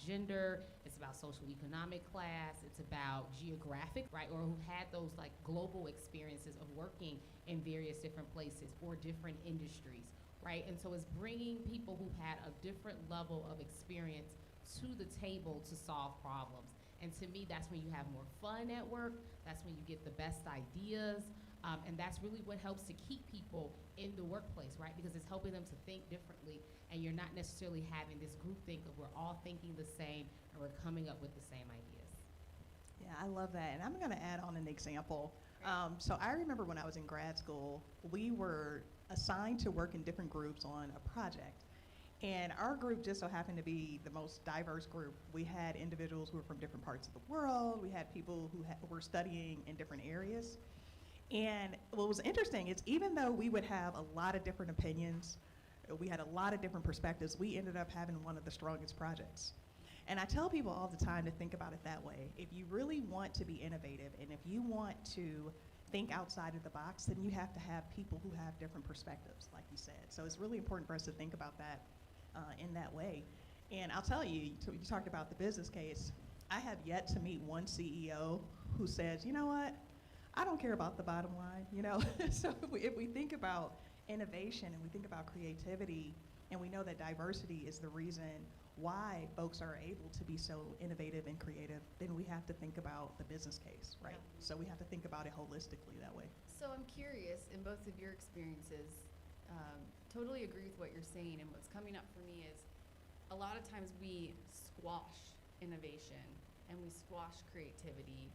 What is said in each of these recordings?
gender, it's about social economic class, it's about geographic, right? Or who had those like global experiences of working in various different places or different industries, right? And so it's bringing people who had a different level of experience to the table to solve problems. And to me, that's when you have more fun at work. That's when you get the best ideas. And that's really what helps to keep people in the workplace, right? Because it's helping them to think differently, and you're not necessarily having this group think of we're all thinking the same and we're coming up with the same ideas. Yeah, I love that. And I'm going to add on an example. So I remember when I was in grad school, we were assigned to work in different groups on a project. And our group just so happened to be the most diverse group. We had individuals who were from different parts of the world. We had people who were studying in different areas. And what was interesting is even though we would have a lot of different opinions, we had a lot of different perspectives, we ended up having one of the strongest projects. And I tell people all the time to think about it that way. If you really want to be innovative and if you want to think outside of the box, then you have to have people who have different perspectives, like you said. So it's really important for us to think about that in that way. And I'll tell you, you talked about the business case. I have yet to meet one CEO who says, you know what, I don't care about the bottom line, you know? So if we think about innovation and we think about creativity, and we know that diversity is the reason why folks are able to be so innovative and creative, then we have to think about the business case, right? Yeah. So we have to think about it holistically that way. So I'm curious, in both of your experiences, totally agree with what you're saying, and what's coming up for me is a lot of times we squash innovation and we squash creativity,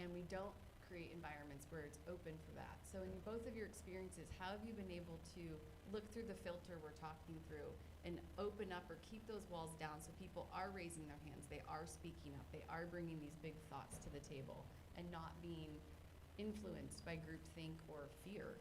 and we don't create environments where it's open for that. So in both of your experiences, how have you been able to look through the filter we're talking through and open up or keep those walls down so people are raising their hands, they are speaking up, they are bringing these big thoughts to the table and not being influenced by groupthink or fear?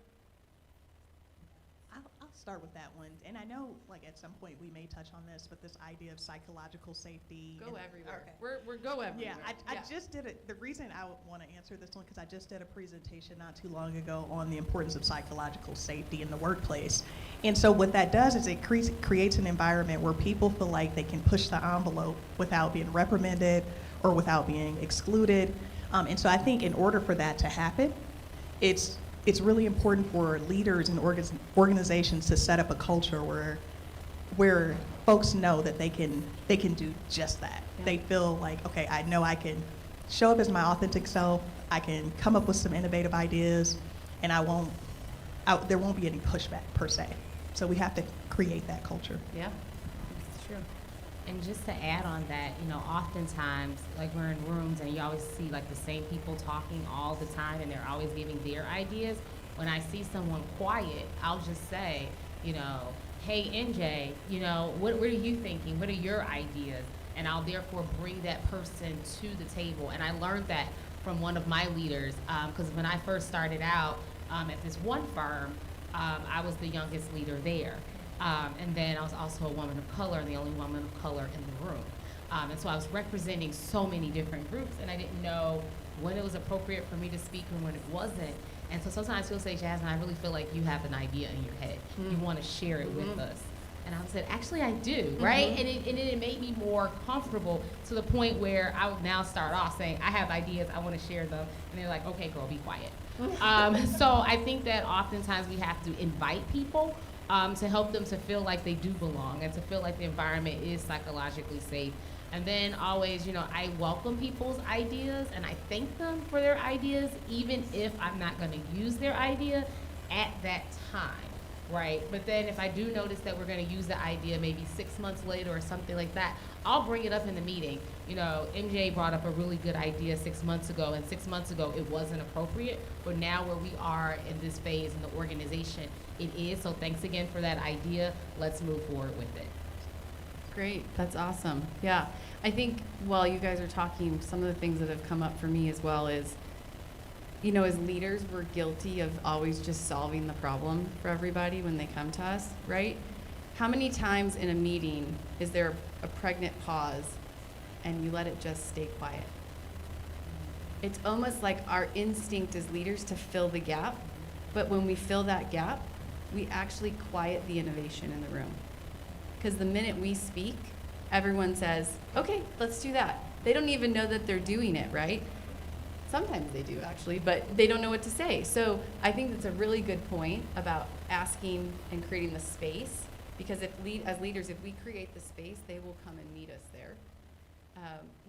I'll start with that one. And I know, like, at some point we may touch on this, but this idea of psychological safety. Go everywhere. Okay. We're go everywhere. Yeah, I just did it. The reason I want to answer this one, because I just did a presentation not too long ago on the importance of psychological safety in the workplace. And so what that does is it creates an environment where people feel like they can push the envelope without being reprimanded or without being excluded. And so I think in order for that to happen, it's really important for leaders and organizations to set up a culture where folks know that they can do just that. Yeah. They feel like, okay, I know I can show up as my authentic self, I can come up with some innovative ideas, and there won't be any pushback per se. So we have to create that culture. Yeah, it's true. And just to add on that, you know, oftentimes, like we're in rooms and you always see like the same people talking all the time and they're always giving their ideas. When I see someone quiet, I'll just say, you know, hey, NJ, you know, what are you thinking? What are your ideas? And I'll therefore bring that person to the table. And I learned that from one of my leaders, because when I first started out at this one firm, I was the youngest leader there. And then I was also a woman of color and the only woman of color in the room. And so I was representing so many different groups, and I didn't know when it was appropriate for me to speak and when it wasn't. And so sometimes he'll say, Jasmine, I really feel like you have an idea in your head. Mm-hmm. You want to share it with us. And I said, actually, I do, right? Mm-hmm. And it made me more comfortable to the point where I would now start off saying, I have ideas, I want to share them. And they're like, okay, girl, be quiet. So I think that oftentimes we have to invite people to help them to feel like they do belong and to feel like the environment is psychologically safe. And then always, you know, I welcome people's ideas and I thank them for their ideas, even if I'm not going to use their idea at that time, right? But then if I do notice that we're going to use the idea maybe 6 months later or something like that, I'll bring it up in the meeting. You know, MJ brought up a really good idea 6 months ago, and 6 months ago it wasn't appropriate, but now where we are in this phase in the organization, it is. So thanks again for that idea. Let's move forward with it. Great, that's awesome. Yeah, I think while you guys are talking, some of the things that have come up for me as well is, you know, as leaders, we're guilty of always just solving the problem for everybody when they come to us, right? How many times in a meeting is there a pregnant pause and you let it just stay quiet? It's almost like our instinct as leaders to fill the gap, but when we fill that gap, we actually quiet the innovation in the room. Because the minute we speak, everyone says, okay, let's do that. They don't even know that they're doing it, right? Sometimes they do actually, but they don't know what to say. So I think that's a really good point about asking and creating the space, because as leaders, if we create the space, they will come and meet us there.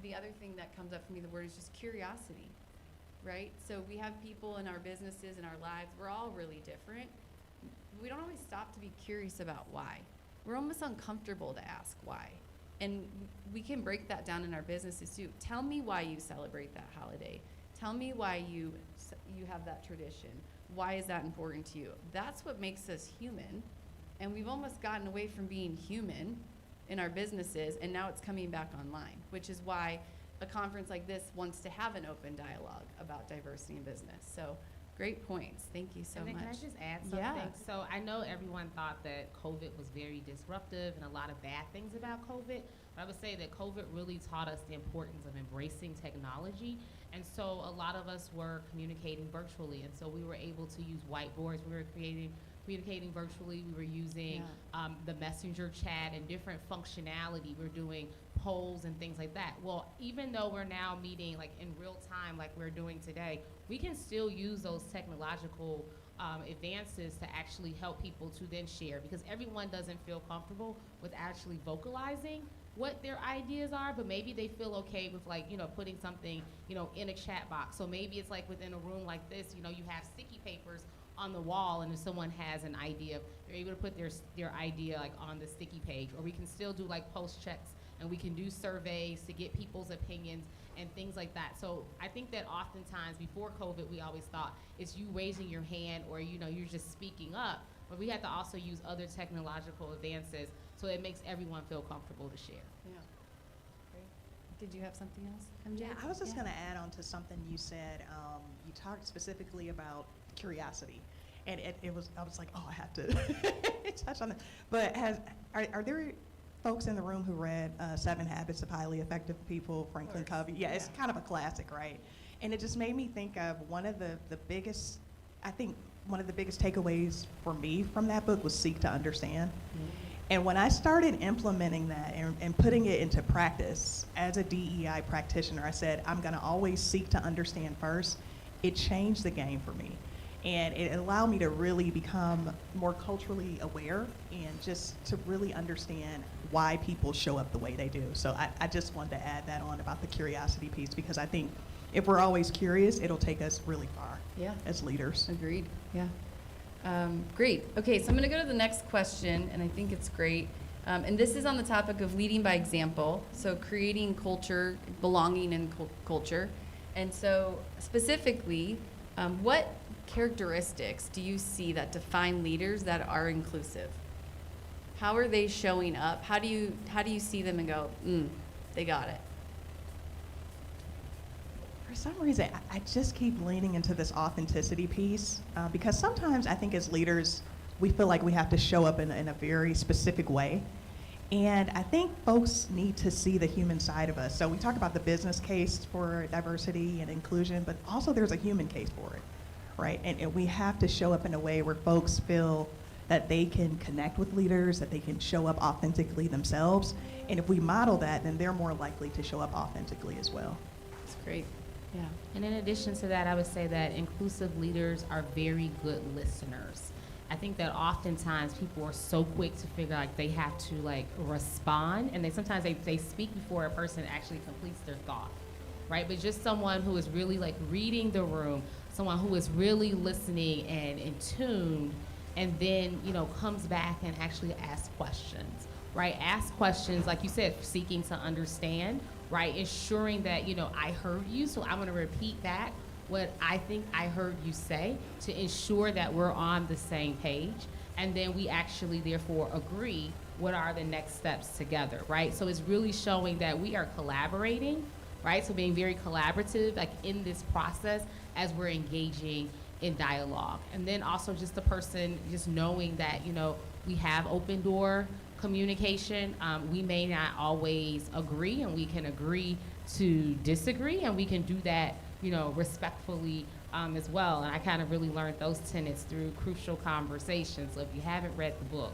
The other thing that comes up for me, the word is just curiosity, right? So we have people in our businesses, in our lives, we're all really different. We don't always stop to be curious about why. We're almost uncomfortable to ask why. And we can break that down in our businesses too. Tell me why you celebrate that holiday. Tell me why you have that tradition. Why is that important to you? That's what makes us human. And we've almost gotten away from being human in our businesses, and now it's coming back online, which is why a conference like this wants to have an open dialogue about diversity in business. So great points. Thank you so And then much. can I just add something? Yeah. So I know everyone thought that COVID was very disruptive and a lot of bad things about COVID, but I would say that COVID really taught us the importance of embracing technology. And so a lot of us were communicating virtually, and so we were able to use whiteboards. We were communicating virtually. We were using the messenger chat and different functionality. We're doing polls and things like that. Well, even though we're now meeting like in real time like we're doing today, we can still use those technological advances to actually help people to then share, because everyone doesn't feel comfortable with actually vocalizing what their ideas are, but maybe they feel okay with like, putting something, in a chat box. So maybe it's like within a room like this, you have sticky papers on the wall, and if someone has an idea, they're able to put their idea like on the sticky page. Or we can still do like post checks, and we can do surveys to get people's opinions and things like that. So I think that oftentimes before COVID, we always thought it's you raising your hand or you're just speaking up, but we had to also use other technological advances so it makes everyone feel comfortable to share. Yeah. Great. Did you have something else, MJ? Yeah, I was just going to add on to something you said. You talked specifically about curiosity, and I was like, oh, I have to touch on that. But are there folks in the room who read 7 Habits of Highly Effective People, Franklin Covey? Yeah, it's kind of a classic, right? And it just made me think of one of the biggest takeaways for me from that book was seek to understand. Mm-hmm. And when I started implementing that and putting it into practice as a DEI practitioner, I said, I'm going to always seek to understand first. It changed the game for me. And it allowed me to really become more culturally aware and just to really understand why people show up the way they do. So I just wanted to add that on about the curiosity piece, because I think if we're always curious, it'll take us really far as leaders. Agreed. Yeah. Great. Okay, so I'm going to go to the next question, and I think it's great. And this is on the topic of leading by example, so creating culture, belonging in culture. And so specifically, what characteristics do you see that define leaders that are inclusive? How are they showing up? How do you see them and go, they got it? For some reason, I just keep leaning into this authenticity piece, because sometimes I think as leaders, we feel like we have to show up in a very specific way. And I think folks need to see the human side of us. So we talk about the business case for diversity and inclusion, but also there's a human case for it, right? And we have to show up in a way where folks feel that they can connect with leaders, that they can show up authentically themselves. And if we model that, then they're more likely to show up authentically as well. That's great. Yeah. And in addition to that, I would say that inclusive leaders are very good listeners. I think that oftentimes people are so quick to figure like they have to like respond, and sometimes they speak before a person actually completes their thought, right? But just someone who is really like reading the room, someone who is really listening and in tune, and then comes back and actually asks questions, right? Ask questions, like you said, seeking to understand, right? Ensuring that I heard you, so I'm going to repeat back what I think I heard you say to ensure that we're on the same page, and then we actually therefore agree what are the next steps together, right? So it's really showing that we are collaborating, right? So being very collaborative like in this process as we're engaging in dialogue. And then also just the person just knowing that we have open door communication. We may not always agree, and we can agree to disagree, and we can do that respectfully as well. And I kind of really learned those tenets through Crucial Conversations. So if you haven't read the book,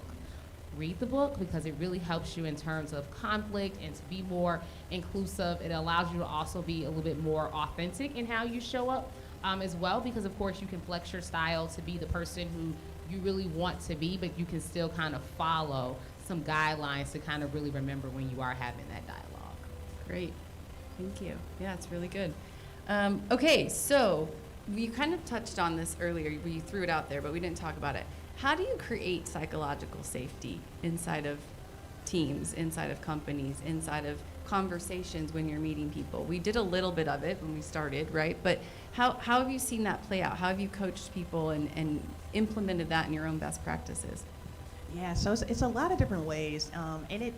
read the book because it really helps you in terms of conflict and to be more inclusive. It allows you to also be a little bit more authentic in how you show up as well, because of course you can flex your style to be the person who you really want to be, but you can still kind of follow some guidelines to kind of really remember when you are having that dialogue. Great. Thank you. Yeah, it's really good. Okay, so we kind of touched on this earlier. You threw it out there, but we didn't talk about it. How do you create psychological safety inside of teams, inside of companies, inside of conversations when you're meeting people? We did a little bit of it when we started, right? But how have you seen that play out? How have you coached people and implemented that in your own best practices? Yeah, so it's a lot of different ways, and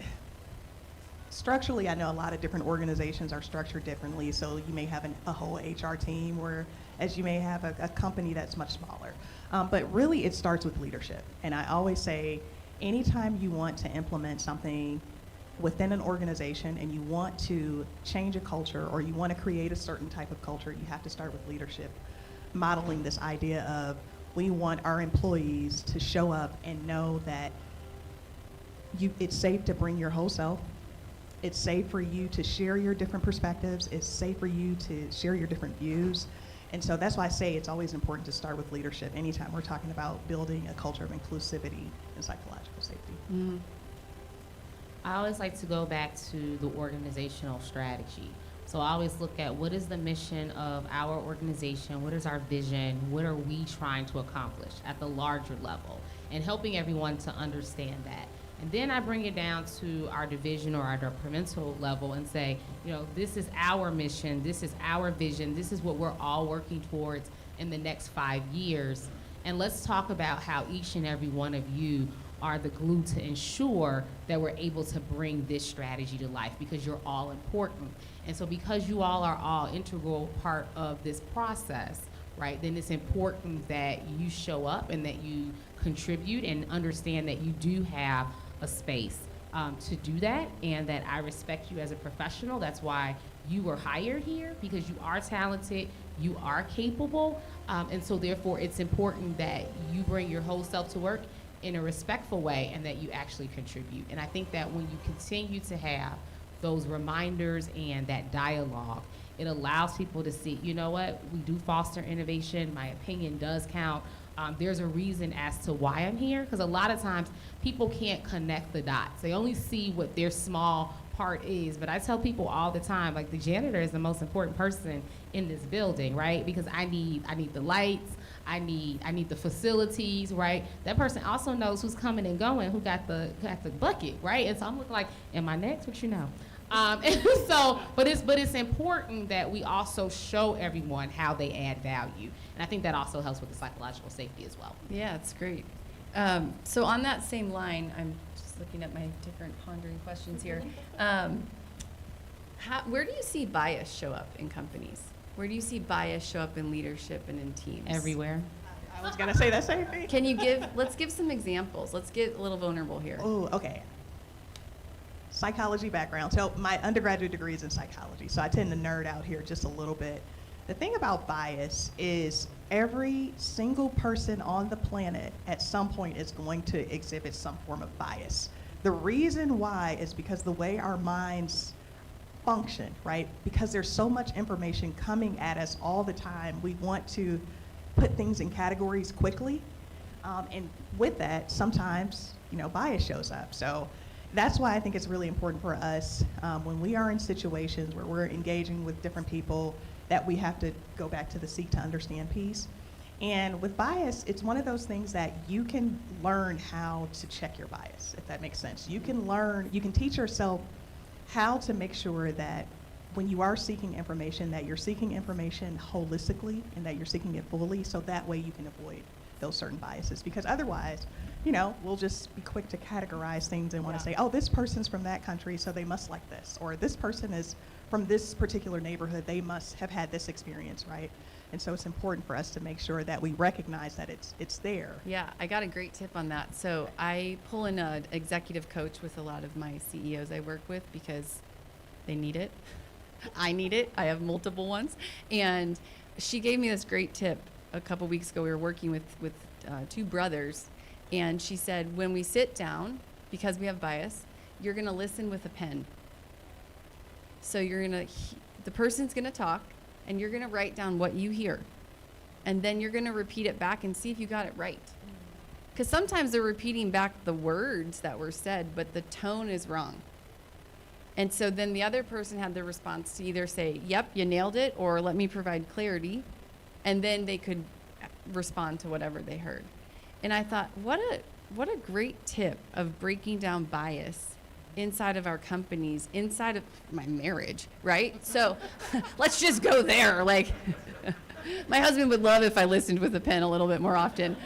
structurally, I know a lot of different organizations are structured differently. So you may have a whole HR team, whereas you may have a company that's much smaller. But really, it starts with leadership. And I always say, anytime you want to implement something within an organization and you want to change a culture or you want to create a certain type of culture, you have to start with leadership, modeling this idea of we want our employees to show up and know that it's safe to bring your whole self. It's safe for you to share your different perspectives. It's safe for you to share your different views. And so that's why I say it's always important to start with leadership anytime we're talking about building a culture of inclusivity and psychological safety. Mm-hmm. I always like to go back to the organizational strategy. So I always look at what is the mission of our organization, what is our vision, what are we trying to accomplish at the larger level, and helping everyone to understand that. And then I bring it down to our division or our departmental level and say, this is our mission, this is our vision, this is what we're all working towards in the next 5 years. And let's talk about how each and every one of you are the glue to ensure that we're able to bring this strategy to life, because you're all important. And so because you all are all integral part of this process, right, then it's important that you show up and that you contribute and understand that you do have a space to do that, and that I respect you as a professional. That's why you were hired here, because you are talented, you are capable, and so therefore it's important that you bring your whole self to work in a respectful way and that you actually contribute. And I think that when you continue to have those reminders and that dialogue, it allows people to see, you know what, we do foster innovation, my opinion does count. There's a reason as to why I'm here, because a lot of times people can't connect the dots. They only see what their small part is. But I tell people all the time, like, the janitor is the most important person in this building, right? Because I need the lights, I need the facilities, right? That person also knows who's coming and going, who got the bucket, right? And so I'm looking like, am I next? What you know? And so, but it's important that we also show everyone how they add value. And I think that also helps with the psychological safety as well. Yeah, it's great. So on that same line, I'm just looking at my different pondering questions here. Where do you see bias show up in companies? Where do you see bias show up in leadership and in teams? Everywhere. I was gonna say that same thing. Let's give some examples. Let's get a little vulnerable here. Oh, okay. Psychology background. So my undergraduate degree is in psychology, so I tend to nerd out here just a little bit. The thing about bias is every single person on the planet at some point is going to exhibit some form of bias. The reason why is because the way our minds function, right? Because there's so much information coming at us all the time, we want to put things in categories quickly. And with that, sometimes, bias shows up. So that's why I think it's really important for us when we are in situations where we're engaging with different people that we have to go back to the seek to understand piece. And with bias, it's one of those things that you can learn how to check your bias, if that makes sense. You can teach yourself how to make sure that when you are seeking information, that you're seeking information holistically and that you're seeking it fully, so that way you can avoid those certain biases. Because otherwise, we'll just be quick to categorize things and want to say, oh, this person's from that country, so they must like this. Or this person is from this particular neighborhood, they must have had this experience, right? And so it's important for us to make sure that we recognize that it's there. Yeah, I got a great tip on that. So I pull in an executive coach with a lot of my CEOs I work with because they need it. I need it. I have multiple ones. And she gave me this great tip a couple weeks ago. We were working with two brothers. And she said, when we sit down, because we have bias, you're going to listen with a pen. So the person's going to talk, and you're going to write down what you hear. And then you're going to repeat it back and see if you got it right. Because sometimes they're repeating back the words that were said, but the tone is wrong. And so then the other person had the response to either say, yep, you nailed it, or let me provide clarity. And then they could respond to whatever they heard. And I thought, what a great tip of breaking down bias inside of our companies, inside of my marriage, right? So let's just go there. Like, my husband would love if I listened with a pen a little bit more often.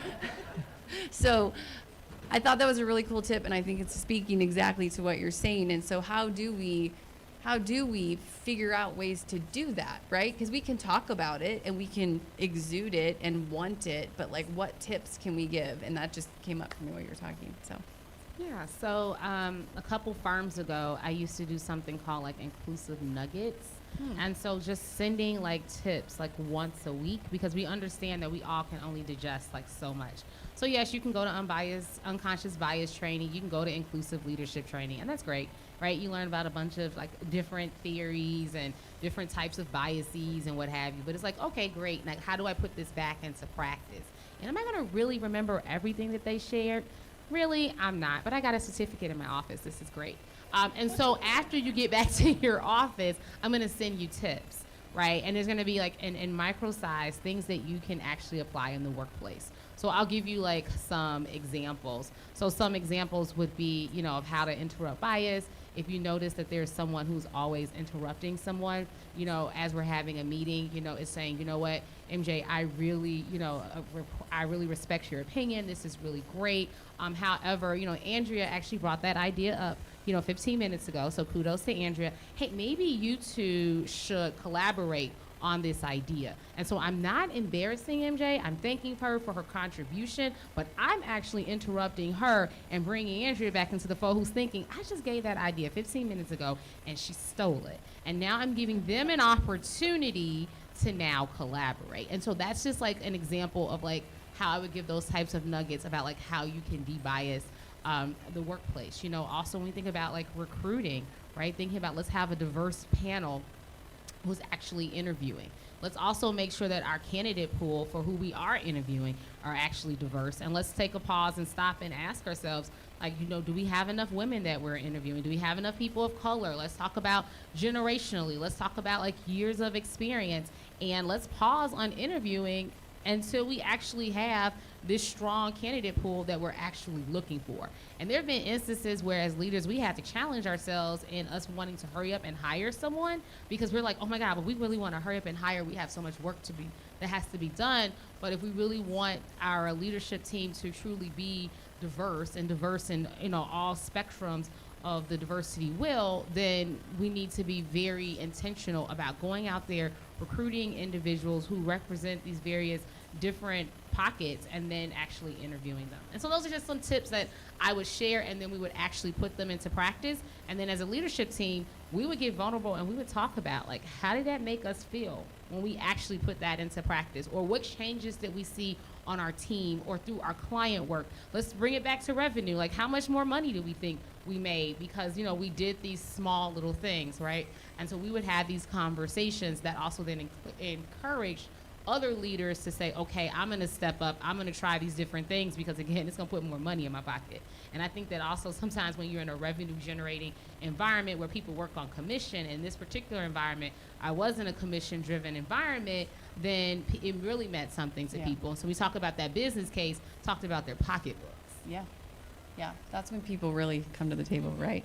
So I thought that was a really cool tip, and I think it's speaking exactly to what you're saying. And so how do we figure out ways to do that, right? Because we can talk about it and we can exude it and want it, but like, what tips can we give? And that just came up for me while you were talking. So Yeah, so a couple firms ago, I used to do something called like inclusive nuggets. And so just sending like tips like once a week, because we understand that we all can only digest like so much. So yes, you can go to unconscious bias training, you can go to inclusive leadership training, and that's great, right? You learn about a bunch of like different theories and different types of biases and what have you. But it's like, okay, great, like how do I put this back into practice? And am I gonna really remember everything that they shared? Really, I'm not, but I got a certificate in my office. This is great. And so after you get back to your office, I'm gonna send you tips, right? And there's gonna be like in micro-size things that you can actually apply in the workplace. So I'll give you like some examples. So some examples would be, of how to interrupt bias. If you notice that there's someone who's always interrupting someone, as we're having a meeting, it's saying, you know what, MJ, I really respect your opinion. This is really great. However, Andrea actually brought that idea up, 15 minutes ago. So kudos to Andrea. Hey, maybe you two should collaborate on this idea. And so I'm not embarrassing MJ. I'm thanking her for her contribution, but I'm actually interrupting her and bringing Andrea back into the fold, who's thinking, I just gave that idea 15 minutes ago and she stole it. And now I'm giving them an opportunity to now collaborate. And so that's just like an example of like how I would give those types of nuggets about like how you can de-bias the workplace. Also when we think about like recruiting, right? Thinking about let's have a diverse panel who's actually interviewing. Let's also make sure that our candidate pool for who we are interviewing are actually diverse. And let's take a pause and stop and ask ourselves, like, do we have enough women that we're interviewing? Do we have enough people of color? Let's talk about generationally. Let's talk about like years of experience. And let's pause on interviewing until we actually have this strong candidate pool that we're actually looking for. And there have been instances where as leaders, we had to challenge ourselves in us wanting to hurry up and hire someone, because we're like, oh my God, but we really want to hurry up and hire. We have so much work that has to be done. But if we really want our leadership team to truly be diverse in all spectrums of the diversity wheel, then we need to be very intentional about going out there, recruiting individuals who represent these various different pockets, and then actually interviewing them. And so those are just some tips that I would share, and then we would actually put them into practice. And then as a leadership team, we would get vulnerable and we would talk about like, how did that make us feel when we actually put that into practice? Or what changes did we see on our team or through our client work? Let's bring it back to revenue. Like, how much more money do we think we made because, we did these small little things, right? And so we would have these conversations that also then encourage other leaders to say, okay, I'm gonna step up, I'm gonna try these different things, because again, it's gonna put more money in my pocket. And I think that also sometimes when you're in a revenue generating environment where people work on commission, in this particular environment, I was in a commission driven environment, then it really meant something to people. So we talk about that business case, talked about their pocketbooks. Yeah, that's when people really come to the table, right?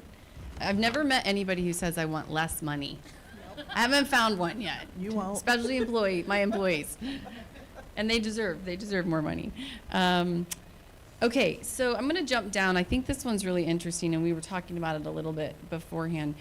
I've never met anybody who says I want less money. I haven't found one yet. You won't. Especially my employees. And they deserve more money. Okay, so I'm going to jump down. I think this one's really interesting, and we were talking about it a little bit beforehand.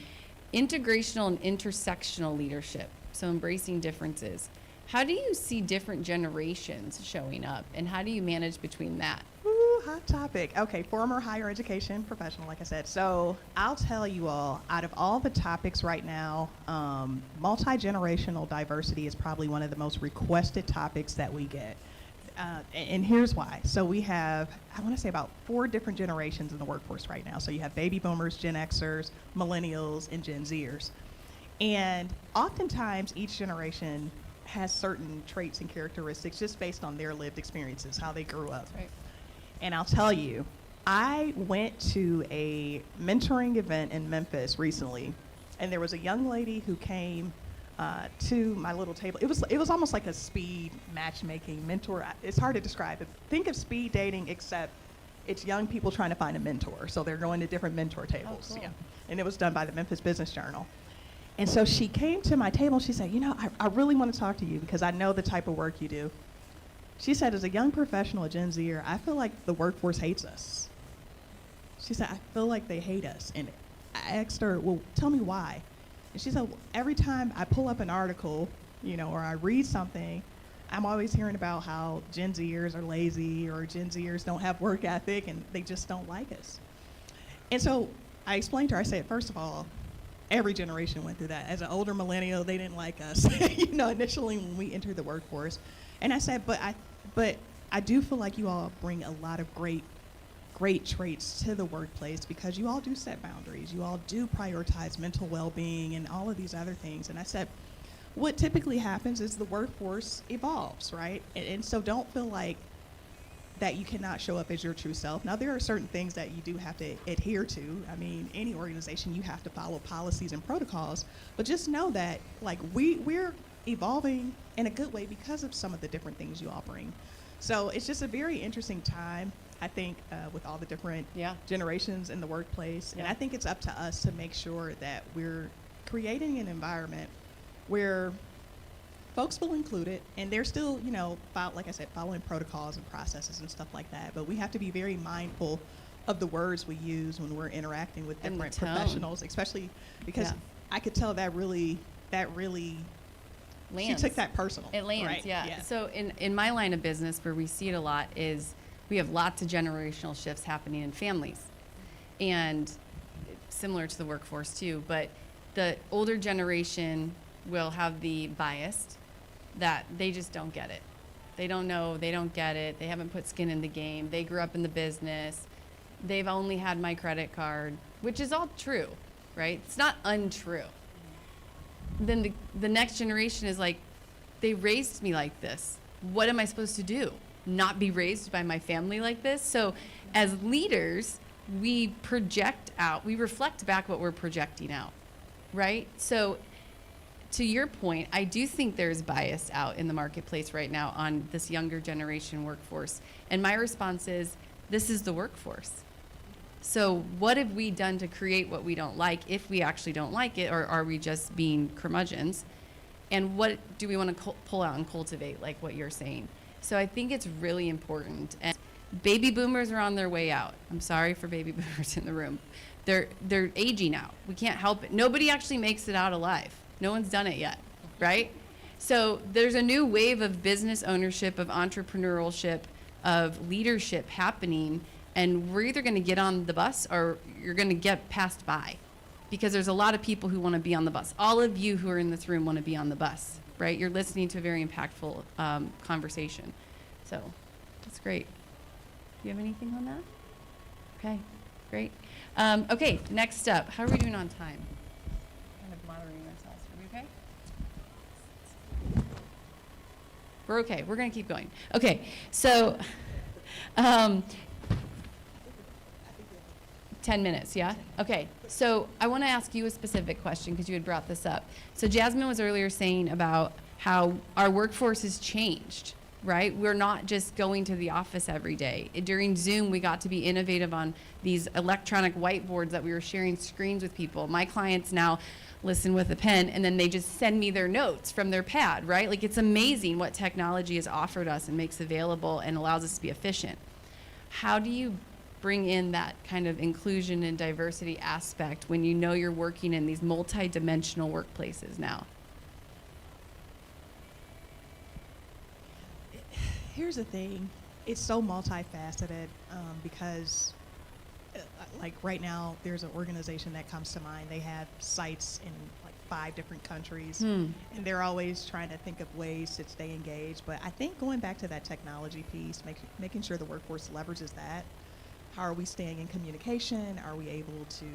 Integrational and intersectional leadership, so embracing differences. How do you see different generations showing up, and how do you manage between that? Ooh, hot topic. Okay, former higher education professional, like I said. So I'll tell you all, out of all the topics right now, multi-generational diversity is probably one of the most requested topics that we get. And here's why. So we have, I want to say, about 4 different generations in the workforce right now. So you have baby boomers, Gen Xers, millennials, and Gen Zers. And oftentimes each generation has certain traits and characteristics just based on their lived experiences, how they grew up. Right. And I'll tell you, I went to a mentoring event in Memphis recently, and there was a young lady who came to my little table. It was almost like a speed matchmaking mentor. It's hard to describe it. Think of speed dating, except it's young people trying to find a mentor. So they're going to different mentor tables. Cool. Yeah. And it was done by the Memphis Business Journal. And so she came to my table. She said, I really want to talk to you because I know the type of work you do. She said, as a young professional, a Gen Zer, I feel like the workforce hates us. She said, I feel like they hate us. And I asked her, well, tell me why. And she said, well, every time I pull up an article, or I read something, I'm always hearing about how Gen Zers are lazy or Gen Zers don't have work ethic and they just don't like us. And so I explained to her, I said, first of all, every generation went through that. As an older millennial, they didn't like us, initially when we entered the workforce. And I said, but I do feel like you all bring a lot of great traits to the workplace because you all do set boundaries. You all do prioritize mental well-being and all of these other things. And I said, what typically happens is the workforce evolves, right? And so don't feel like that you cannot show up as your true self. Now, there are certain things that you do have to adhere to. I mean, any organization, you have to follow policies and protocols. But just know that, we're evolving in a good way because of some of the different things you all bring. So it's just a very interesting time, I think, with all the different generations in the workplace. And I think it's up to us to make sure that we're creating an environment where folks feel included, and they're still, like I said, following protocols and processes and stuff like that. But we have to be very mindful of the words we use when we're interacting with different professionals, especially because I could tell that really lands. She took that personal. It lands, right? yeah. So in my line of business, where we see it a lot, is we have lots of generational shifts happening in families, and similar to the workforce too. But the older generation will have the bias that they just don't get it. They don't know, they don't get it, they haven't put skin in the game, they grew up in the business, they've only had my credit card, which is all true, right? It's not untrue. Then the next generation is like, they raised me like this. What am I supposed to do? Not be raised by my family like this? So as leaders, we project out, we reflect back what we're projecting out, right? So to your point, I do think there's bias out in the marketplace right now on this younger generation workforce. And my response is, this is the workforce. So what have we done to create what we don't like, if we actually don't like it, or are we just being curmudgeons? And what do we want to pull out and cultivate, like what you're saying? So I think it's really important. And baby boomers are on their way out. I'm sorry for baby boomers in the room. They're aging out. We can't help it. Nobody actually makes it out alive. No one's done it yet, right? So there's a new wave of business ownership, of entrepreneurship, of leadership happening, and we're either going to get on the bus or you're going to get passed by, because there's a lot of people who want to be on the bus. All of you who are in this room want to be on the bus, right? You're listening to a very impactful conversation. So that's great. Do you have anything on that? Okay, great. Okay, next up, how are we doing on time? Kind of monitoring ourselves. Are we okay? We're okay. We're going to keep going. Okay, so 10 minutes, yeah? Okay, so I want to ask you a specific question because you had brought this up. So Jasmine was earlier saying about how our workforce has changed, right? We're not just going to the office every day. During Zoom, we got to be innovative on these electronic whiteboards that we were sharing screens with people. My clients now listen with a pen, and then they just send me their notes from their pad, right? Like, it's amazing what technology has offered us and makes available and allows us to be efficient. How do you bring in that kind of inclusion and diversity aspect when you know you're working in these multi-dimensional workplaces now? Here's the thing, it's so multifaceted because like right now there's an organization that comes to mind. They have sites in like 5 different countries, and they're always trying to think of ways to stay engaged. But I think going back to that technology piece, making sure the workforce leverages that. How are we staying in communication? Are we able to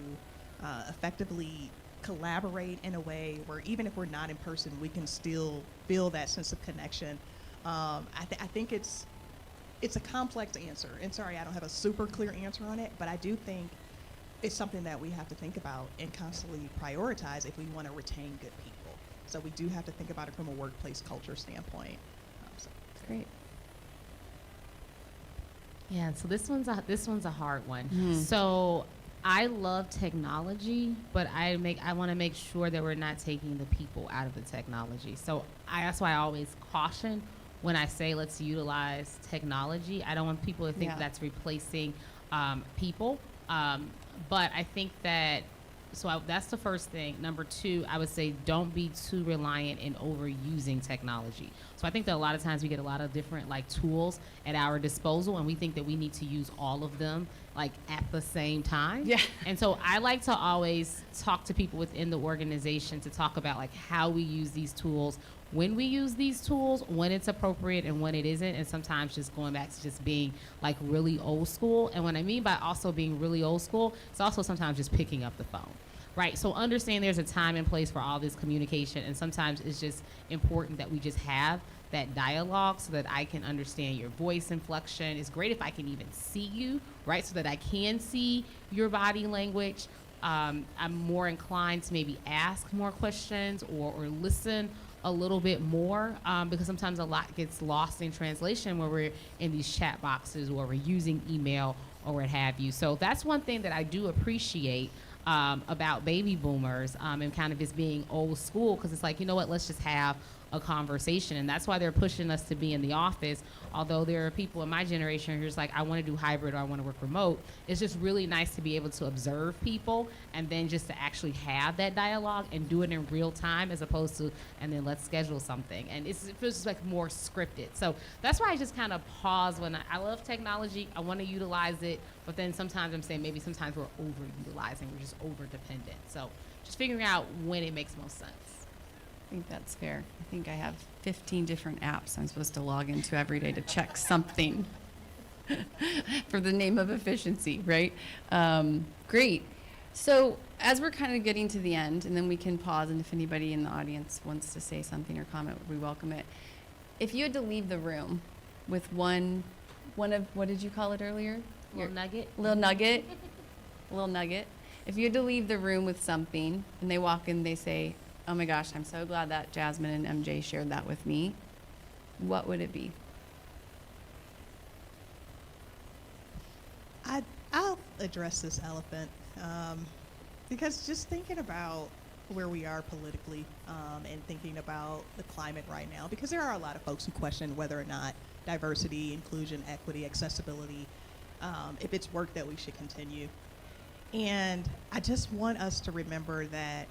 effectively collaborate in a way where even if we're not in person, we can still feel that sense of connection? I think it's a complex answer, and sorry, I don't have a super clear answer on it, but I do think it's something that we have to think about and constantly prioritize if we want to retain good people. So we do have to think about it from a workplace culture standpoint. Great. Yeah, so this one's a hard one. So I love technology, but I want to make sure that we're not taking the people out of the technology. So that's why I always caution when I say let's utilize technology. I don't want people to think that's replacing people. But I think that, that's the first thing. Number 2, I would say don't be too reliant in overusing technology. So I think that a lot of times we get a lot of different tools at our disposal, and we think that we need to use all of them at the same time. Yeah. And so I like to always talk to people within the organization to talk about how we use these tools, when we use these tools, when it's appropriate and when it isn't, and sometimes just going back to just being really old school. And what I mean by also being really old school, it's also sometimes just picking up the phone, right? So understand there's a time and place for all this communication, and sometimes it's just important that we just have that dialogue so that I can understand your voice inflection. It's great if I can even see you, right? So that I can see your body language. I'm more inclined to maybe ask more questions or listen a little bit more, because sometimes a lot gets lost in translation when we're in these chat boxes or we're using email or what have you. So that's one thing that I do appreciate about baby boomers and kind of just being old school, because it's you know what, let's just have a conversation. And that's why they're pushing us to be in the office. Although there are people in my generation who's I want to do hybrid or I want to work remote. It's just really nice to be able to observe people and then just to actually have that dialogue and do it in real time, as opposed to, and then let's schedule something. And it feels just more scripted. So that's why I just kind of pause when I love technology. I want to utilize it, but then sometimes I'm saying maybe sometimes we're overutilizing, we're just over dependent. So just figuring out when it makes most sense. I think that's fair. I think I have 15 different apps I'm supposed to log into every day to check something for the name of efficiency, right? Great. So as we're kind of getting to the end, and then we can pause, and if anybody in the audience wants to say something or comment, we welcome it. If you had to leave the room with one of, what did you call it earlier? Little nugget. Little nugget. Little nugget. If you had to leave the room with something, and they walk in, they say, oh my gosh, I'm so glad that Jasmine and MJ shared that with me, what would it be? I'll address this elephant, because just thinking about where we are politically and thinking about the climate right now, because there are a lot of folks who question whether or not diversity, inclusion, equity, accessibility, if it's work that we should continue. And I just want us to remember that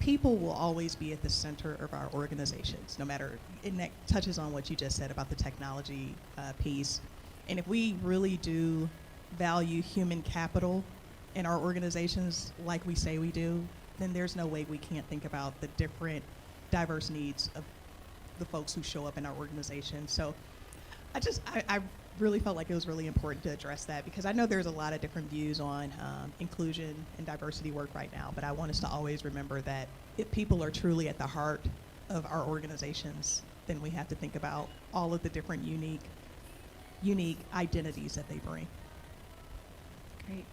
people will always be at the center of our organizations, no matter, and that touches on what you just said about the technology piece. And if we really do value human capital in our organizations like we say we do, then there's no way we can't think about the different diverse needs of the folks who show up in our organization. So I really felt like it was really important to address that, because I know there's a lot of different views on inclusion and diversity work right now, but I want us to always remember that if people are truly at the heart of our organizations, then we have to think about all of the different unique identities that they bring. Great.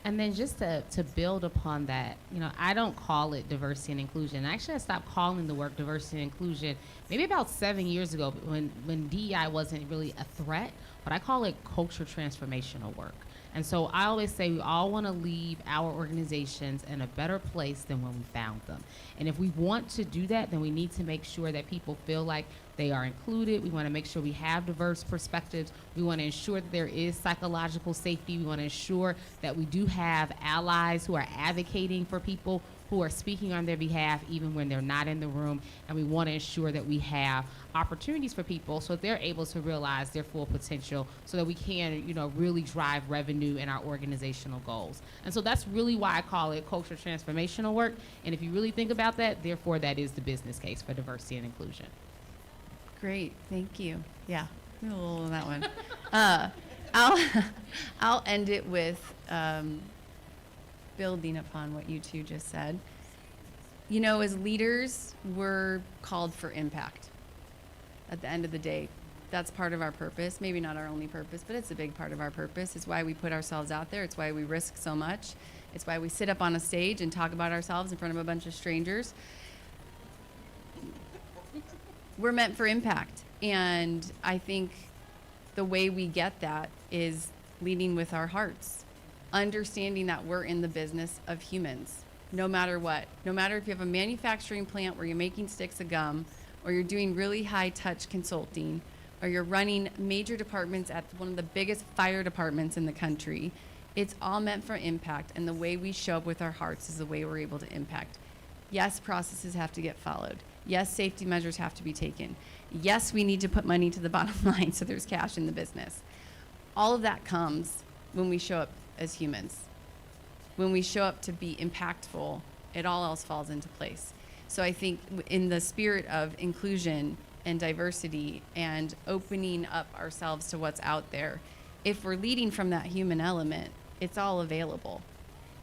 And then just to build upon that, I don't call it diversity and inclusion. Actually, I stopped calling the work diversity and inclusion maybe about 7 years ago when DEI wasn't really a threat, but I call it culture transformational work. And so I always say we all want to leave our organizations in a better place than when we found them. And if we want to do that, then we need to make sure that people feel like they are included. We want to make sure we have diverse perspectives. We want to ensure that there is psychological safety. We want to ensure that we do have allies who are advocating for people who are speaking on their behalf even when they're not in the room, and we want to ensure that we have opportunities for people so they're able to realize their full potential so that we can, really drive revenue in our organizational goals. And so that's really why I call it culture transformational work. And if you really think about that, therefore that is the business case for diversity and inclusion. Great, thank you. Yeah, a little on that one. I'll end it with building upon what you two just said. As leaders, we're called for impact. At the end of the day, that's part of our purpose. Maybe not our only purpose, but it's a big part of our purpose. It's why we put ourselves out there. It's why we risk so much. It's why we sit up on a stage and talk about ourselves in front of a bunch of strangers. We're meant for impact. And I think the way we get that is leading with our hearts, understanding that we're in the business of humans, no matter what. No matter if you have a manufacturing plant where you're making sticks of gum, or you're doing really high touch consulting, or you're running major departments at one of the biggest fire departments in the country, it's all meant for impact. And the way we show up with our hearts is the way we're able to impact. Yes, processes have to get followed. Yes, safety measures have to be taken. Yes, we need to put money to the bottom line so there's cash in the business. All of that comes when we show up as humans. When we show up to be impactful, it all else falls into place. So I think in the spirit of inclusion and diversity and opening up ourselves to what's out there, if we're leading from that human element, it's all available.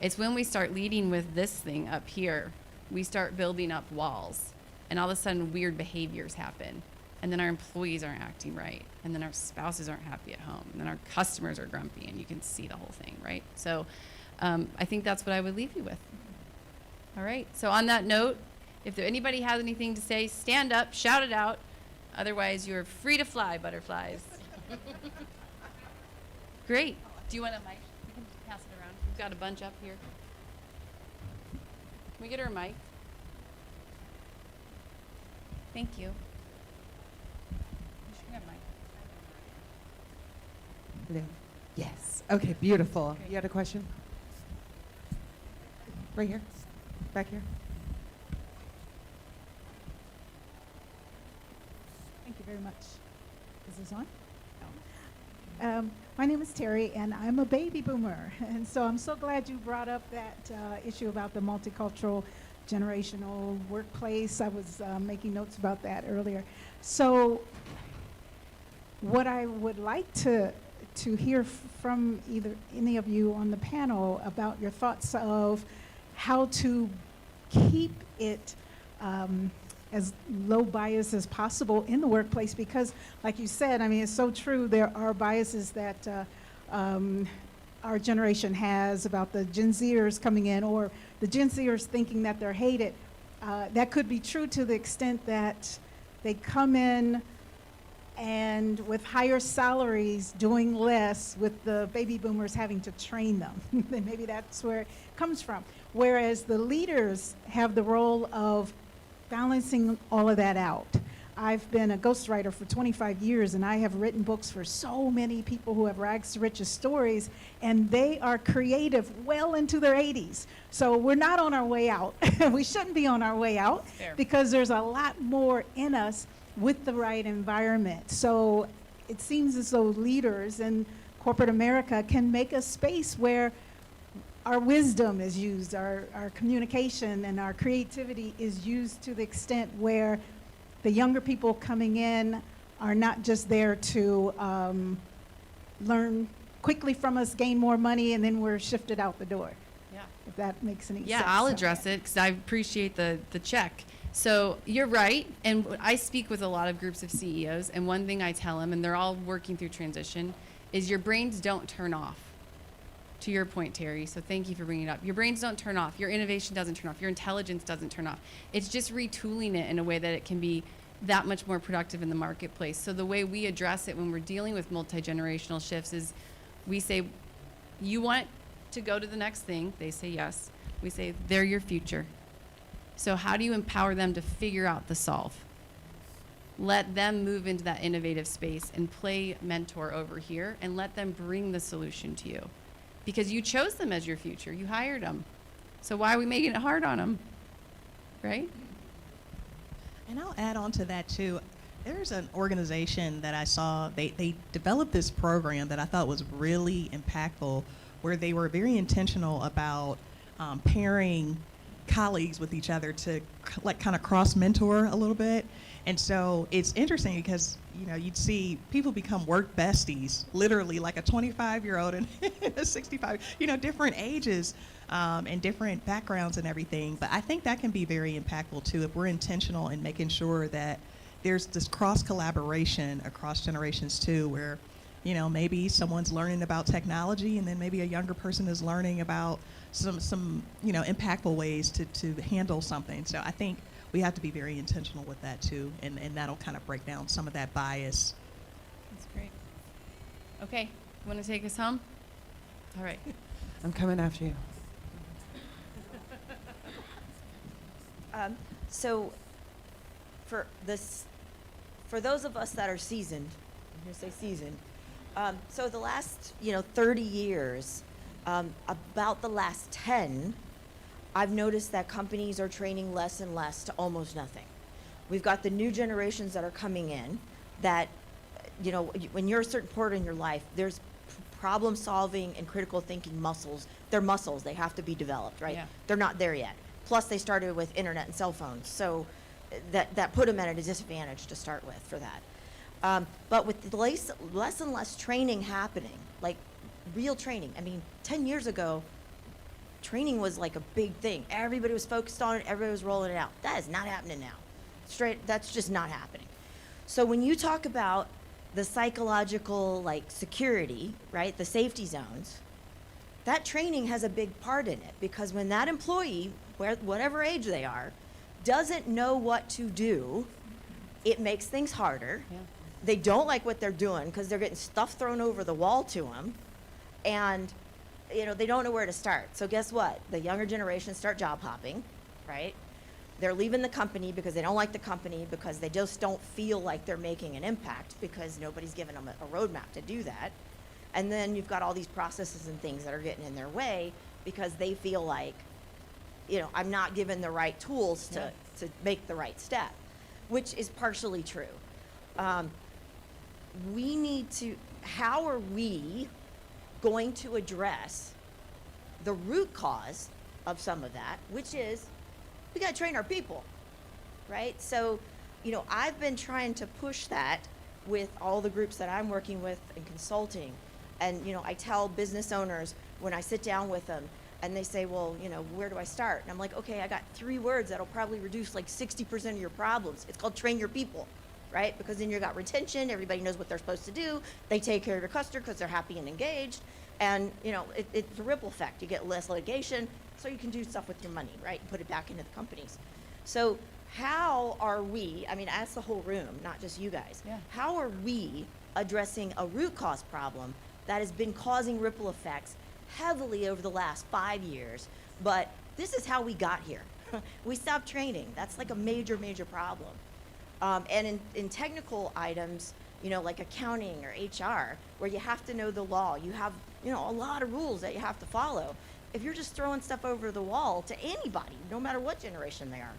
It's when we start leading with this thing up here, we start building up walls, and all of a sudden weird behaviors happen. And then our employees aren't acting right, and then our spouses aren't happy at home, and then our customers are grumpy, and you can see the whole thing, right? So I think that's what I would leave you with. All right, so on that note, if anybody has anything to say, stand up, shout it out. Otherwise, you're free to fly, butterflies. Great. Do you want a mic? We can pass it around. We've got a bunch up here. Can we get her a mic? Thank you. You should have a mic. Hello. Yes. Okay, beautiful. Okay. You had a question? Right here? Back here? Thank you very much. Is this on? No. My name is Terry, and I'm a baby boomer. And so I'm so glad you brought up that issue about the multicultural generational workplace. I was making notes about that earlier. So what I would like to hear from either any of you on the panel about your thoughts of how to keep it as low bias as possible in the workplace, because like you said, I mean, it's so true, there are biases that our generation has about the Gen Zers coming in, or the Gen Zers thinking that they're hated. That could be true to the extent that they come in and with higher salaries doing less, with the baby boomers having to train them. Then maybe that's where it comes from. Whereas the leaders have the role of balancing all of that out. I've been a ghostwriter for 25 years, and I have written books for so many people who have rags to riches stories, and they are creative well into their 80s. So we're not on our way out. We shouldn't be on our way out. Fair. Because there's a lot more in us with the right environment. So it seems as though leaders in corporate America can make a space where our wisdom is used, our communication and our creativity is used to the extent where the younger people coming in are not just there to learn quickly from us, gain more money, and then we're shifted out the door. Yeah. If that makes any sense. Yeah, I'll address it because I appreciate the check. So you're right, and I speak with a lot of groups of CEOs, and one thing I tell them, and they're all working through transition, is your brains don't turn off. To your point, Terry, so thank you for bringing it up. Your brains don't turn off. Your innovation doesn't turn off. Your intelligence doesn't turn off. It's just retooling it in a way that it can be that much more productive in the marketplace. So the way we address it when we're dealing with multi-generational shifts is we say, you want to go to the next thing? They say yes. We say, they're your future. So how do you empower them to figure out the solve? Let them move into that innovative space and play mentor over here, and let them bring the solution to you. Because you chose them as your future. You hired them. So why are we making it hard on them? Right? And I'll add on to that too. There's an organization that I saw, they developed this program that I thought was really impactful, where they were very intentional about pairing colleagues with each other to like kind of cross mentor a little bit. And so it's interesting because, you know, you'd see people become work besties, literally like a 25-year-old and a 65, you know, different ages and different backgrounds and everything. But I think that can be very impactful too if we're intentional in making sure that there's this cross collaboration across generations too, where, you know, maybe someone's learning about technology and then maybe a younger person is learning about some you know, impactful ways to handle something. So I think we have to be very intentional with that too, and that'll kind of break down some of that bias. That's great. Okay, want to take us home? All right. I'm coming after you. So for those of us that are seasoned, I'm going to say seasoned, so the last, 30 years, about the last 10, I've noticed that companies are training less and less to almost nothing. We've got the new generations that are coming in that, when you're a certain point in your life, there's problem solving and critical thinking muscles. They're muscles, they have to be developed, right? Yeah. They're not there yet. Plus they started with internet and cell phones, so that put them at a disadvantage to start with for that. But with the less and less training happening, like real training, 10 years ago, training was like a big thing. Everybody was focused on it, everybody was rolling it out. That is not happening now. That's just not happening. So when you talk about the psychological, like, security, right, the safety zones, that training has a big part in it, because when that employee, whatever age they are, doesn't know what to do, it makes things harder. Yeah. They don't like what they're doing because they're getting stuff thrown over the wall to them, and they don't know where to start. So guess what? The younger generation start job hopping, right? They're leaving the company because they don't like the company, because they just don't feel like they're making an impact, because nobody's given them a roadmap to do that. And then you've got all these processes and things that are getting in their way because they feel like, I'm not given the right tools to make the right step, which is partially true. How are we going to address the root cause of some of that, which is we got to train our people, right? So, I've been trying to push that with all the groups that I'm working with in consulting. And, I tell business owners when I sit down with them and they say, well, where do I start? And I'm like, okay, I got 3 words that'll probably reduce like 60% of your problems. It's called train your people, right? Because then you got retention, everybody knows what they're supposed to do. They take care of your customer because they're happy and engaged. And, it's a ripple effect. You get less litigation, so you can do stuff with your money, right? And put it back into the companies. So how are we, ask the whole room, not just you guys, how are we addressing a root cause problem that has been causing ripple effects heavily over the last 5 years? But this is how we got here. We stopped training. That's like a major, major problem. And in technical items, like accounting or HR, where you have to know the law, you have, a lot of rules that you have to follow. If you're just throwing stuff over the wall to anybody, no matter what generation they are,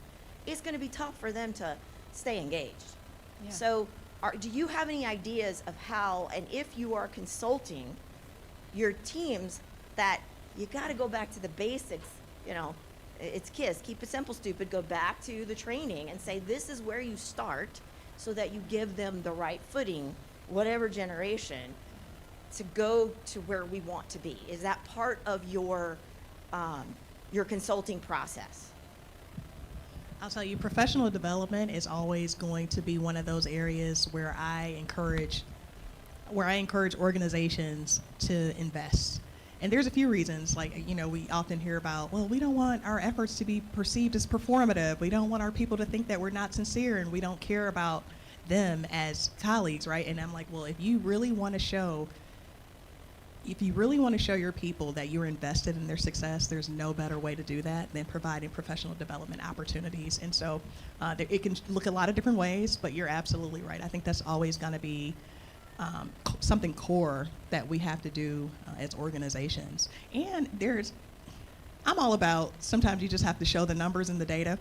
it's going to be tough for them to stay engaged. Yeah. So do you have any ideas of how, and if you are consulting your teams, that you got to go back to the basics, it's KISS, keep it simple, stupid, go back to the training and say, this is where you start, so that you give them the right footing, whatever generation, to go to where we want to be? Is that part of your consulting process? I'll tell you, professional development is always going to be one of those areas where I encourage organizations to invest. And there's a few reasons, like, we often hear about, well, we don't want our efforts to be perceived as performative. We don't want our people to think that we're not sincere and we don't care about them as colleagues, right? And I'm like, well, if you really want to show your people that you're invested in their success, there's no better way to do that than providing professional development opportunities. And so it can look a lot of different ways, but you're absolutely right. I think that's always going to be something core that we have to do as organizations. And I'm all about, sometimes you just have to show the numbers and the data.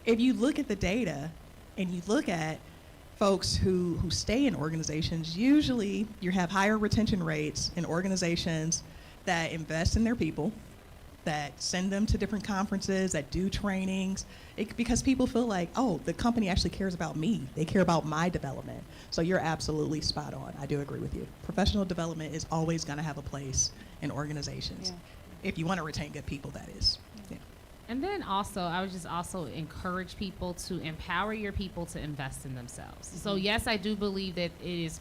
If you look at the data and you look at folks who stay in organizations, usually you have higher retention rates in organizations that invest in their people, that send them to different conferences, that do trainings, because people feel like, oh, the company actually cares about me. They care about my development. So you're absolutely spot on. I do agree with you. Professional development is always going to have a place in organizations. If you want to retain good people, that is. Yeah. And then also, I would just also encourage people to empower your people to invest in themselves. So yes, I do believe that it is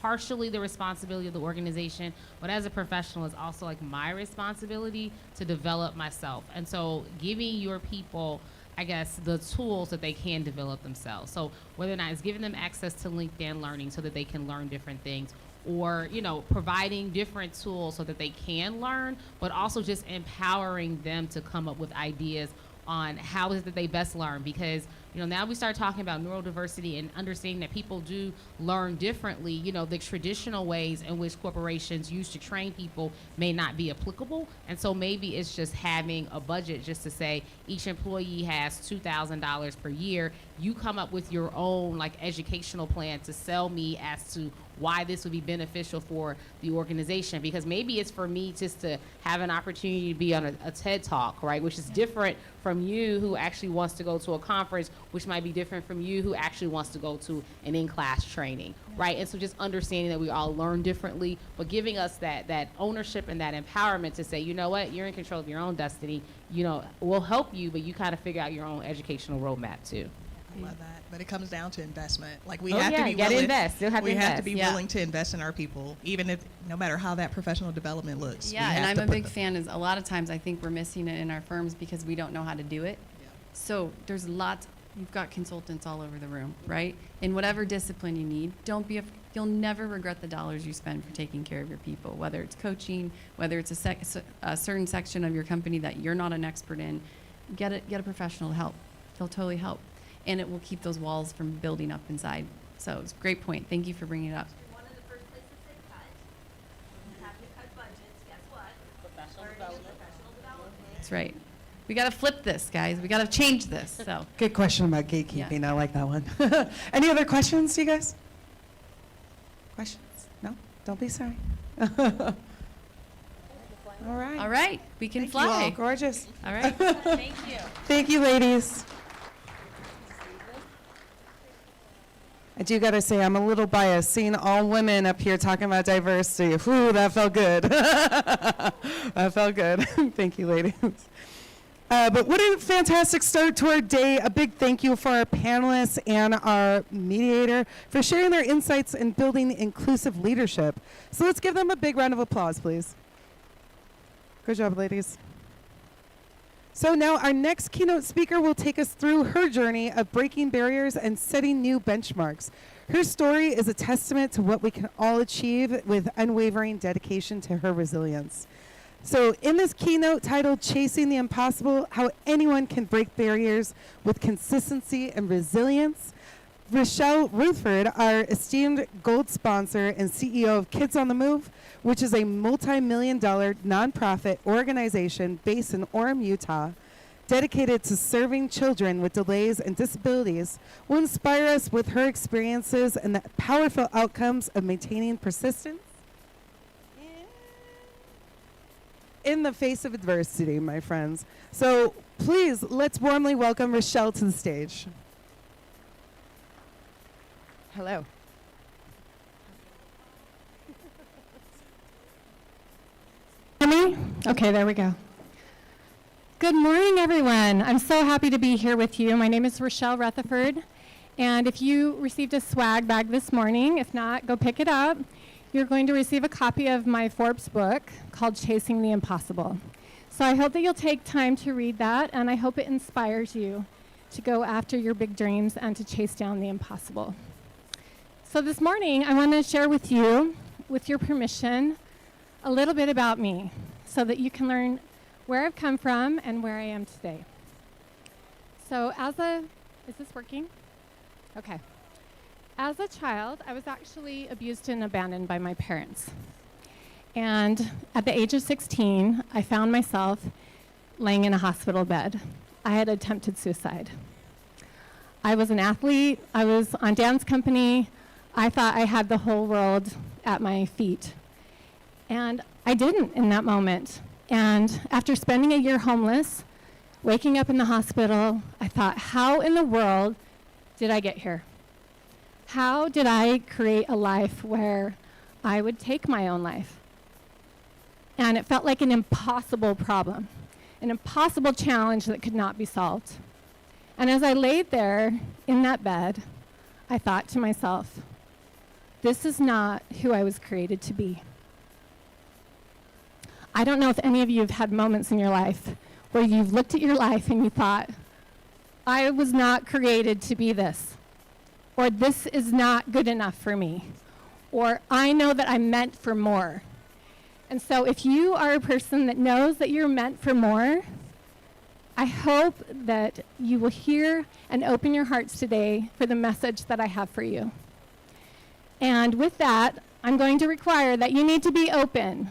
partially the responsibility of the organization, but as a professional, it's also like my responsibility to develop myself. And so giving your people, I guess, the tools that they can develop themselves. So whether or not it's giving them access to LinkedIn Learning so that they can learn different things, or, you know, providing different tools so that they can learn, but also just empowering them to come up with ideas on how is it that they best learn. Because, you know, now we start talking about neurodiversity and understanding that people do learn differently. You know, the traditional ways in which corporations use to train people may not be applicable. And so maybe it's just having a budget just to say each employee has $2,000 per year. You come up with your own like educational plan to sell me as to why this would be beneficial for the organization, because maybe it's for me just to have an opportunity to be on a TED Talk, right, which is different from you who actually wants to go to a conference, which might be different from you who actually wants to go to an in-class training, right? And so just understanding that we all learn differently, but giving us that ownership and that empowerment to say, you know what, you're in control of your own destiny, you know, we'll help you, but you kind of figure out your own educational roadmap too. I love that. But it comes down to investment. Like we Oh, have yeah, to be you gotta willing. invest. You'll have to we have to invest, be yeah. willing to invest in our people, even if no matter how that professional development looks. Yeah, we and have I'm to a put big the- fan is a lot of times I think we're missing it in our firms because we don't know how to do it. Yeah. So there's lots, you've got consultants all over the room, right? In whatever discipline you need, don't be, you'll never regret the dollars you spend for taking care of your people, whether it's coaching, whether it's a certain section of your company that you're not an expert in, get a professional to help. They'll totally help. And it will keep those walls from building up inside. So it's a great point. Thank you for bringing it up. One of the first places they cut, when you have to cut budgets, guess what? Professional development. That's right. We got to flip this, guys. We got to change this. So Good question about gatekeeping. I like that one. Any other questions, you guys? Questions? No? Don't be sorry. All right. all right, we can Thank you all. fly. Gorgeous. All right. Thank you. Thank you, ladies. I do got to say, I'm a little biased seeing all women up here talking about diversity. Whew, that felt good. That felt good. Thank you, ladies. But what a fantastic start to our day. A big thank you for our panelists and our mediator for sharing their insights in building inclusive leadership. So let's give them a big round of applause, please. Good job, ladies. So now our next keynote speaker will take us through her journey of breaking barriers and setting new benchmarks. Her story is a testament to what we can all achieve with unwavering dedication to her resilience. So in this keynote titled Chasing the Impossible, How Anyone Can Break Barriers with Consistency and Resilience, Rochelle Rutherford, our esteemed gold sponsor and CEO of Kids on the Move, which is a multi-million-dollar nonprofit organization based in Orem, Utah, dedicated to serving children with delays and disabilities, will inspire us with her experiences and the powerful outcomes of maintaining persistence in the face of adversity, my friends. So please, let's warmly welcome Rochelle to the stage. Hello. Hear me? Okay, there we go. Good morning, everyone. I'm so happy to be here with you. My name is Rochelle Rutherford, and if you received a swag bag this morning, if not, go pick it up. You're going to receive a copy of my Forbes book called Chasing the Impossible. So I hope that you'll take time to read that, and I hope it inspires you to go after your big dreams and to chase down the impossible. So this morning, I want to share with you, with your permission, a little bit about me so that you can learn where I've come from and where I am today. So is this working? Okay. As a child, I was actually abused and abandoned by my parents. And at the age of 16, I found myself laying in a hospital bed. I had attempted suicide. I was an athlete. I was on dance company. I thought I had the whole world at my feet. And I didn't in that moment. And after spending a year homeless, waking up in the hospital, I thought, how in the world did I get here? How did I create a life where I would take my own life? And it felt like an impossible problem, an impossible challenge that could not be solved. And as I laid there in that bed, I thought to myself, this is not who I was created to be. I don't know if any of you have had moments in your life where you've looked at your life and you thought, I was not created to be this, or this is not good enough for me, or I know that I'm meant for more. And so if you are a person that knows that you're meant for more, I hope that you will hear and open your hearts today for the message that I have for you. And with that, I'm going to require that you need to be open.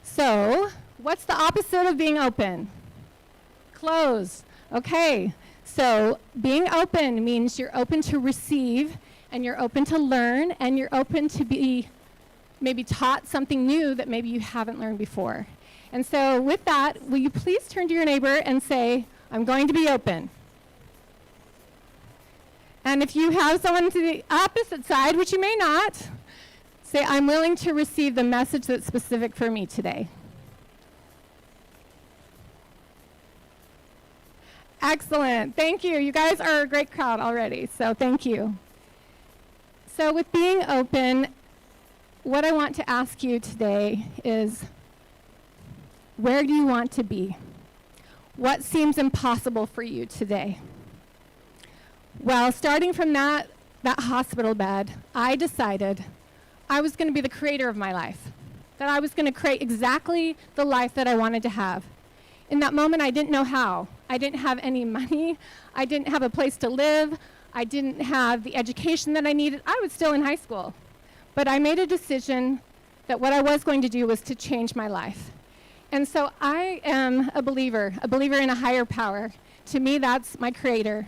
So, what's the opposite of being open? Closed. Okay. So, being open means you're open to receive, and you're open to learn, and you're open to be maybe taught something new that maybe you haven't learned before. And so, with that, will you please turn to your neighbor and say, I'm going to be open. And if you have someone to the opposite side, which you may not, say, I'm willing to receive the message that's specific for me today. Excellent. Thank you. You guys are a great crowd already, so thank you. So with being open, what I want to ask you today is, where do you want to be? What seems impossible for you today? Well, starting from that hospital bed, I decided I was going to be the creator of my life, that I was going to create exactly the life that I wanted to have. In that moment, I didn't know how. I didn't have any money. I didn't have a place to live. I didn't have the education that I needed. I was still in high school. But I made a decision that what I was going to do was to change my life. And so I am a believer in a higher power. To me, that's my creator.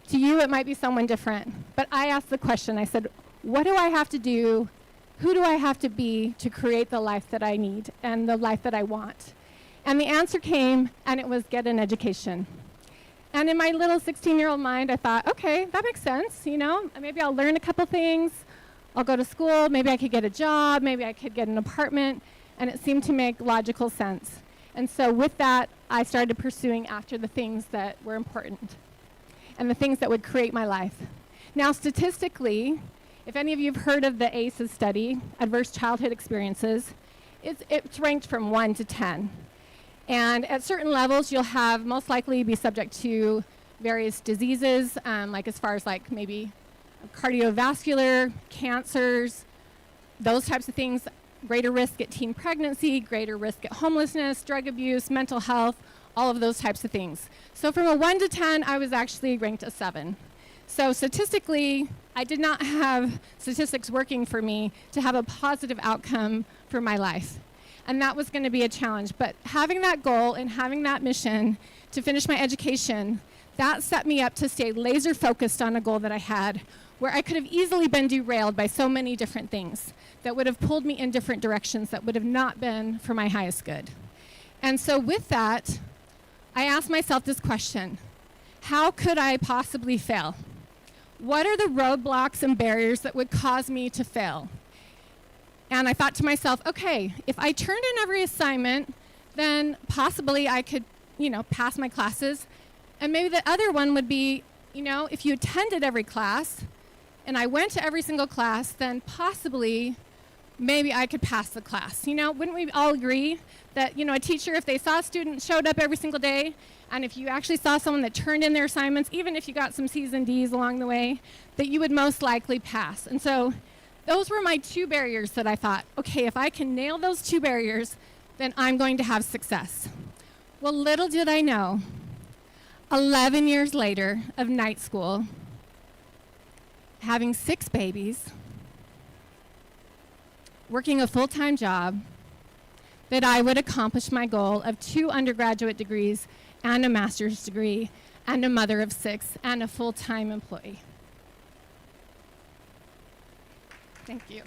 To you, it might be someone different. But I asked the question, I said, what do I have to do? Who do I have to be to create the life that I need and the life that I want? And the answer came, and it was get an education. And in my little 16-year-old mind, I thought, okay, that makes sense, you know? Maybe I'll learn a couple things. I'll go to school. Maybe I could get a job. Maybe I could get an apartment. And it seemed to make logical sense. And so with that, I started pursuing after the things that were important and the things that would create my life. Now, statistically, if any of you have heard of the ACEs study, Adverse Childhood Experiences, it's ranked from 1 to 10. And at certain levels, you'll have most likely be subject to various diseases, like as far as like maybe cardiovascular, cancers, those types of things, greater risk at teen pregnancy, greater risk at homelessness, drug abuse, mental health, all of those types of things. So from a 1 to 10, I was actually ranked a 7. So statistically, I did not have statistics working for me to have a positive outcome for my life. And that was going to be a challenge. But having that goal and having that mission to finish my education, that set me up to stay laser focused on a goal that I had, where I could have easily been derailed by so many different things that would have pulled me in different directions that would have not been for my highest good. And so with that, I asked myself this question: how could I possibly fail? What are the roadblocks and barriers that would cause me to fail? And I thought to myself, okay, if I turned in every assignment, then possibly I could, pass my classes. And maybe the other one would be, if you attended every class and I went to every single class, then possibly maybe I could pass the class. Wouldn't we all agree that, a teacher, if they saw a student showed up every single day, and if you actually saw someone that turned in their assignments, even if you got some C's and D's along the way, that you would most likely pass. And so those were my 2 barriers that I thought, okay, if I can nail those 2 barriers, then I'm going to have success. Well, little did I know, 11 years later of night school, having 6 babies, working a full-time job, that I would accomplish my goal of 2 undergraduate degrees and a master's degree and a mother of 6 and a full-time employee. Thank you.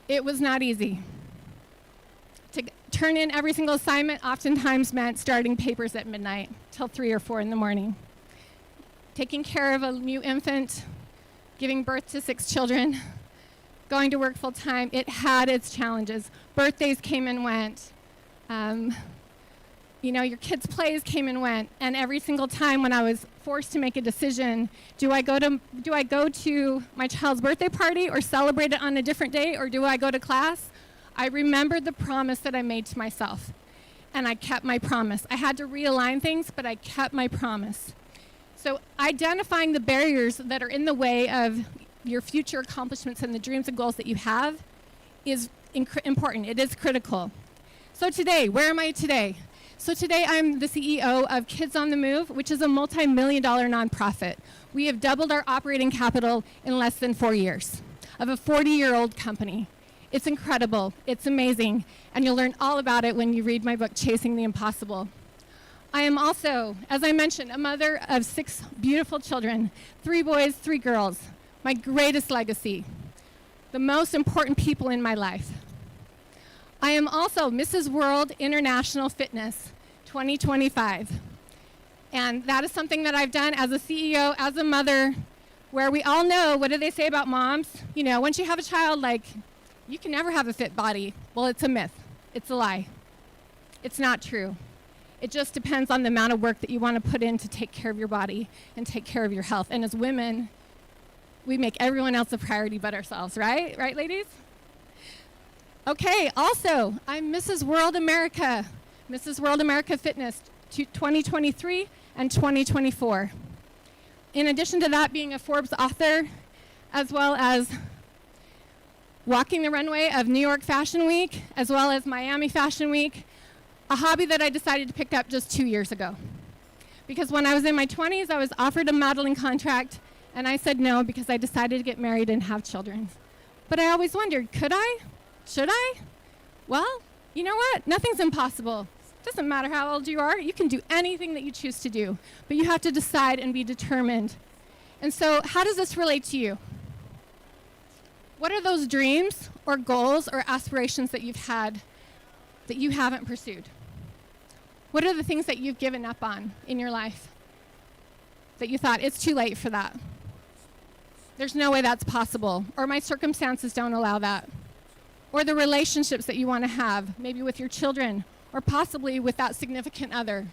It was not easy. To turn in every single assignment oftentimes meant starting papers at midnight till 3 or 4 in the morning. Taking care of a new infant, giving birth to 6 children, going to work full time, it had its challenges. Birthdays came and went. Your kids' plays came and went. And every single time when I was forced to make a decision, do I go to my child's birthday party or celebrate it on a different day, or do I go to class? I remembered the promise that I made to myself, and I kept my promise. I had to realign things, but I kept my promise. So identifying the barriers that are in the way of your future accomplishments and the dreams and goals that you have is important. It is critical. So today, where am I today? So today I'm the CEO of Kids on the Move, which is a multi-million-dollar nonprofit. We have doubled our operating capital in less than 4 years of a 40-year-old company. It's incredible. It's amazing. And you'll learn all about it when you read my book, Chasing the Impossible. I am also, as I mentioned, a mother of 6 beautiful children, 3 boys, 3 girls. My greatest legacy, the most important people in my life. I am also Mrs. World International Fitness 2025. And that is something that I've done as a CEO, as a mother, where we all know, what do they say about moms? Once you have a child, you can never have a fit body. Well, it's a myth. It's a lie. It's not true. It just depends on the amount of work that you want to put in to take care of your body and take care of your health. And as women, we make everyone else a priority but ourselves, right? Right, ladies? Okay, also, I'm Mrs. World America Fitness 2023 and 2024. In addition to that, being a Forbes author, as well as walking the runway of New York Fashion Week, as well as Miami Fashion Week, a hobby that I decided to pick up just 2 years ago. Because when I was in my 20s, I was offered a modeling contract, and I said no because I decided to get married and have children. But I always wondered, could I? Should I? Well, you know what? Nothing's impossible. Doesn't matter how old you are. You can do anything that you choose to do. But you have to decide and be determined. And so how does this relate to you? What are those dreams or goals or aspirations that you've had that you haven't pursued? What are the things that you've given up on in your life that you thought, it's too late for that? There's no way that's possible, or my circumstances don't allow that. Or the relationships that you want to have, maybe with your children, or possibly with that significant other.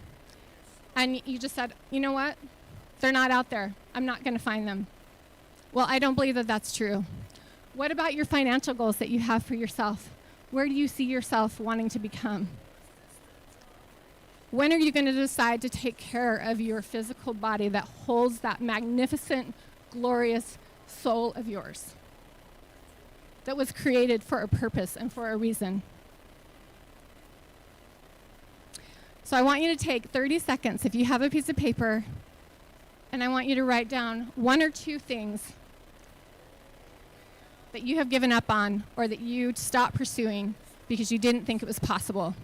And you just said, you know what? They're not out there. I'm not going to find them. Well, I don't believe that that's true. What about your financial goals that you have for yourself? Where do you see yourself wanting to become? When are you going to decide to take care of your physical body that holds that magnificent, glorious soul of yours that was created for a purpose and for a reason? So I want you to take 30 seconds, if you have a piece of paper, and I want you to write down 1 or 2 things that you have given up on or that you stopped pursuing because you didn't think it was possible.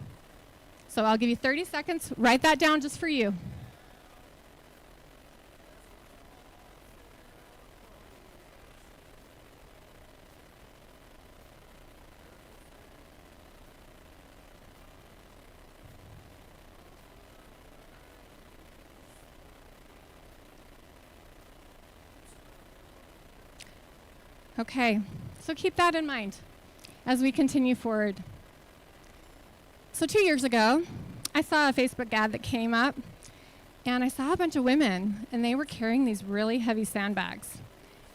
So I'll give you 30 seconds. Write that down just for you. Okay, so keep that in mind as we continue forward. So 2 years ago, I saw a Facebook ad that came up, and I saw a bunch of women, and they were carrying these really heavy sandbags.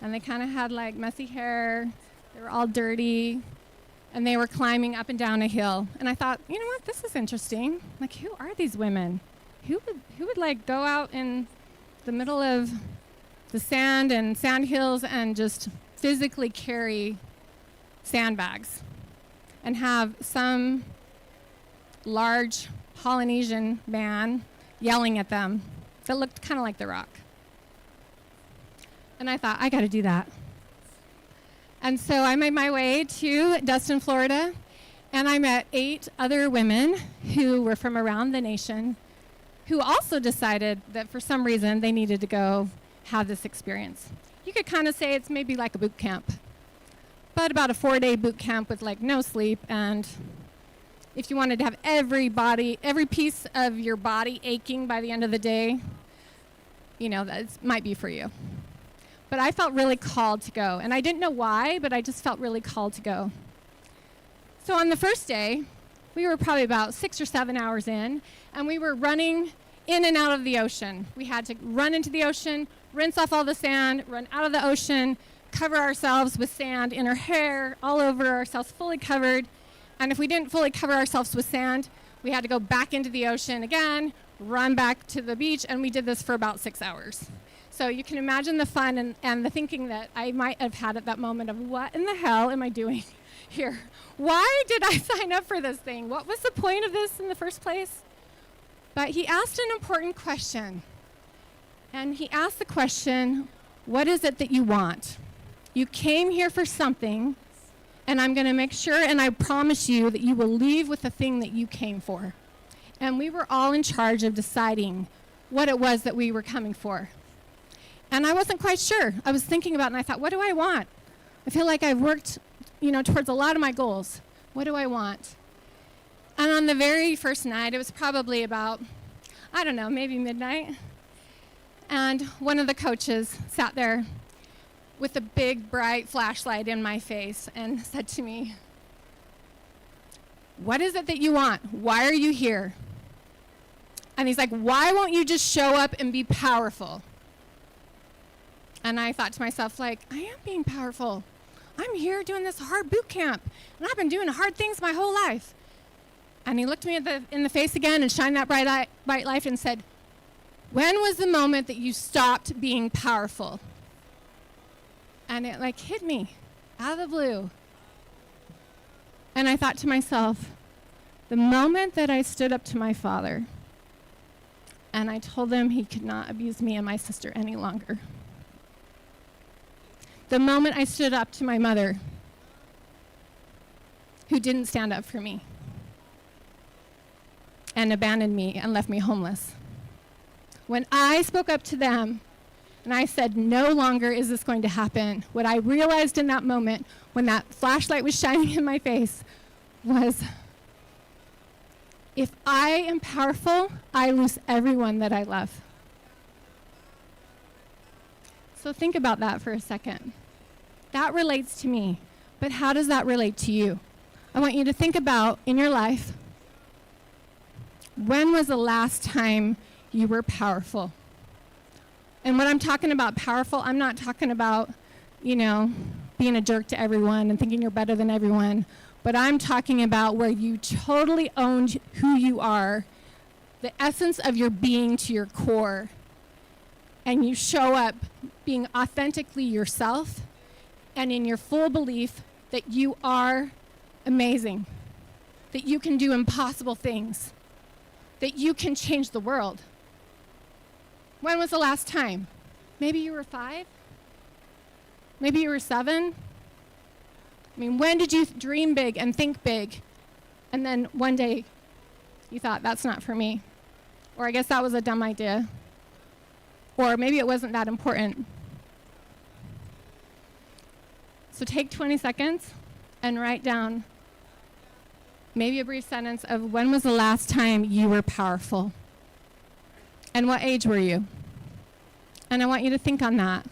And they kind of had messy hair, they were all dirty, and they were climbing up and down a hill. And I thought, you know what, this is interesting. Who are these women? Who would go out in the middle of the sand and sand hills and just physically carry sandbags and have some large Polynesian man yelling at them that looked kind of like The Rock. And I thought, I got to do that. And so I made my way to Destin, Florida, and I met 8 other women who were from around the nation who also decided that for some reason they needed to go have this experience. You could kind of say it's maybe like a boot camp, but about a 4-day boot camp with like no sleep, and if you wanted to have every piece of your body aching by the end of the day, you know, that might be for you. But I felt really called to go, and I didn't know why, but I just felt really called to go. So on the first day, we were probably about 6 or 7 hours in, and we were running in and out of the ocean. We had to run into the ocean, rinse off all the sand, run out of the ocean, cover ourselves with sand in our hair, all over ourselves, fully covered. And if we didn't fully cover ourselves with sand, we had to go back into the ocean again, run back to the beach, and we did this for about 6 hours. So you can imagine the fun and the thinking that I might have had at that moment of, what in the hell am I doing here? Why did I sign up for this thing? What was the point of this in the first place? But he asked an important question. And he asked the question, what is it that you want? You came here for something, and I'm going to make sure, and I promise you, that you will leave with the thing that you came for. And we were all in charge of deciding what it was that we were coming for. And I wasn't quite sure. I was thinking about it, and I thought, what do I want? I feel like I've worked, towards a lot of my goals. What do I want? And on the very first night, it was probably about, I don't know, maybe midnight. And one of the coaches sat there with a big, bright flashlight in my face and said to me, what is it that you want? Why are you here? And he's like, why won't you just show up and be powerful? And I thought to myself, like, I am being powerful. I'm here doing this hard boot camp, and I've been doing hard things my whole life. And he looked me in the face again and shined that bright light and said, when was the moment that you stopped being powerful? And it like hit me out of the blue. And I thought to myself, the moment that I stood up to my father and I told him he could not abuse me and my sister any longer. The moment I stood up to my mother, who didn't stand up for me and abandoned me and left me homeless. When I spoke up to them and I said, no longer is this going to happen, what I realized in that moment when that flashlight was shining in my face was, if I am powerful, I lose everyone that I love. So think about that for a second. That relates to me, but how does that relate to you? I want you to think about in your life, when was the last time you were powerful? And when I'm talking about powerful, I'm not talking about, being a jerk to everyone and thinking you're better than everyone, but I'm talking about where you totally owned who you are, the essence of your being to your core, and you show up being authentically yourself and in your full belief that you are amazing, that you can do impossible things, that you can change the world. When was the last time? Maybe you were 5? Maybe you were 7? When did you dream big and think big, and then one day you thought, that's not for me? Or I guess that was a dumb idea. Or maybe it wasn't that important. So take 20 seconds and write down maybe a brief sentence of when was the last time you were powerful? And what age were you? And I want you to think on that.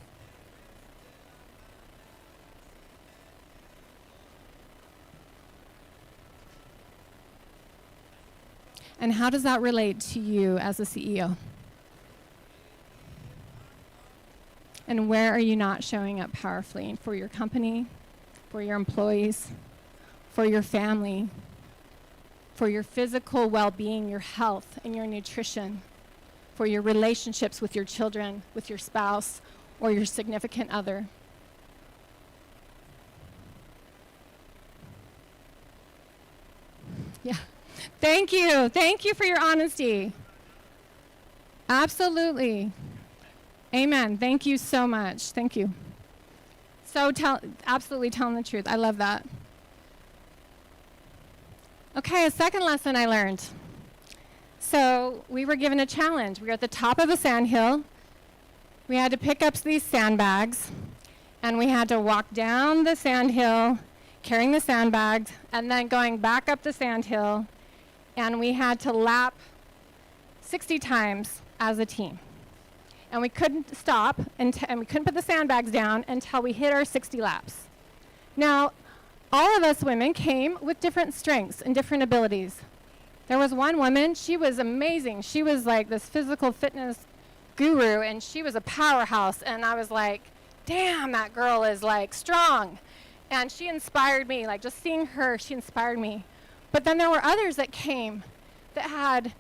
And how does that relate to you as a CEO? And where are you not showing up powerfully for your company, for your employees, for your family, for your physical well-being, your health, and your nutrition, for your relationships with your children, with your spouse, or your significant other? Yeah. Thank you. Thank you for your honesty. Absolutely. Amen. Thank you so much. Thank you. So absolutely telling the truth. I love that. Okay, a second lesson I learned. So we were given a challenge. We were at the top of a sandhill. We had to pick up these sandbags, and we had to walk down the sandhill carrying the sandbags, and then going back up the sandhill, and we had to lap 60 times as a team. And we couldn't stop, and we couldn't put the sandbags down until we hit our 60 laps. Now, all of us women came with different strengths and different abilities. There was one woman, she was amazing. She was like this physical fitness guru, and she was a powerhouse, and I was like, damn, that girl is like strong. And she inspired me, like just seeing her, she inspired me. But then there were others that came that had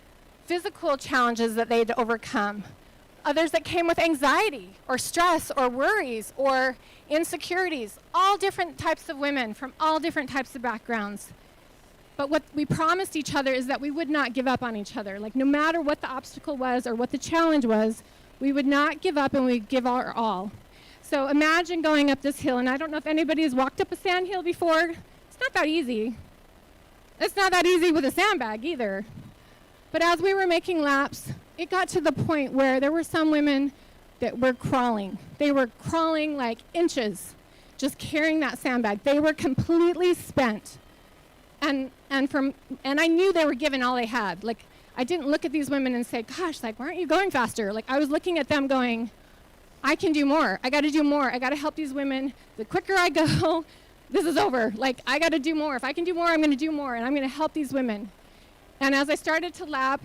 physical challenges that they had to overcome. Others that came with anxiety or stress or worries or insecurities. All different types of women from all different types of backgrounds. But what we promised each other is that we would not give up on each other. Like no matter what the obstacle was or what the challenge was, we would not give up and we'd give our all. So imagine going up this hill, and I don't know if anybody has walked up a sand hill before. It's not that easy. It's not that easy with a sandbag either. But as we were making laps, it got to the point where there were some women that were crawling. They were crawling like inches, just carrying that sandbag. They were completely spent. And I knew they were giving all they had. Like, I didn't look at these women and say, gosh, like, why aren't you going faster? Like, I was looking at them going, I can do more. I got to do more. I got to help these women. The quicker I go, this is over. Like, I got to do more. If I can do more, I'm going to do more, and I'm going to help these women. And as I started to lap,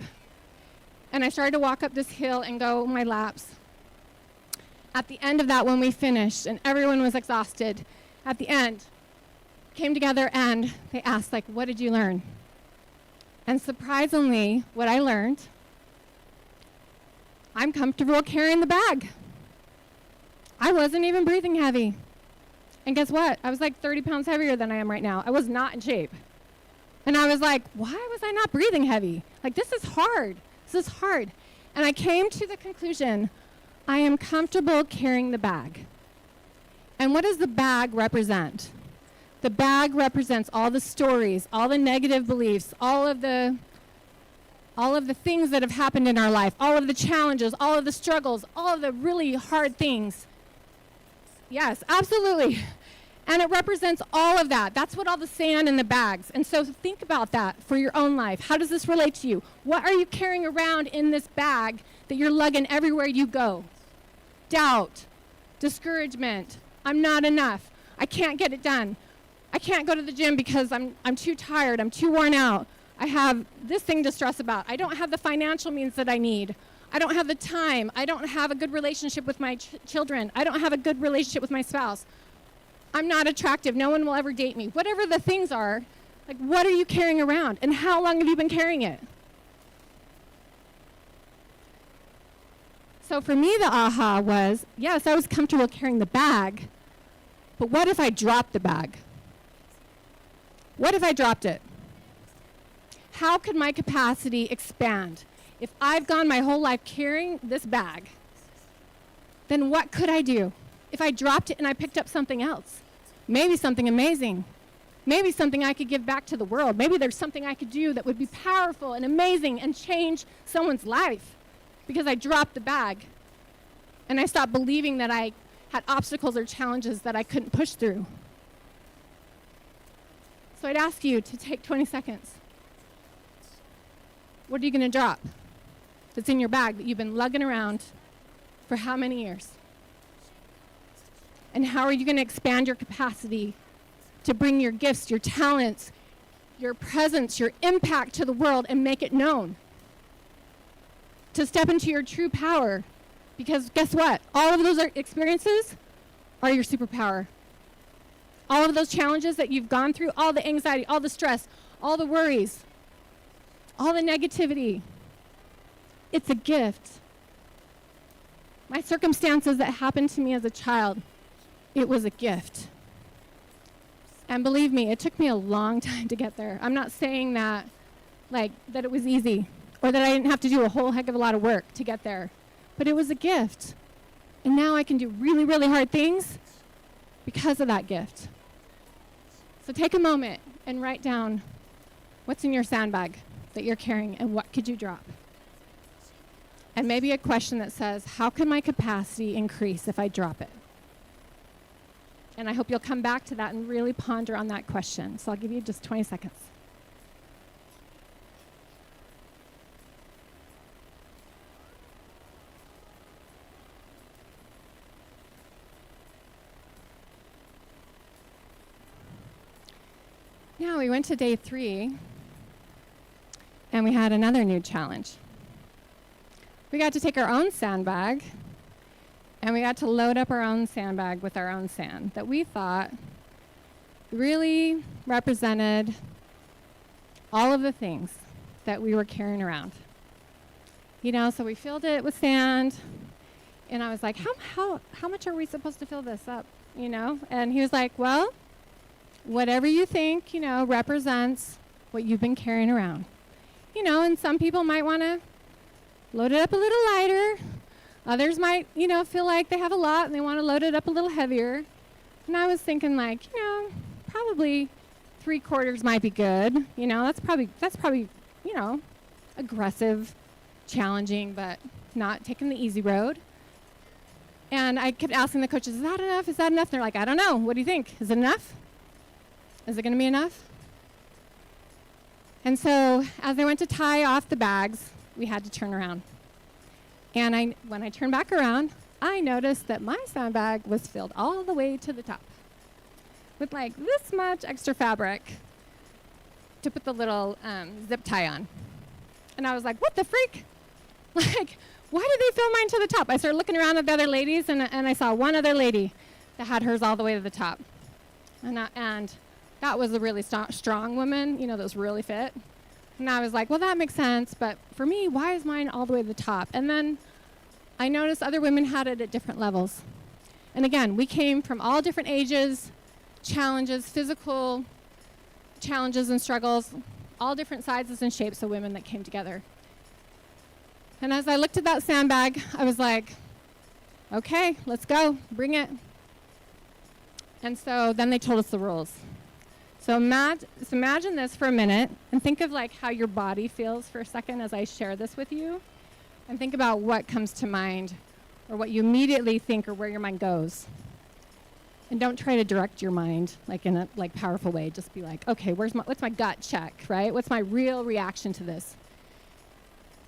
and I started to walk up this hill and go my laps, at the end of that, when we finished, and everyone was exhausted, at the end, came together and they asked, like, what did you learn? And surprisingly, what I learned, I'm comfortable carrying the bag. I wasn't even breathing heavy. And guess what? I was like 30 pounds heavier than I am right now. I was not in shape. And I was like, why was I not breathing heavy? Like, this is hard. This is hard. And I came to the conclusion, I am comfortable carrying the bag. And what does the bag represent? The bag represents all the stories, all the negative beliefs, all of the things that have happened in our life, all of the challenges, all of the struggles, all of the really hard things. Yes, absolutely. And it represents all of that. That's what all the sand in the bags. And so think about that for your own life. How does this relate to you? What are you carrying around in this bag that you're lugging everywhere you go? Doubt, discouragement, I'm not enough, I can't get it done. I can't go to the gym because I'm too tired, I'm too worn out. I have this thing to stress about. I don't have the financial means that I need. I don't have the time. I don't have a good relationship with my children. I don't have a good relationship with my spouse. I'm not attractive. No one will ever date me. Whatever the things are, like, what are you carrying around? And how long have you been carrying it? So for me, the aha was, yes, I was comfortable carrying the bag, but what if I dropped the bag? What if I dropped it? How could my capacity expand? If I've gone my whole life carrying this bag, then what could I do? If I dropped it and I picked up something else, maybe something amazing, maybe something I could give back to the world, maybe there's something I could do that would be powerful and amazing and change someone's life because I dropped the bag and I stopped believing that I had obstacles or challenges that I couldn't push through. So I'd ask you to take 20 seconds. What are you going to drop that's in your bag that you've been lugging around for how many years? And how are you going to expand your capacity to bring your gifts, your talents, your presence, your impact to the world and make it known? To step into your true power. Because guess what? All of those experiences are your superpower. All of those challenges that you've gone through, all the anxiety, all the stress, all the worries, all the negativity, it's a gift. My circumstances that happened to me as a child, it was a gift. And believe me, it took me a long time to get there. I'm not saying that, like, that it was easy or that I didn't have to do a whole heck of a lot of work to get there. But it was a gift. And now I can do really, really hard things because of that gift. So take a moment and write down what's in your sandbag that you're carrying and what could you drop. And maybe a question that says, how can my capacity increase if I drop it? And I hope you'll come back to that and really ponder on that question. So I'll give you just 20 seconds. Now we went to day 3, and we had another new challenge. We got to take our own sandbag, and we got to load up our own sandbag with our own sand that we thought really represented all of the things that we were carrying around. You know, so we filled it with sand, and I was like, how much are we supposed to fill this up, you know? And he was like, well, whatever you think, you know, represents what you've been carrying around. You know, and some people might want to load it up a little lighter. Others might, you know, feel like they have a lot and they want to load it up a little heavier. And I was thinking like, you know, probably 3/4 might be good. You know, that's probably, you know, aggressive, challenging, but not taking the easy road. And I kept asking the coaches, is that enough? Is that enough? And they're like, I don't know. What do you think? Is it enough? Is it going to be enough? And so as I went to tie off the bags, we had to turn around. And when I turned back around, I noticed that my sandbag was filled all the way to the top with like this much extra fabric to put the little zip tie on. And I was like, what the freak? Like, why did they fill mine to the top? I started looking around at the other ladies, and I saw one other lady that had hers all the way to the top. And that was a really strong woman, you know, that was really fit. And I was like, well, that makes sense, but for me, why is mine all the way to the top? And then I noticed other women had it at different levels. And again, we came from all different ages, challenges, physical challenges and struggles, all different sizes and shapes of women that came together. And as I looked at that sandbag, I was like, okay, let's go, bring it. And so then they told us the rules. So imagine this for a minute and think of like how your body feels for a second as I share this with you, and think about what comes to mind or what you immediately think or where your mind goes. And don't try to direct your mind like in a powerful way. Just be like, okay, what's my gut check, right? What's my real reaction to this?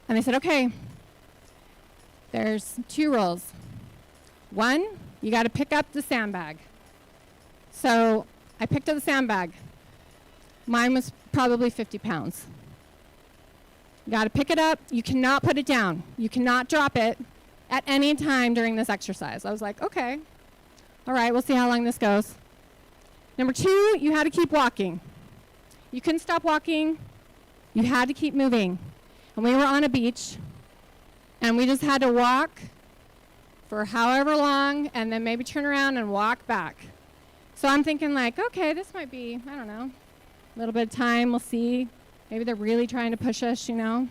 And they said, okay, there's 2 rules. 1, you got to pick up the sandbag. So I picked up the sandbag. Mine was probably 50 pounds. You got to pick it up. You cannot put it down. You cannot drop it at any time during this exercise. I was like, okay. All right, we'll see how long this goes. Number 2, you had to keep walking. You couldn't stop walking. You had to keep moving. And we were on a beach, and we just had to walk for however long and then maybe turn around and walk back. So I'm thinking like, okay, this might be, I don't know, a little bit of time, we'll see. Maybe they're really trying to push us, you know.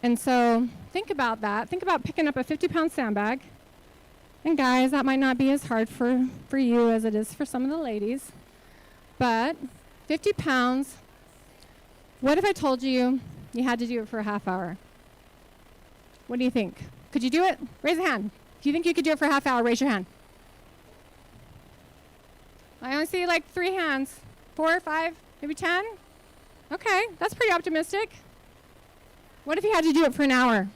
And so think about that. Think about picking up a 50-pound sandbag. And guys, that might not be as hard for you as it is for some of the ladies. But 50 pounds, what if I told you you had to do it for a half hour? What do you think? Could you do it? Raise a hand. If you think you could do it for a half hour, raise your hand. I only see like 3 hands. 4, 5, maybe 10? Okay, that's pretty optimistic. What if you had to do it for an hour?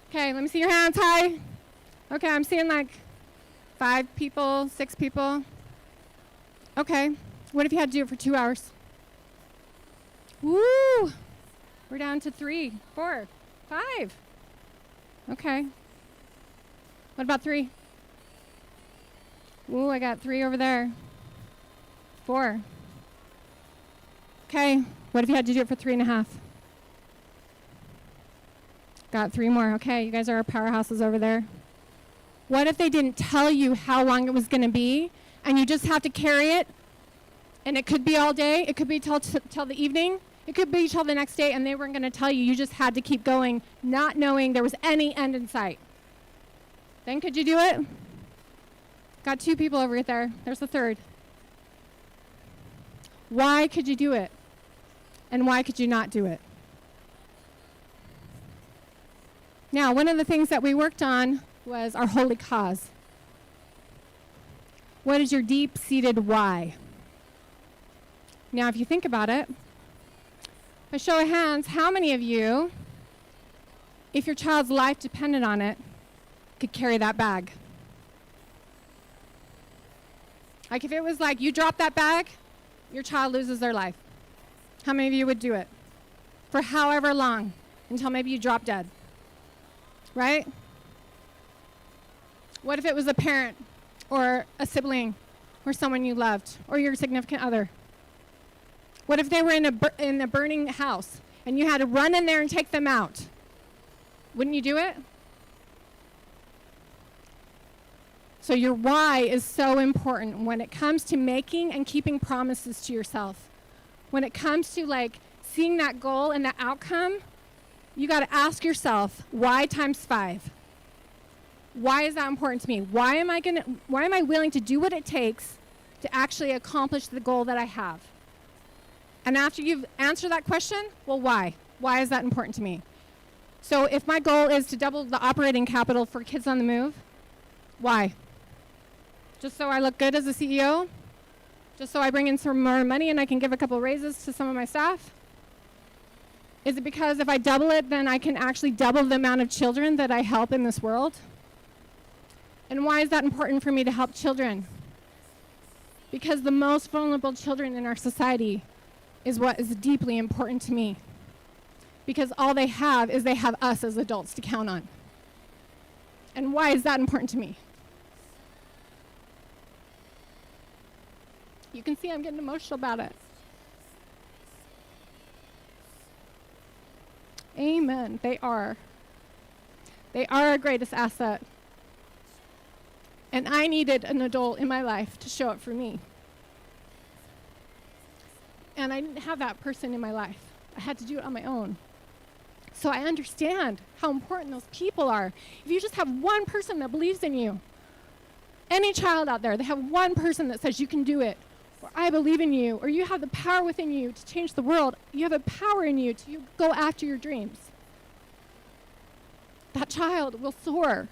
Okay, let me see your hands high. Okay, I'm seeing like 5 people, 6 people. Okay, what if you had to do it for 2 hours? Woo! We're down to 3, 4, 5. Okay. What about 3? Ooh, I got 3 over there. 4. Okay, what if you had to do it for 3.5? Got 3 more. Okay, you guys are our powerhouses over there. What if they didn't tell you how long it was going to be, and you just have to carry it, and it could be all day, it could be till the evening, it could be till the next day, and they weren't going to tell you. You just had to keep going, not knowing there was any end in sight. Then could you do it? Got 2 people over there. There's a third. Why could you do it? And why could you not do it? Now, one of the things that we worked on was our holy cause. What is your deep-seated why? Now, if you think about it, by show of hands, how many of you, if your child's life depended on it, could carry that bag? Like if it was like you drop that bag, your child loses their life. How many of you would do it? For however long, until maybe you drop dead. Right? What if it was a parent or a sibling or someone you loved or your significant other? What if they were in a burning house and you had to run in there and take them out? Wouldn't you do it? So your why is so important when it comes to making and keeping promises to yourself. When it comes to like seeing that goal and that outcome, you got to ask yourself, why times 5? Why is that important to me? Why am I willing to do what it takes to actually accomplish the goal that I have? And after you've answered that question, well, why? Why is that important to me? So if my goal is to double the operating capital for Kids on the Move, why? Just so I look good as a CEO? Just so I bring in some more money and I can give a couple raises to some of my staff? Is it because if I double it, then I can actually double the amount of children that I help in this world? And why is that important for me to help children? Because the most vulnerable children in our society is what is deeply important to me. Because all they have is they have us as adults to count on. And why is that important to me? You can see I'm getting emotional about it. Amen. They are. They are our greatest asset. And I needed an adult in my life to show up for me. And I didn't have that person in my life. I had to do it on my own. So I understand how important those people are. If you just have one person that believes in you, any child out there, they have one person that says you can do it, or I believe in you, or you have the power within you to change the world. You have the power in you to go after your dreams. That child will soar.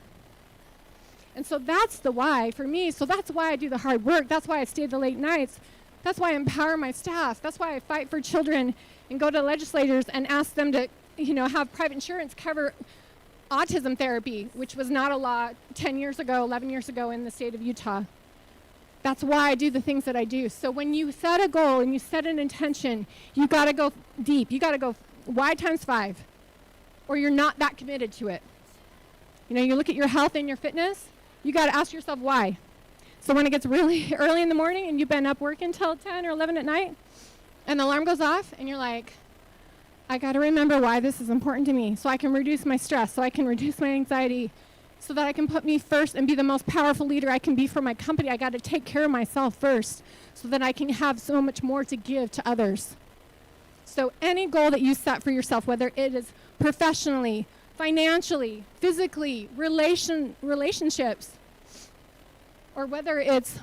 And so that's the why for me. So that's why I do the hard work. That's why I stay the late nights. That's why I empower my staff. That's why I fight for children and go to legislators and ask them to, have private insurance cover autism therapy, which was not a law 10 years ago, 11 years ago in the state of Utah. That's why I do the things that I do. So when you set a goal and you set an intention, you got to go deep. You got to go why times 5, or you're not that committed to it. You look at your health and your fitness, you got to ask yourself why. So when it gets really early in the morning and you've been up working till 10 or 11 at night, and the alarm goes off, and you're like, I got to remember why this is important to me, so I can reduce my stress, so I can reduce my anxiety, so that I can put me first and be the most powerful leader I can be for my company. I got to take care of myself first so that I can have so much more to give to others. So any goal that you set for yourself, whether it is professionally, financially, physically, relationships, or whether it's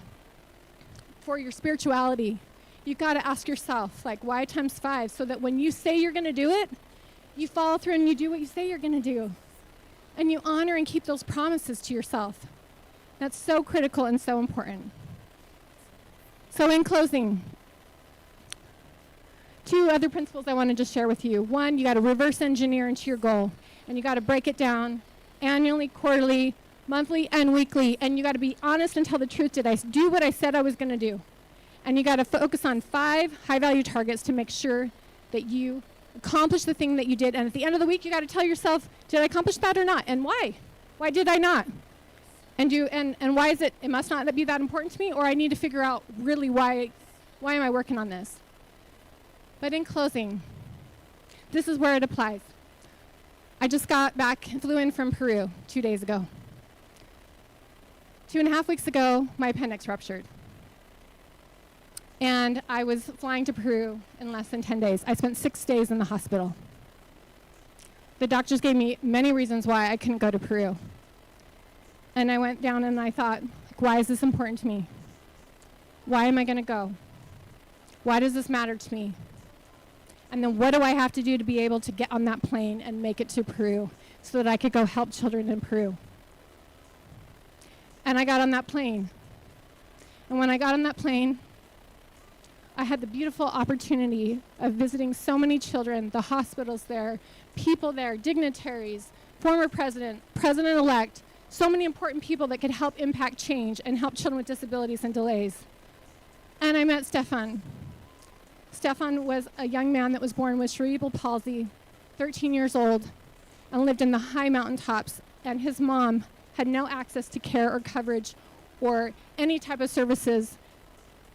for your spirituality, you got to ask yourself, why times 5? So that when you say you're going to do it, you follow through and you do what you say you're going to do. And you honor and keep those promises to yourself. That's so critical and so important. So in closing, 2 other principles I want to just share with you. 1, you got to reverse engineer into your goal. And you got to break it down annually, quarterly, monthly, and weekly. And you got to be honest and tell the truth. Did I do what I said I was going to do? And you got to focus on 5 high-value targets to make sure that you accomplish the thing that you did. And at the end of the week, you got to tell yourself, did I accomplish that or not? And why? Why did I not? And why is it must not be that important to me? Or I need to figure out really why am I working on this? But in closing, this is where it applies. I just flew in from Peru 2 days ago. 2.5 weeks ago, my appendix ruptured. And I was flying to Peru in less than 10 days. I spent 6 days in the hospital. The doctors gave me many reasons why I couldn't go to Peru. And I went down and I thought, Why is this important to me? Why am I going to go? Why does this matter to me? And then what do I have to do to be able to get on that plane and make it to Peru so that I could go help children in Peru? And I got on that plane. And when I got on that plane, I had the beautiful opportunity of visiting so many children, the hospitals there, people there, dignitaries, former president, president-elect, so many important people that could help impact change and help children with disabilities and delays. And I met Stefan. Stefan was a young man that was born with cerebral palsy, 13 years old, and lived in the high mountaintops, and his mom had no access to care or coverage or any type of services.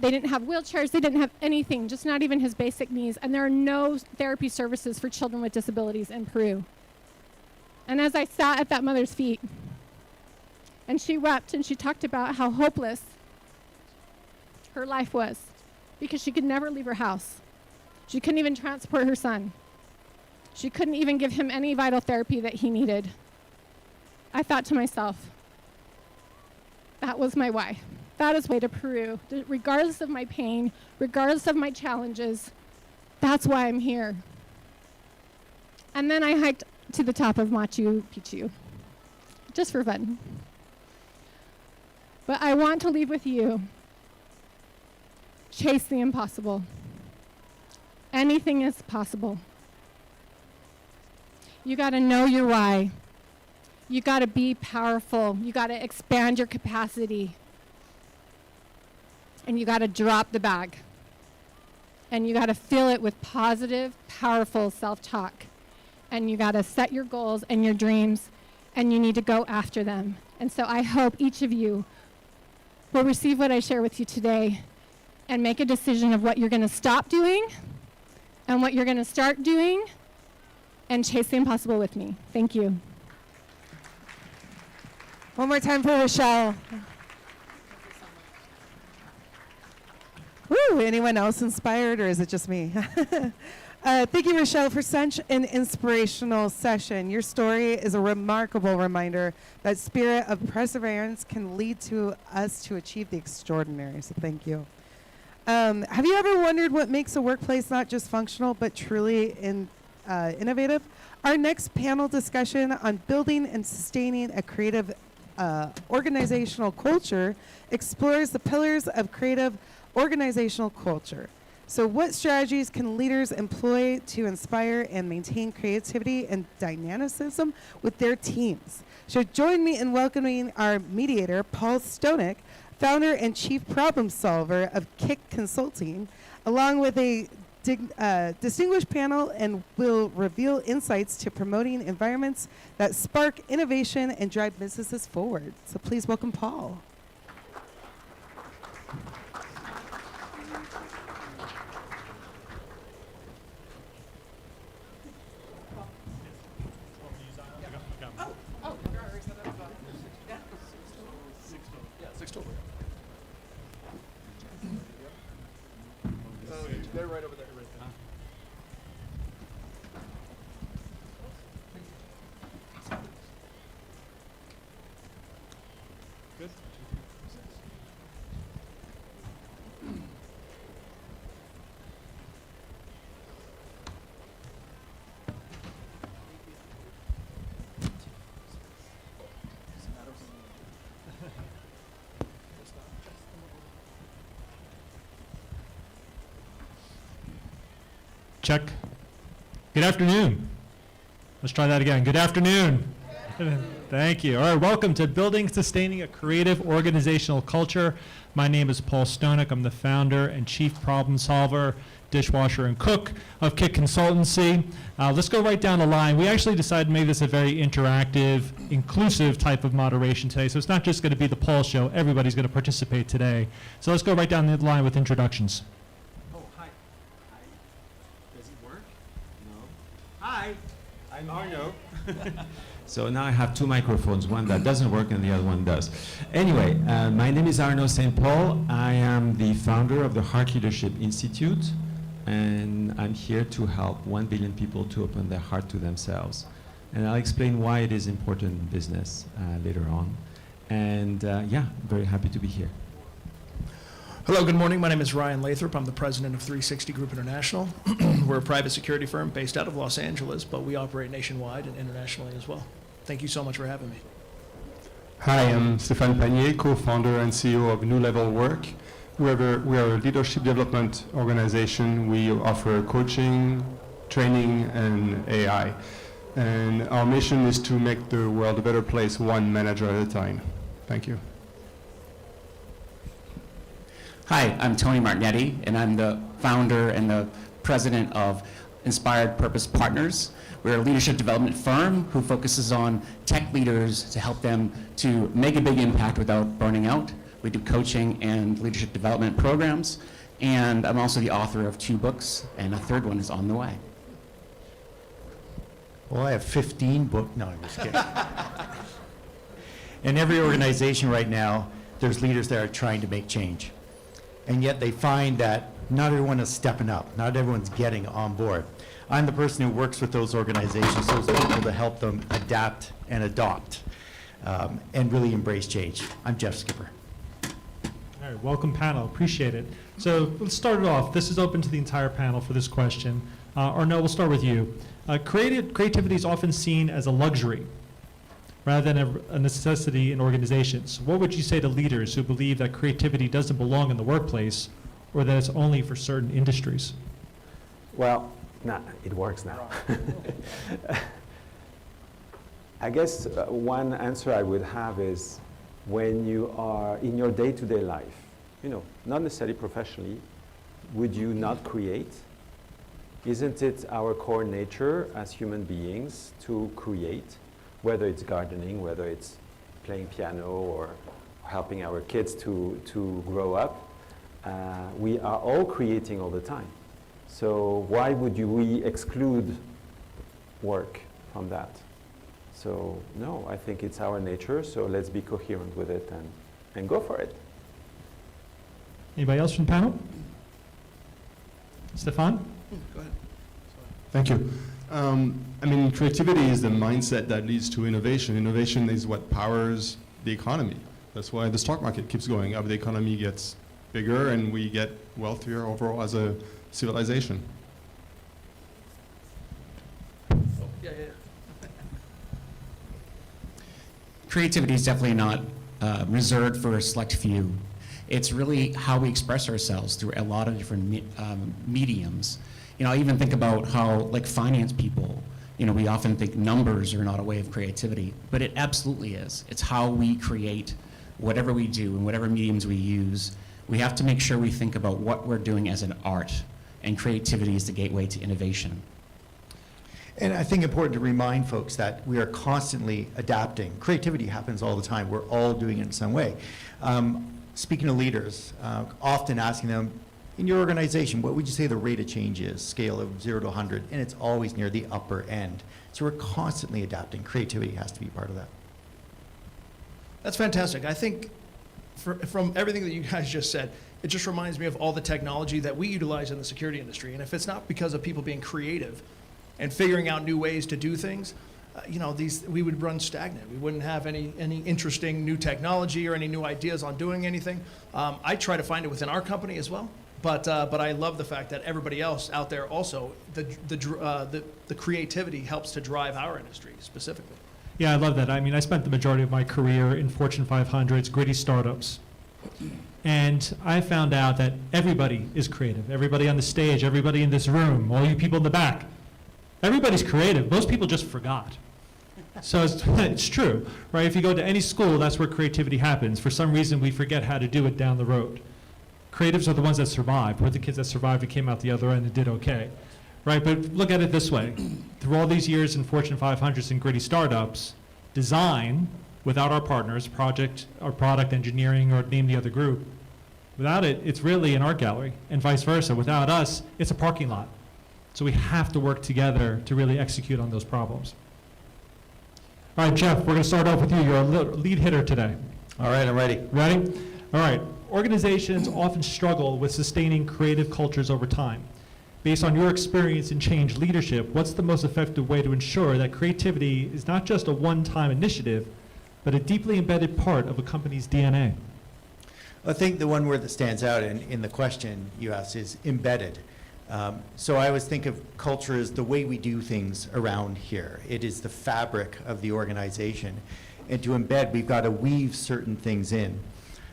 They didn't have wheelchairs, they didn't have anything, just not even his basic needs, and there are no therapy services for children with disabilities in Peru. And as I sat at that mother's feet, and she wept and she talked about how hopeless her life was because she could never leave her house. She couldn't even transport her son. She couldn't even give him any vital therapy that he needed. I thought to myself, that was my why. That is way to Peru. Regardless of my pain, regardless of my challenges, that's why I'm here. And then I hiked to the top of Machu Picchu, just for fun. But I want to leave with you, chase the impossible. Anything is possible. You gotta know your why. You gotta be powerful. You gotta expand your capacity. And you gotta drop the bag. And you gotta fill it with positive, powerful self-talk. And you gotta set your goals and your dreams, and you need to go after them. And so I hope each of you will receive what I share with you today and make a decision of what you're gonna stop doing and what you're gonna start doing, and chase the impossible with me. Thank you. One more time for Rochelle. Woo, anyone else inspired, or is it just me? Thank you, Rochelle, for such an inspirational session. Your story is a remarkable reminder that spirit of perseverance can lead to us to achieve the extraordinary, so thank you. Have you ever wondered what makes a workplace not just functional, but truly innovative? Our next panel discussion on building and sustaining a creative organizational culture explores the pillars of creative organizational culture. So what strategies can leaders employ to inspire and maintain creativity and dynamicism with their teams? So join me in welcoming our mediator, Paul Stonek, founder and chief problem solver of Kick Consulting, along with a distinguished panel, and will reveal insights to promoting environments that spark innovation and drive businesses forward. So please welcome Paul. They're right over there. Good. Check. Good afternoon. Let's try that again. Good afternoon. Thank you. All right, welcome to Building and Sustaining a Creative Organizational Culture. My name is Paul Stonek. I'm the founder and chief problem solver, dishwasher and cook of Kick Consultancy. Let's go right down the line. We actually decided to make this a very interactive, inclusive type of moderation today. So it's not just going to be the Paul show. Everybody's going to participate today. So let's go right down the line with introductions. Hi, I'm Arno. So now I have two microphones, one that doesn't work and the other one does. Anyway, my name is Arno St. Paul. I am the founder of the Heart Leadership Institute, and I'm here to help 1 billion people to open their heart to themselves. And I'll explain why it is important in business later on. And yeah, very happy to be here. Hello, good morning. My name is Ryan Lathrop. I'm the president of 360 Group International. We're a private security firm based out of Los Angeles, but we operate nationwide and internationally as well. Thank you so much for having me. Hi, I'm Stéphane Panier, co-founder and CEO of New Level Work. We are a leadership development organization. We offer coaching, training, and AI. And our mission is to make the world a better place, one manager at a time. Thank you. Hi, I'm Tony Martinetti, and I'm the founder and the president of Inspired Purpose Partners. We're a leadership development firm who focuses on tech leaders to help them to make a big impact without burning out. We do coaching and leadership development programs, and I'm also the author of 2 books, and a 3rd one is on the way. Well, I have 15 books. No, I'm just kidding. In every organization right now, there's leaders that are trying to make change. And yet they find that not everyone is stepping up. Not everyone's getting on board. I'm the person who works with those organizations, those people, to help them adapt and adopt and really embrace change. I'm Jeff Skipper. All right, welcome panel, appreciate it. So let's start it off. This is open to the entire panel for this question. Arnaud, we'll start with you. Creativity is often seen as a luxury rather than a necessity in organizations. What would you say to leaders who believe that creativity doesn't belong in the workplace or that it's only for certain industries? Well, it works now. I guess one answer I would have is when you are in your day-to-day life, not necessarily professionally, would you not create? Isn't it our core nature as human beings to create, whether it's gardening, whether it's playing piano or helping our kids to grow up? We are all creating all the time. So why would we exclude work from that? So no, I think it's our nature, so let's be coherent with it and go for it. Anybody else from the panel? Stéphane? Go ahead. Thank you. I mean, creativity is the mindset that leads to innovation. Innovation is what powers the economy. That's why the stock market keeps going up. The economy gets bigger and we get wealthier overall as a civilization. Yeah. Creativity is definitely not reserved for a select few. It's really how we express ourselves through a lot of different mediums. I even think about how, like, finance people, we often think numbers are not a way of creativity, but it absolutely is. It's how we create whatever we do and whatever mediums we use. We have to make sure we think about what we're doing as an art, and creativity is the gateway to innovation. And I think important to remind folks that we are constantly adapting. Creativity happens all the time. We're all doing it in some way. Speaking to leaders, often asking them, in your organization, what would you say the rate of change is, scale of 0 to 100? And it's always near the upper end. So we're constantly adapting. Creativity has to be part of that. That's fantastic. I think from everything that you guys just said, it just reminds me of all the technology that we utilize in the security industry. And if it's not because of people being creative and figuring out new ways to do things, we would run stagnant. We wouldn't have any interesting new technology or any new ideas on doing anything. I try to find it within our company as well. But I love the fact that everybody else out there also, the creativity helps to drive our industry specifically. Yeah, I love that. I mean, I spent the majority of my career in Fortune 500s, gritty startups. And I found out that everybody is creative. Everybody on the stage, everybody in this room, all you people in the back, everybody's creative. Most people just forgot. So it's true, right? If you go to any school, that's where creativity happens. For some reason, we forget how to do it down the road. Creatives are the ones that survived. We're the kids that survived and came out the other end and did okay, right? But look at it this way. Through all these years in Fortune 500s and gritty startups, design, without our partners, project or product engineering or name the other group, without it, it's really an art gallery, and vice versa. Without us, it's a parking lot. So we have to work together to really execute on those problems. All right, Jeff, we're going to start off with you. You're a lead hitter today. All right, I'm ready. Ready? All right. Organizations often struggle with sustaining creative cultures over time. Based on your experience in change leadership, what's the most effective way to ensure that creativity is not just a one-time initiative, but a deeply embedded part of a company's DNA? I think the one word that stands out in the question you asked is embedded. So I always think of culture as the way we do things around here. It is the fabric of the organization. And to embed, we've got to weave certain things in.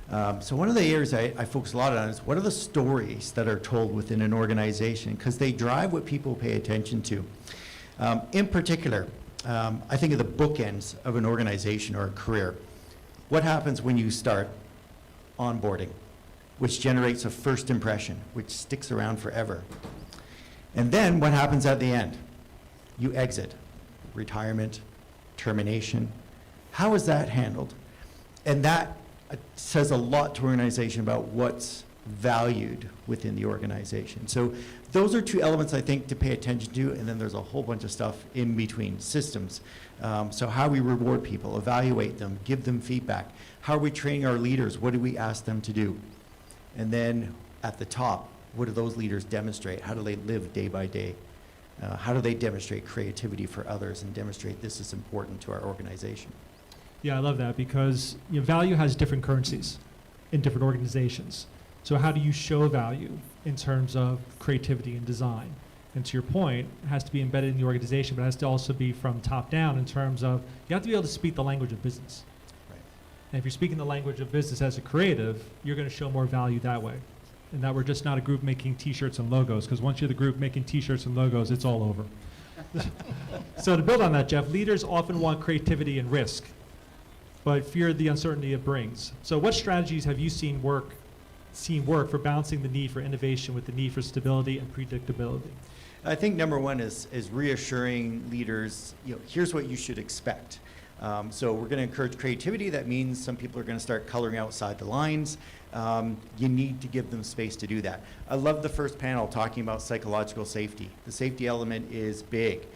So one of the areas I focus a lot on is what are the stories that are told within an organization, because they drive what people pay attention to. In particular, I think of the bookends of an organization or a career. What happens when you start onboarding, which generates a first impression, which sticks around forever? And then what happens at the end? You exit, retirement, termination. How is that handled? And that says a lot to an organization about what's valued within the organization. So those are two elements I think to pay attention to, and then there's a whole bunch of stuff in between. Systems. So how we reward people, evaluate them, give them feedback. How are we training our leaders? What do we ask them to do? And then at the top, what do those leaders demonstrate? How do they live day by day? How do they demonstrate creativity for others and demonstrate this is important to our organization? Yeah, I love that, because value has different currencies in different organizations. So how do you show value in terms of creativity and design? And to your point, it has to be embedded in the organization, but it has to also be from top down in terms of you have to be able to speak the language of business. Right. And if you're speaking the language of business as a creative, you're going to show more value that way. And that we're just not a group making T-shirts and logos, because once you're the group making T-shirts and logos, it's all over. So to build on that, Jeff, leaders often want creativity and risk, but fear the uncertainty it brings. So what strategies have you seen work for balancing the need for innovation with the need for stability and predictability? I think number one is reassuring leaders, here's what you should expect. So we're going to encourage creativity. That means some people are going to start coloring outside the lines. You need to give them space to do that. I love the first panel talking about psychological safety. The safety element is big.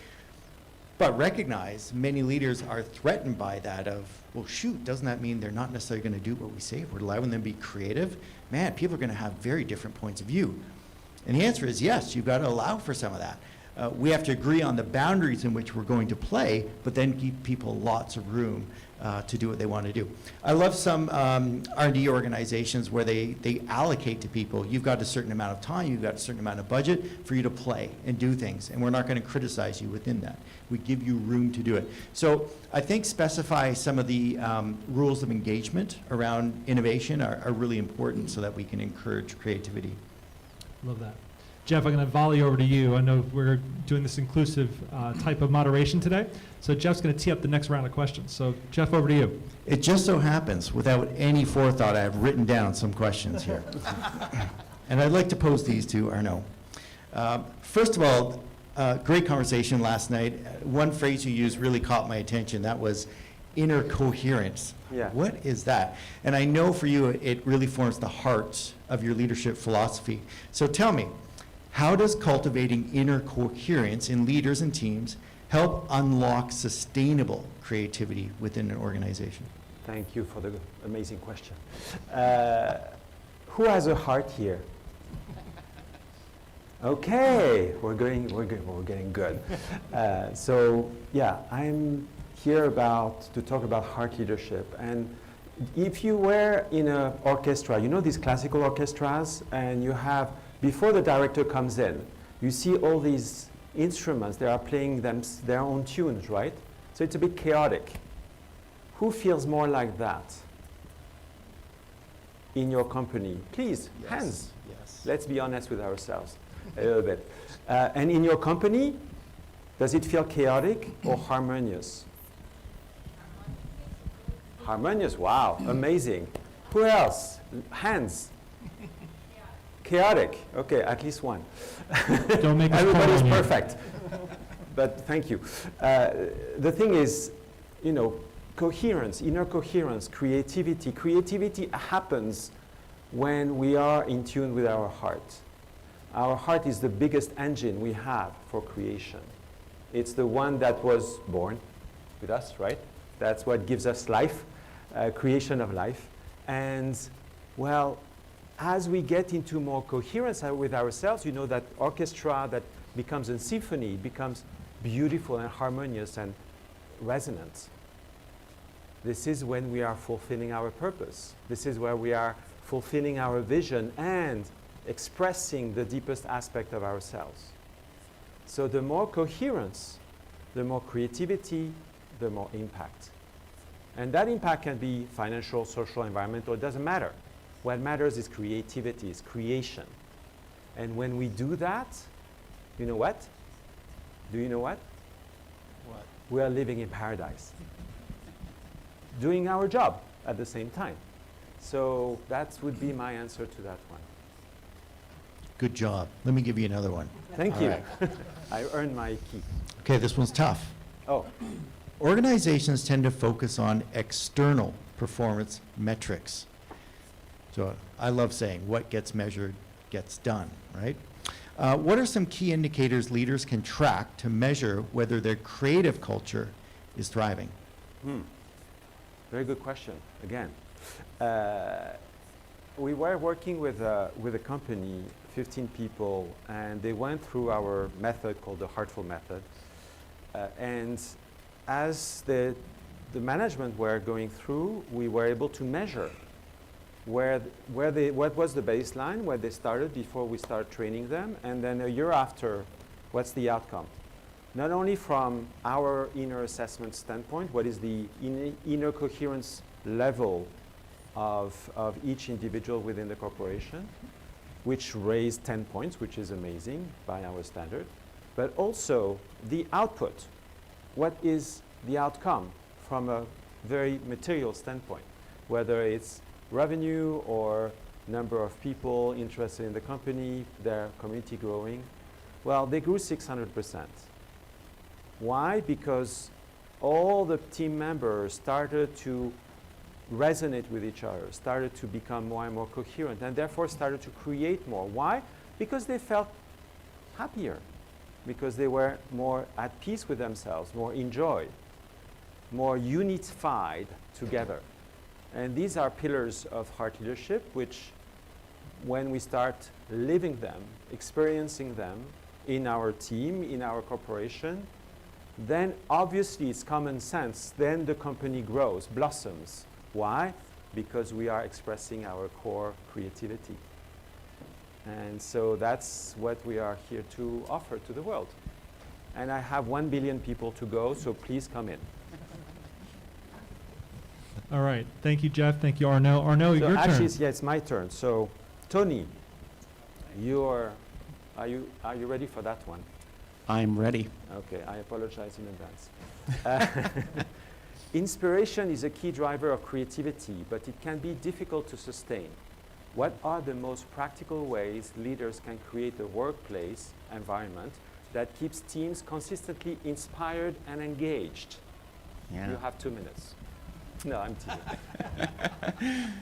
But recognize many leaders are threatened by that of, well, shoot, doesn't that mean they're not necessarily going to do what we say? If we're allowing them to be creative, man, people are going to have very different points of view. And the answer is yes, you've got to allow for some of that. We have to agree on the boundaries in which we're going to play, but then give people lots of room to do what they want to do. I love some R&D organizations where they allocate to people, you've got a certain amount of time, you've got a certain amount of budget for you to play and do things, and we're not going to criticize you within that. We give you room to do it. So I think specify some of the rules of engagement around innovation are really important so that we can encourage creativity. Love that. Jeff, I'm going to volley over to you. I know we're doing this inclusive type of moderation today, so Jeff's going to tee up the next round of questions. So Jeff, over to you. It just so happens, without any forethought, I have written down some questions here. And I'd like to pose these to Arnaud. First of all, great conversation last night. One phrase you used really caught my attention. That was inner coherence. Yeah. What is that? And I know for you, it really forms the heart of your leadership philosophy. So tell me, how does cultivating inner coherence in leaders and teams help unlock sustainable creativity within an organization? Thank you for the amazing question. Who has a heart here? Okay, we're getting good. So yeah, I'm here to talk about heart leadership. And if you were in an orchestra, you know these classical orchestras, and you have, before the director comes in, you see all these instruments, they are playing their own tunes, right? So it's a bit chaotic. Who feels more like that in your company? Please, Yes. hands. Yes. Let's be honest with ourselves a little bit. And in your company, does it feel chaotic or harmonious? Harmonious, wow, amazing. Who else? Hands. Chaotic, okay, at least one. Don't make us call Everybody's on you. perfect. But thank you. The thing is, coherence, inner coherence, creativity. Creativity happens when we are in tune with our heart. Our heart is the biggest engine we have for creation. It's the one that was born with us, right? That's what gives us life, creation of life. And, well, as we get into more coherence with ourselves, you know, that orchestra that becomes a symphony becomes beautiful and harmonious and resonant. This is when we are fulfilling our purpose. This is where we are fulfilling our vision and expressing the deepest aspect of ourselves. So the more coherence, the more creativity, the more impact. And that impact can be financial, social, environmental, it doesn't matter. What matters is creativity, is creation. And when we do that, you know what? Do you know what? What? We are living in paradise. Doing our job at the same time. So that would be my answer to that one. Good job. Let me give you another one. Thank All you. right. I earned my key. Okay, this one's tough. Oh, Organizations tend to focus on external performance metrics. So I love saying what gets measured gets done, right? What are some key indicators leaders can track to measure whether their creative culture is thriving? Very good question, again. We were working with a company, 15 people, and they went through our method called the Heartful Method. And as the management were going through, we were able to measure what was the baseline, where they started before we started training them, and then a year after, what's the outcome? Not only from our inner assessment standpoint, what is the inner coherence level of each individual within the corporation, which raised 10 points, which is amazing by our standard, but also the output. What is the outcome from a very material standpoint, whether it's revenue or number of people interested in the company, their community growing? Well, they grew 600%. Why? Because all the team members started to resonate with each other, started to become more and more coherent, and therefore started to create more. Why? Because they felt happier, because they were more at peace with themselves, more enjoyed, more unified together. And these are pillars of heart leadership, which when we start living them, experiencing them in our team, in our corporation, then obviously it's common sense. Then the company grows, blossoms. Why? Because we are expressing our core creativity. And so that's what we are here to offer to the world. And I have 1 billion people to go, so please come in. All right. Thank you, Jeff. Thank you, Arnaud. Arnaud, So your actually, turn. yeah, it's my turn. So, Tony, are you ready for that one? I'm ready. Okay, I apologize in advance. Inspiration is a key driver of creativity, but it can be difficult to sustain. What are the most practical ways leaders can create a workplace environment that keeps teams consistently inspired and engaged? Yeah. You have 2 minutes. No, I'm teasing.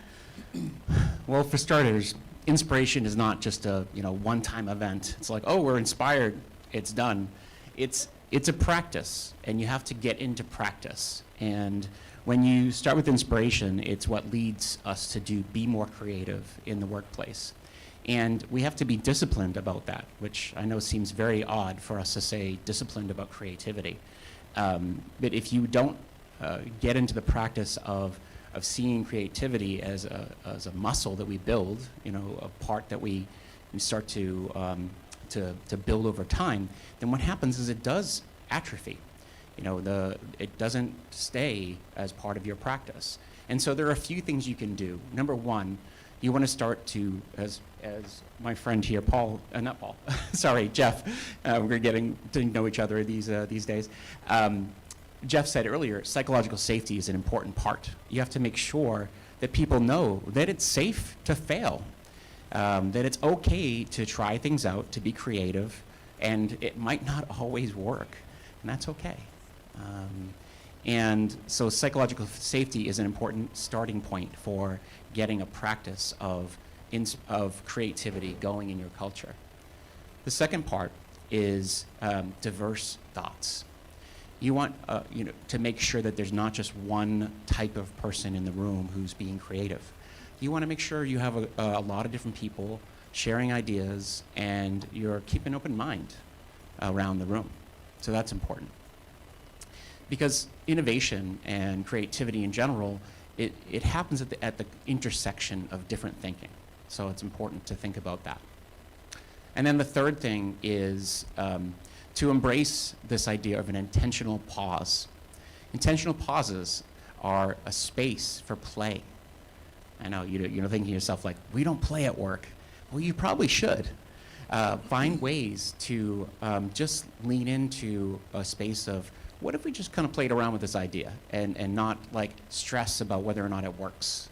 Well, for starters, inspiration is not just a one-time event. It's like, oh, we're inspired, it's done. It's a practice, and you have to get into practice. And when you start with inspiration, it's what leads us to be more creative in the workplace. And we have to be disciplined about that, which I know seems very odd for us to say disciplined about creativity. But if you don't get into the practice of seeing creativity as a muscle that we build, a part that we start to build over time, then what happens is it does atrophy. It doesn't stay as part of your practice. And so there are a few things you can do. Number one, you want to start to, as my friend here, not Paul, sorry, Jeff, we're getting to know each other these days. Jeff said earlier, psychological safety is an important part. You have to make sure that people know that it's safe to fail, that it's okay to try things out, to be creative, and it might not always work, and that's okay. And so psychological safety is an important starting point for getting a practice of creativity going in your culture. The second part is diverse thoughts. You want to make sure that there's not just one type of person in the room who's being creative. You want to make sure you have a lot of different people sharing ideas, and you're keeping an open mind around the room. So that's important. because innovation and creativity in general, it happens at the intersection of different thinking. So it's important to think about that. And then the third thing is to embrace this idea of an intentional pause. Intentional pauses are a space for play. I know you're thinking to yourself like, we don't play at work. Well, you probably should. Find ways to just lean into a space of, what if we just kind of played around with this idea and not like stress about whether or not it works?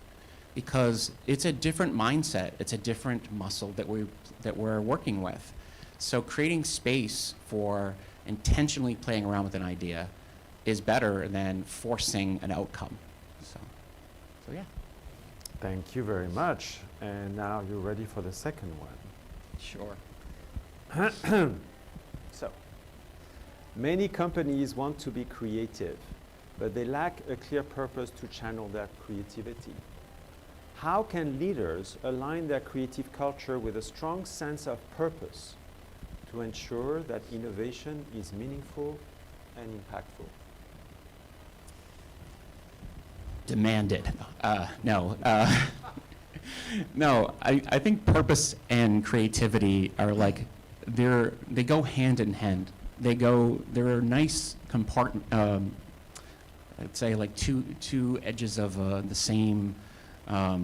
Because it's a different mindset, it's a different muscle that we're working with. So creating space for intentionally playing around with an idea is better than forcing an outcome. So yeah. Thank you very much. And now you're ready for the second one. Sure. So, many companies want to be creative, but they lack a clear purpose to channel their creativity. How can leaders align their creative culture with a strong sense of purpose to ensure that innovation is meaningful and impactful? Demanded. No. No, I think purpose and creativity are like, they go hand in hand. They're nice I'd say like two edges of the same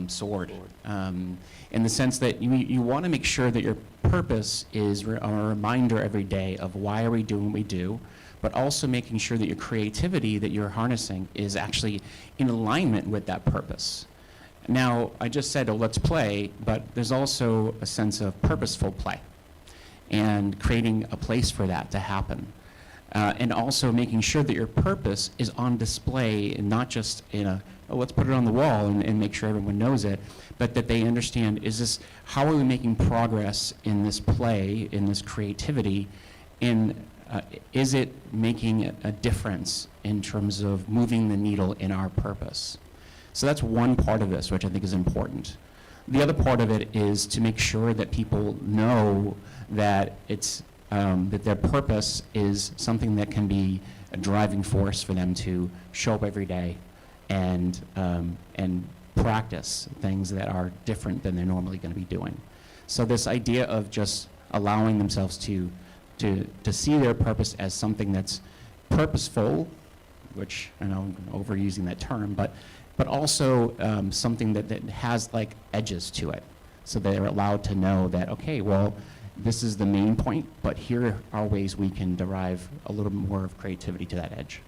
sword. In the sense that you want to make sure that your purpose is a reminder every day of why are we doing what we do, but also making sure that your creativity that you're harnessing is actually in alignment with that purpose. Now, I just said, oh, let's play, but there's also a sense of purposeful play and creating a place for that to happen. And also making sure that your purpose is on display and not just in oh, let's put it on the wall and make sure everyone knows it, but that they understand, how are we making progress in this play, in this creativity, is it making a difference in terms of moving the needle in our purpose? So that's one part of this, which I think is important. The other part of it is to make sure that people know that that their purpose is something that can be a driving force for them to show up every day and practice things that are different than they're normally going to be doing. So this idea of just allowing themselves to see their purpose as something that's purposeful, which I know I'm overusing that term, but also something that has like edges to it. So they're allowed to know that, okay, well, this is the main point, but here are ways we can derive a little more of creativity to that edge.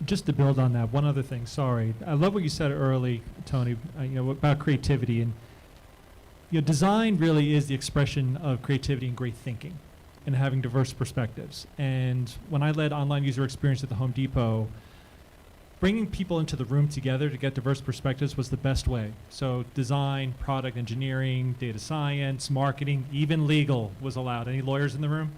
Just to build on that, one other thing, sorry. I love what you said early, Tony, about creativity. And design really is the expression of creativity and great thinking and having diverse perspectives. And when I led online user experience at the Home Depot, bringing people into the room together to get diverse perspectives was the best way. So design, product engineering, data science, marketing, even legal was allowed. Any lawyers in the room?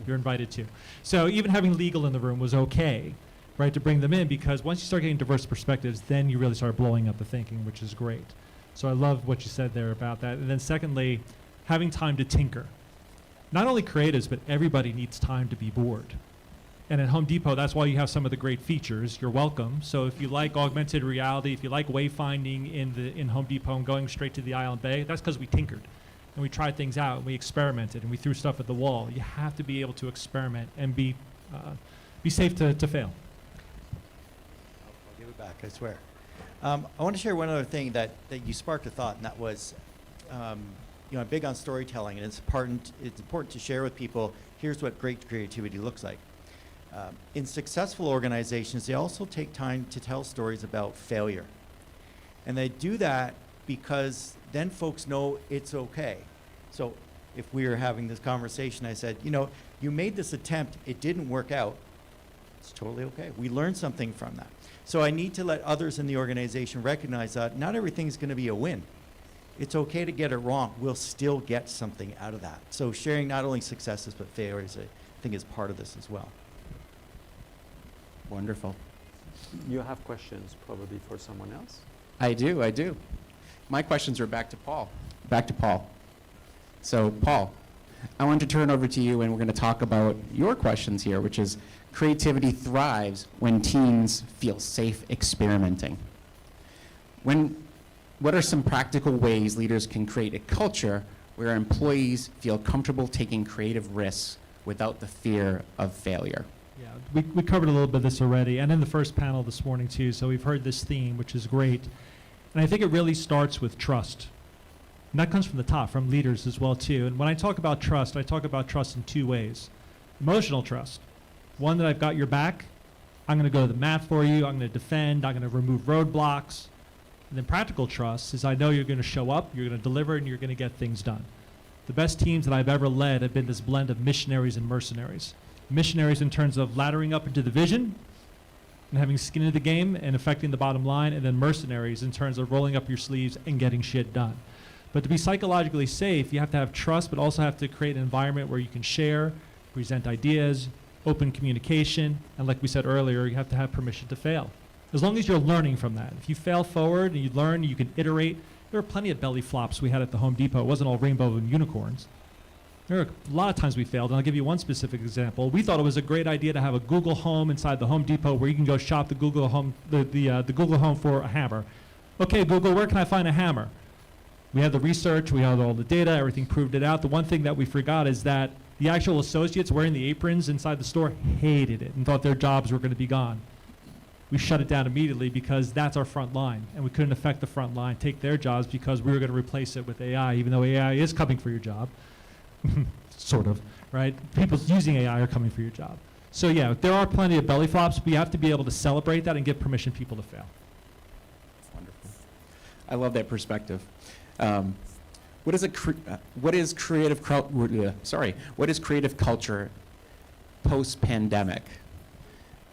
You're invited to. So even having legal in the room was okay, right, to bring them in, because once you start getting diverse perspectives, then you really start blowing up the thinking, which is great. So I love what you said there about that. And then secondly, having time to tinker. Not only creatives, but everybody needs time to be bored. And at Home Depot, that's why you have some of the great features. You're welcome. So if you like augmented reality, if you like wayfinding in Home Depot and going straight to the aisle and bay, that's because we tinkered. And we tried things out, and we experimented, and we threw stuff at the wall. You have to be able to experiment and be safe to fail. I'll give it back, I swear. I want to share one other thing that you sparked a thought, and that was, I'm big on storytelling, and it's important to share with people, here's what great creativity looks like. In successful organizations, they also take time to tell stories about failure. And they do that because then folks know it's okay. So if we were having this conversation, I said, you made this attempt, it didn't work out. It's totally okay. We learned something from that. So I need to let others in the organization recognize that not everything's going to be a win. It's okay to get it wrong. We'll still get something out of that. So sharing not only successes but failures, I think, is part of this as well. Wonderful. You have questions probably for someone else? I do. My questions are back to Paul. So Paul, I want to turn over to you, and we're going to talk about your questions here, which is creativity thrives when teams feel safe experimenting. What are some practical ways leaders can create a culture where employees feel comfortable taking creative risks without the fear of failure? Yeah, we covered a little bit of this already, and in the first panel this morning too, so we've heard this theme, which is great. And I think it really starts with trust. And that comes from the top, from leaders as well too. And when I talk about trust, I talk about trust in two ways. Emotional trust. One, that I've got your back. I'm going to go to the mat for you. I'm going to defend. I'm going to remove roadblocks. And then practical trust is I know you're going to show up, you're going to deliver, and you're going to get things done. The best teams that I've ever led have been this blend of missionaries and mercenaries. Missionaries in terms of laddering up into the vision and having skin in the game and affecting the bottom line, and then mercenaries in terms of rolling up your sleeves and getting shit done. But to be psychologically safe, you have to have trust, but also have to create an environment where you can share, present ideas, open communication, and like we said earlier, you have to have permission to fail. As long as you're learning from that. If you fail forward and you learn, you can iterate. There were plenty of belly flops we had at the Home Depot. It wasn't all rainbow and unicorns. There were a lot of times we failed, and I'll give you one specific example. We thought it was a great idea to have a Google Home inside the Home Depot where you can go shop the Google Home, the Google Home for a hammer. Okay, Google, where can I find a hammer? We had the research, we had all the data, everything proved it out. The one thing that we forgot is that the actual associates wearing the aprons inside the store hated it and thought their jobs were going to be gone. We shut it down immediately because that's our front line, and we couldn't affect the front line, take their jobs, because we were going to replace it with AI, even though AI is coming for your job. Sort of, right? People using AI are coming for your job. So yeah, there are plenty of belly flops, but you have to be able to celebrate that and give permission people to fail. Wonderful. I love that perspective. What is creative culture post-pandemic?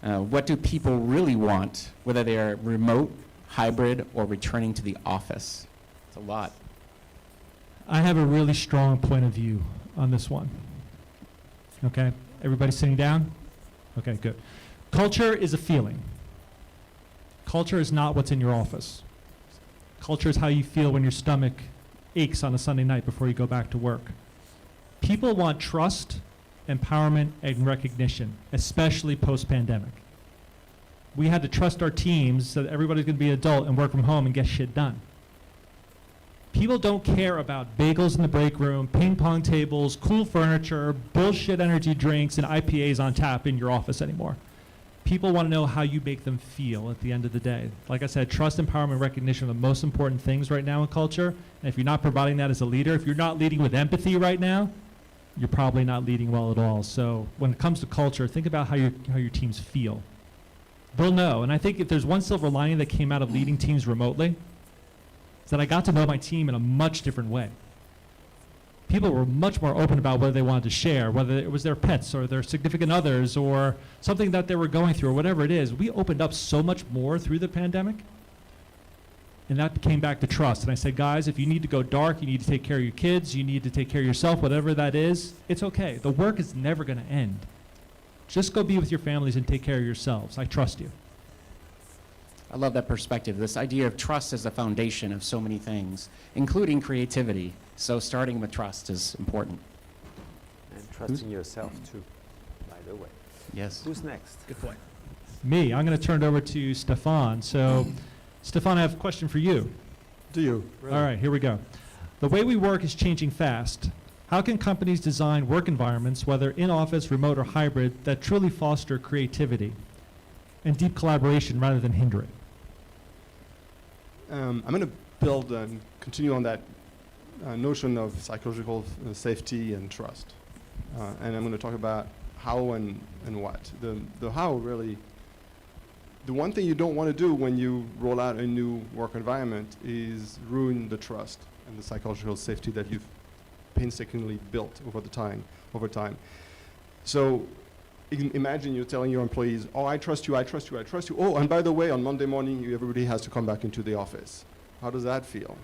What do people really want, whether they are remote, hybrid, or returning to the office? It's a lot. I have a really strong point of view on this one. Okay, everybody sitting down? Okay, good. Culture is a feeling. Culture is not what's in your office. Culture is how you feel when your stomach aches on a Sunday night before you go back to work. People want trust, empowerment, and recognition, especially post-pandemic. We had to trust our teams so that everybody's going to be an adult and work from home and get shit done. People don't care about bagels in the break room, ping pong tables, cool furniture, bullshit energy drinks, and IPAs on tap in your office anymore. People want to know how you make them feel at the end of the day. Like I said, trust, empowerment, recognition are the most important things right now in culture. And if you're not providing that as a leader, if you're not leading with empathy right now, you're probably not leading well at all. So when it comes to culture, think about how your teams feel. They'll know. And I think if there's one silver lining that came out of leading teams remotely, is that I got to know my team in a much different way. People were much more open about what they wanted to share, whether it was their pets or their significant others or something that they were going through or whatever it is. We opened up so much more through the pandemic. And that came back to trust. And I said, guys, if you need to go dark, you need to take care of your kids, you need to take care of yourself, whatever that is, it's okay. The work is never going to end. Just go be with your families and take care of yourselves. I trust you. I love that perspective. This idea of trust as the foundation of so many things, including creativity. So starting with trust is important. And trusting yourself too, by the way. Yes. Who's next? Good point. Me. I'm going to turn it over to Stefan. So, Stefan, I have a question for you. Do you? Really? All right, here we go. The way we work is changing fast. How can companies design work environments, whether in-office, remote, or hybrid, that truly foster creativity and deep collaboration rather than hinder it? I'm going to build and continue on that notion of psychological safety and trust. And I'm going to talk about how and what. The how really, the one thing you don't want to do when you roll out a new work environment is ruin the trust and the psychological safety that you've painstakingly built over time. So imagine you're telling your employees, oh, I trust you, I trust you, I trust you. Oh, and by the way, on Monday morning, everybody has to come back into the office. How does that feel?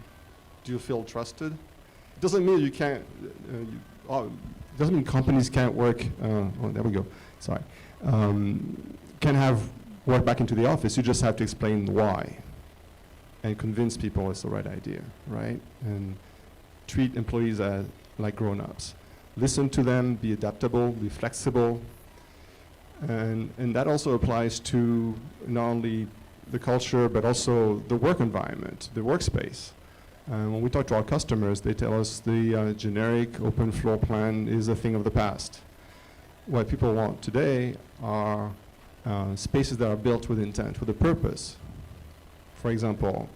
Do you feel trusted? It doesn't mean you can't, doesn't mean companies can't work, oh, there we go, sorry. Can have work back into the office, you just have to explain why and convince people it's the right idea, right? And treat employees like grown-ups. Listen to them, be adaptable, be flexible. And that also applies to not only the culture, but also the work environment, the workspace. When we talk to our customers, they tell us the generic open floor plan is a thing of the past. What people want today are spaces that are built with intent, with a purpose. For example,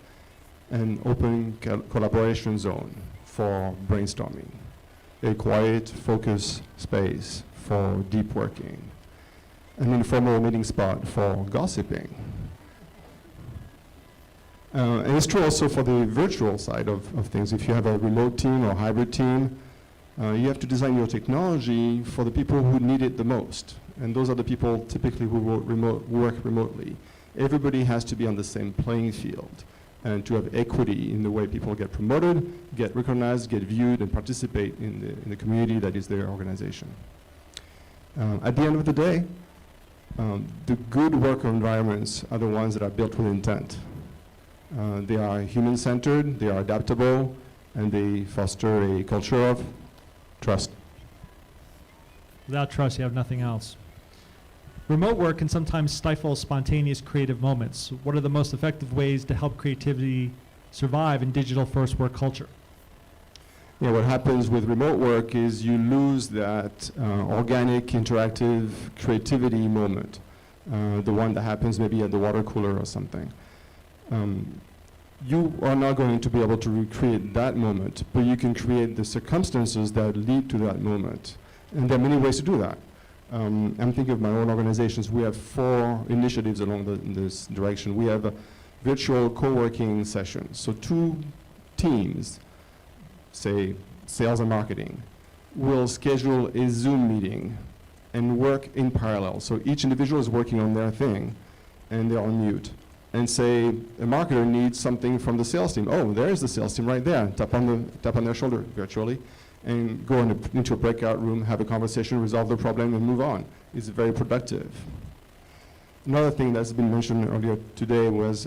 an open collaboration zone for brainstorming, a quiet focus space for deep working, an informal meeting spot for gossiping. And it's true also for the virtual side of things. If you have a remote team or hybrid team, you have to design your technology for the people who need it the most. And those are the people typically who work remotely. Everybody has to be on the same playing field and to have equity in the way people get promoted, get recognized, get viewed, and participate in the community that is their organization. At the end of the day, the good work environments are the ones that are built with intent. They are human-centered, they are adaptable, and they foster a culture of trust. Without trust, you have nothing else. Remote work can sometimes stifle spontaneous creative moments. What are the most effective ways to help creativity survive in digital-first work culture? Yeah, what happens with remote work is you lose that organic, interactive creativity moment, the one that happens maybe at the water cooler or something. You are not going to be able to recreate that moment, but you can create the circumstances that lead to that moment. And there are many ways to do that. I'm thinking of my own organizations. We have 4 initiatives along in this direction. We have virtual co-working sessions. So 2 teams, say sales and marketing, will schedule a Zoom meeting and work in parallel. So each individual is working on their thing, and they're on mute. And say a marketer needs something from the sales team. Oh, there's the sales team right there. Tap on their shoulder virtually, and go into a breakout room, have a conversation, resolve the problem, and move on. It's very productive. Another thing that's been mentioned earlier today was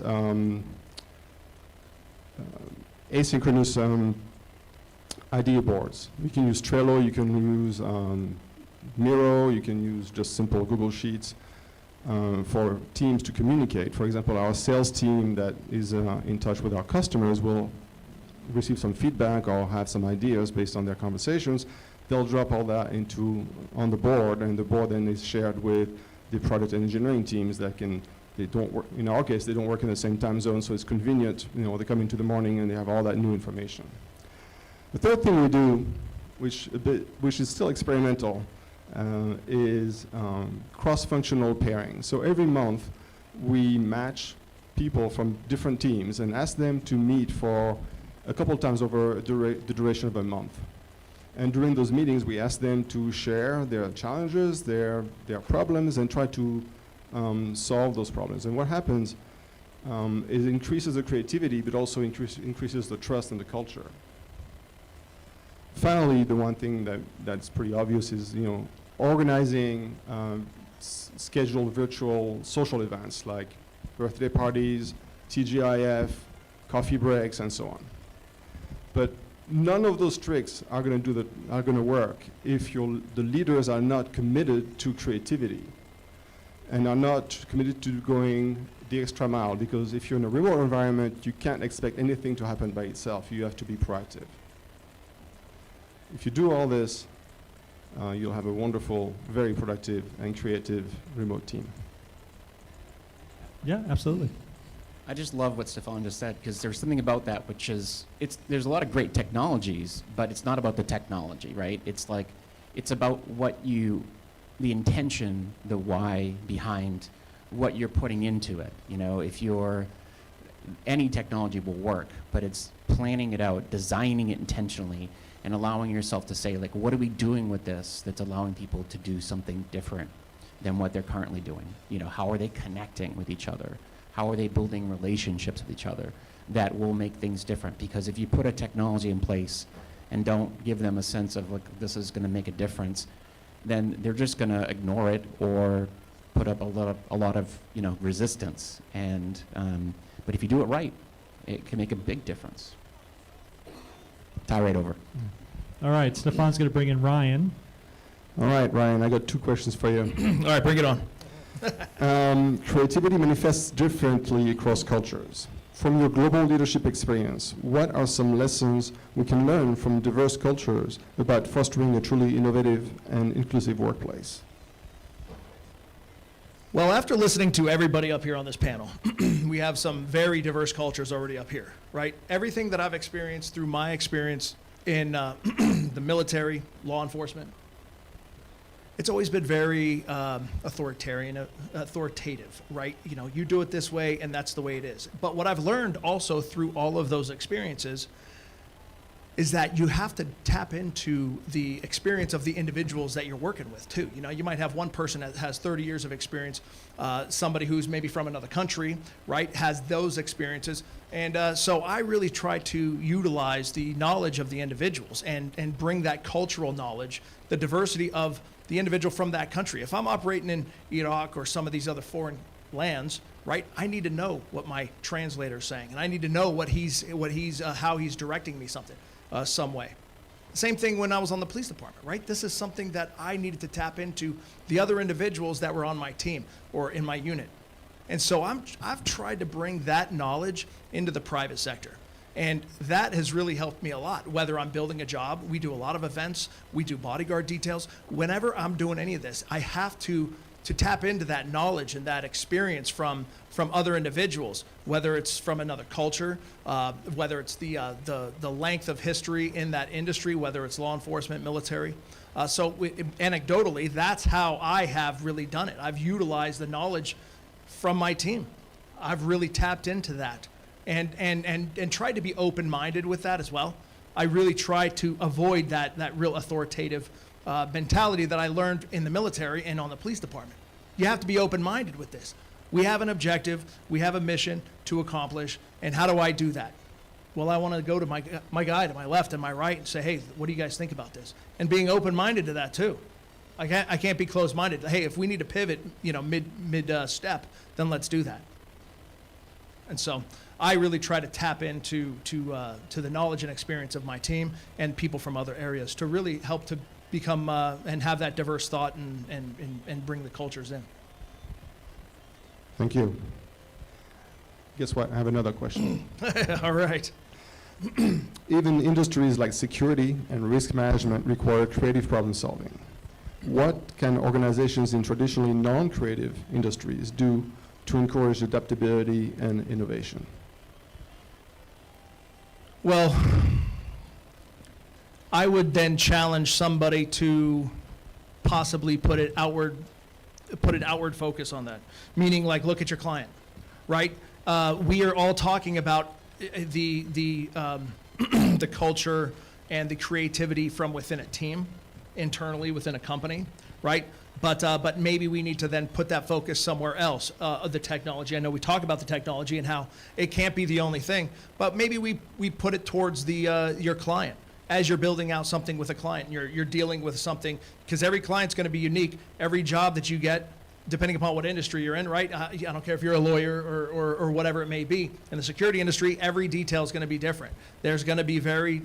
asynchronous idea boards. You can use Trello, you can use Miro, you can use just simple Google Sheets for teams to communicate. For example, our sales team that is in touch with our customers will receive some feedback or have some ideas based on their conversations. They'll drop all that on the board, and the board then is shared with the product and engineering teams that they don't work, in our case, they don't work in the same time zone, so it's convenient. They come into the morning and they have all that new information. The third thing we do, which is still experimental, is cross-functional pairing. So every month we match people from different teams and ask them to meet for a couple times over the duration of a month. And during those meetings, we ask them to share their challenges, their problems, and try to solve those problems. And what happens is it increases the creativity, but also increases the trust in the culture. Finally, the one thing that's pretty obvious is, organizing scheduled virtual social events like birthday parties, TGIF, coffee breaks, and so on. But none of those tricks are going to work if the leaders are not committed to creativity and are not committed to going the extra mile. Because if you're in a remote environment, you can't expect anything to happen by itself. You have to be proactive. If you do all this, you'll have a wonderful, very productive, and creative remote team. Yeah, absolutely. I just love what Stefan just said, because there's something about that which is, there's a lot of great technologies, but it's not about the technology, right? It's about the intention, the why behind what you're putting into it. Any technology will work, but it's planning it out, designing it intentionally, and allowing yourself to say, what are we doing with this that's allowing people to do something different than what they're currently doing? How are they connecting with each other? How are they building relationships with each other that will make things different? Because if you put a technology in place and don't give them a sense of this is going to make a difference, then they're just going to ignore it or put up a lot of resistance. And but if you do it right, it can make a big difference. Tie right over. All right, Stefan's going to bring in Ryan. All right, Ryan, I got 2 questions for you. All right, bring it on. Creativity manifests differently across cultures. From your global leadership experience, what are some lessons we can learn from diverse cultures about fostering a truly innovative and inclusive workplace? Well, after listening to everybody up here on this panel, we have some very diverse cultures already up here, right? Everything that I've experienced through my experience in the military, law enforcement, it's always been very authoritative, right? You know, you do it this way and that's the way it is. But what I've learned also through all of those experiences is that you have to tap into the experience of the individuals that you're working with too. You know, you might have one person that has 30 years of experience, somebody who's maybe from another country, right, has those experiences. And so I really try to utilize the knowledge of the individuals and bring that cultural knowledge, the diversity of the individual from that country. If I'm operating in Iraq or some of these other foreign lands, right, I need to know what my translator is saying, and I need to know how he's directing me some way. Same thing when I was on the police department, right? This is something that I needed to tap into the other individuals that were on my team or in my unit. And so I've tried to bring that knowledge into the private sector. And that has really helped me a lot. Whether I'm building a job, we do a lot of events, we do bodyguard details. Whenever I'm doing any of this, I have to tap into that knowledge and that experience from other individuals, whether it's from another culture, whether it's the length of history in that industry, whether it's law enforcement, military. Anecdotally, that's how I have really done it. I've utilized the knowledge from my team. I've really tapped into that and tried to be open-minded with that as well. I really try to avoid that real authoritative mentality that I learned in the military and on the police department. You have to be open-minded with this. We have an objective, we have a mission to accomplish, and how do I do that? Well, I want to go to my guy to my left and my right and say, hey, what do you guys think about this? And being open-minded to that too. I can't be closed-minded. Hey, if we need to pivot, mid step, then let's do that. And so I really try to tap into the knowledge and experience of my team and people from other areas to really help to become and have that diverse thought and bring the cultures in. Thank you. Guess what? I have another question. All right. Even industries like security and risk management require creative problem solving. What can organizations in traditionally non-creative industries do to encourage adaptability and innovation? Well, I would then challenge somebody to possibly put an outward focus on that. Meaning, like, look at your client, right? We are all talking about the culture and the creativity from within a team, internally within a company, right? But maybe we need to then put that focus somewhere else. The technology. I know we talk about the technology and how it can't be the only thing, but maybe we put it towards your client. As you're building out something with a client, you're dealing with something, because every client's going to be unique. Every job that you get, depending upon what industry you're in, right? I don't care if you're a lawyer or whatever it may be. In the security industry, every detail is going to be different. There's going to be very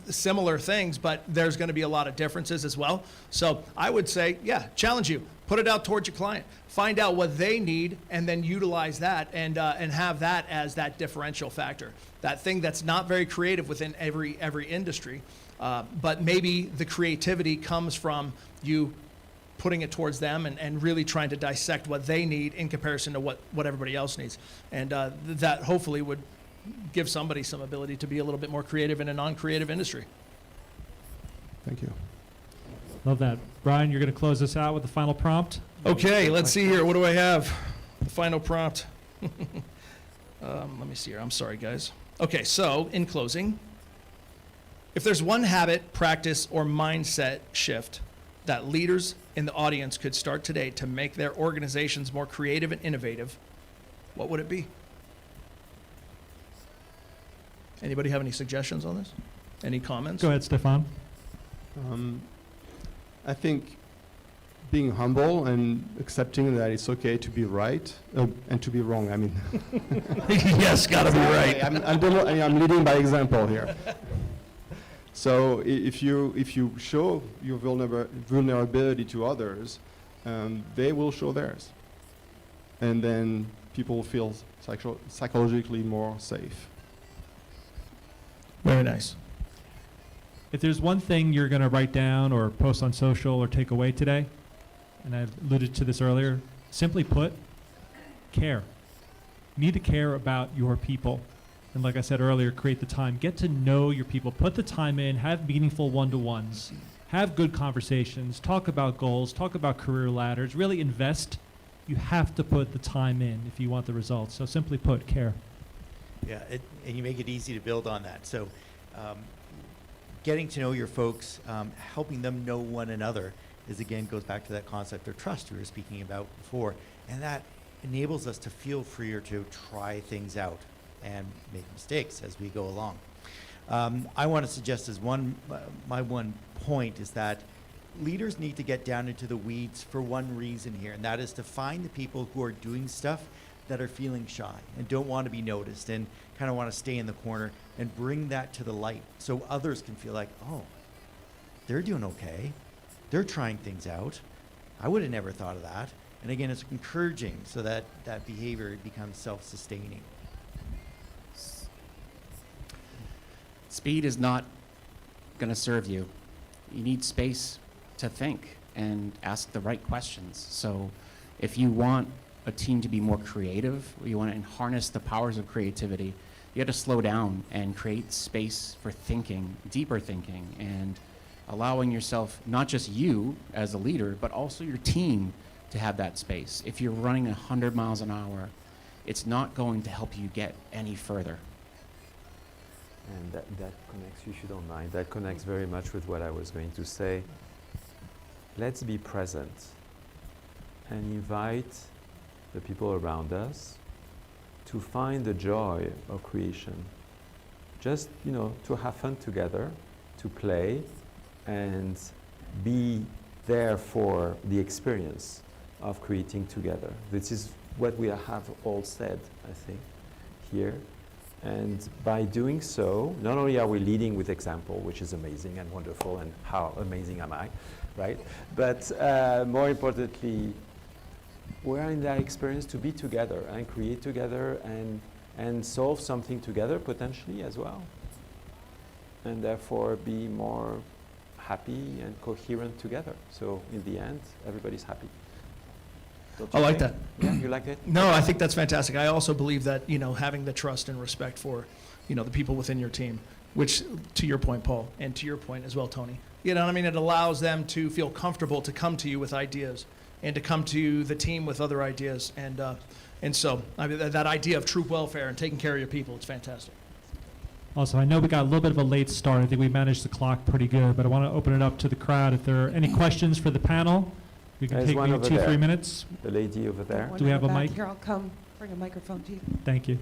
similar things, but there's going to be a lot of differences as well. So I would say, yeah, challenge you. Put it out towards your client. Find out what they need, and then utilize that and have that as that differential factor. That thing that's not very creative within every industry, but maybe the creativity comes from you putting it towards them and really trying to dissect what they need in comparison to what everybody else needs. And that hopefully would give somebody some ability to be a little bit more creative in a non-creative industry. Thank you. Love that. Brian, you're going to close us out with the final prompt? Okay, let's see here. What do I have? The final prompt. Let me see here. I'm sorry, guys. Okay, so in closing, if there's one habit, practice, or mindset shift that leaders in the audience could start today to make their organizations more creative and innovative, what would it be? Anybody have any suggestions on this? Any comments? Go ahead, Stefan. I think being humble and accepting that it's okay to be right and to be wrong. I mean, yes, got to be right. I'm leading by example here. So if you show your vulnerability to others, they will show theirs. And then people feel psychologically more safe. Very nice. If there's one thing you're going to write down or post on social or take away today, and I alluded to this earlier, simply put, care. You need to care about your people. And like I said earlier, create the time. Get to know your people. Put the time in. Have meaningful one-to-ones. Have good conversations. Talk about goals. Talk about career ladders. Really invest. You have to put the time in if you want the results. So simply put, care. Yeah, and you make it easy to build on that. So getting to know your folks, helping them know one another goes back to that concept of trust we were speaking about before. And that enables us to feel freer to try things out and make mistakes as we go along. I want to suggest as my one point is that leaders need to get down into the weeds for one reason here, and that is to find the people who are doing stuff that are feeling shy and don't want to be noticed and kind of want to stay in the corner, and bring that to the light so others can feel like, oh, they're doing okay. They're trying things out. I would have never thought of that. And again, it's encouraging so that that behavior becomes self-sustaining. Speed is not going to serve you. You need space to think and ask the right questions. So if you want a team to be more creative, or you want to harness the powers of creativity, you have to slow down and create space for thinking, deeper thinking, and allowing yourself, not just you as a leader, but also your team to have that space. If you're running 100 miles an hour, it's not going to help you get any further. And that connects, if you don't mind, that connects very much with what I was going to say. Let's be present and invite the people around us to find the joy of creation. Just, to have fun together, to play, and be there for the experience of creating together. This is what we have all said, I think, here. And by doing so, not only are we leading with example, which is amazing and wonderful, and how amazing am I, right? But more importantly, we're in that experience to be together and create together and solve something together potentially as well. And therefore be more happy and coherent together. So in the end, everybody's happy. I like that. Yeah, you like it? No, I think that's fantastic. I also believe that, having the trust and respect for, the people within your team, which, to your point, Paul, and to your point as well, Tony, it allows them to feel comfortable to come to you with ideas and to come to the team with other ideas. And so that idea of true welfare and taking care of your people, it's fantastic. Also, I know we got a little bit of a late start. I think we managed the clock pretty good, but I want to open it up to the crowd. If there are any questions for the panel, we can There's take one maybe over 2-3 there. minutes. The lady over there. Do we have a back mic? Here, I'll come bring a microphone to you. Thank you.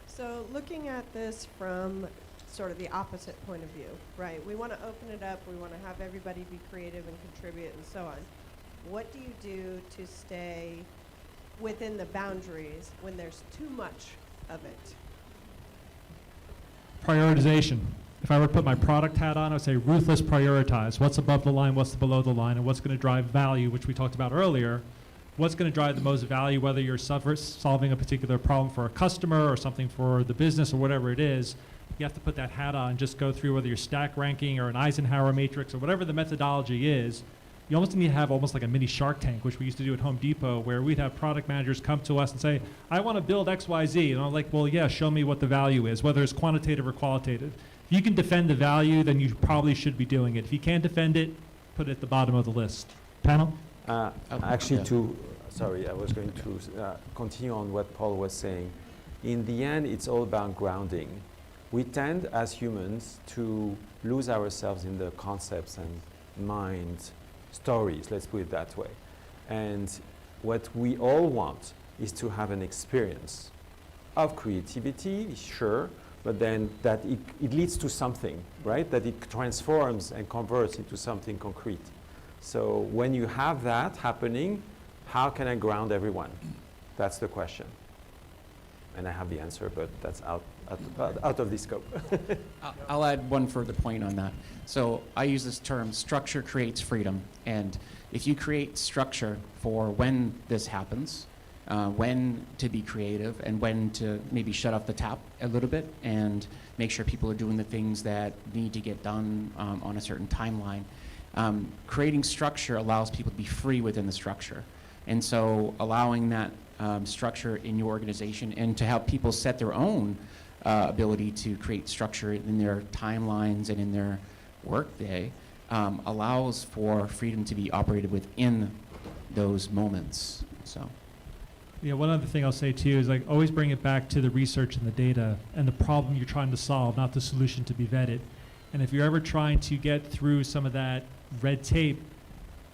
So looking at this from sort of the opposite point of view, right? We want to open it up. We want to have everybody be creative and contribute and so on. What do you do to stay within the boundaries when there's too much of it? Prioritization. If I were to put my product hat on, I would say ruthless prioritize. What's above the line, what's below the line, and what's going to drive value, which we talked about earlier. What's going to drive the most value, whether you're solving a particular problem for a customer or something for the business or whatever it is. You have to put that hat on, just go through whether you're stack ranking or an Eisenhower matrix or whatever the methodology is. You almost need to have almost like a mini Shark Tank, which we used to do at Home Depot, where we'd have product managers come to us and say, I want to build XYZ. And I'm like, well, yeah, show me what the value is, whether it's quantitative or qualitative. If you can defend the value, then you probably should be doing it. If you can't defend it, put it at the bottom of the list. Panel? Actually, sorry, I was going to continue on what Paul was saying. In the end, it's all about grounding. We tend, as humans, to lose ourselves in the concepts and mind stories, let's put it that way. And what we all want is to have an experience of creativity, sure, but then that it leads to something, right? That it transforms and converts into something concrete. So when you have that happening, how can I ground everyone? That's the question. and I have the answer, but that's out of the scope. I'll add one further point on that. So I use this term, structure creates freedom. And if you create structure for when this happens, when to be creative and when to maybe shut off the tap a little bit and make sure people are doing the things that need to get done on a certain timeline. Creating structure allows people to be free within the structure. And so allowing that structure in your organization and to help people set their own ability to create structure in their timelines and in their workday allows for freedom to be operated within those moments. So. Yeah, one other thing I'll say too is like always bring it back to the research and the data and the problem you're trying to solve, not the solution to be vetted. And if you're ever trying to get through some of that red tape,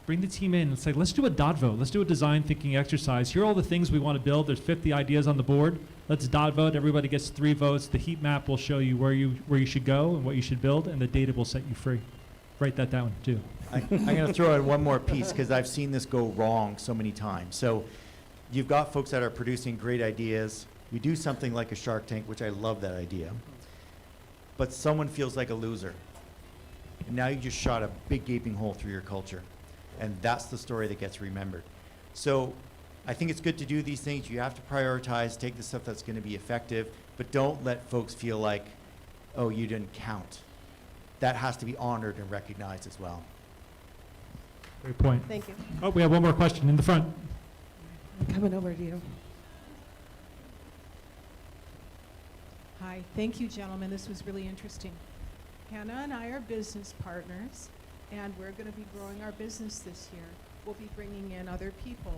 bring the team in and say, let's do a dot vote. Let's do a design thinking exercise. Here are all the things we want to build. There's 50 ideas on the board. Let's dot vote. Everybody gets 3 votes. The heat map will show you where you should go and what you should build, and the data will set you free. Write that down too. I'm going to throw in one more piece because I've seen this go wrong so many times. So you've got folks that are producing great ideas. You do something like a Shark Tank, which I love that idea. But someone feels like a loser. And now you just shot a big gaping hole through your culture. And that's the story that gets remembered. So I think it's good to do these things. You have to prioritize, take the stuff that's going to be effective, but don't let folks feel like, oh, you didn't count. That has to be honored and recognized as well. Great point. Thank you. Oh, we have one more question in the front. Coming over to you. Hi, thank you, gentlemen. This was really interesting. Hannah and I are business partners, and we're going to be growing our business this year. We'll be bringing in other people.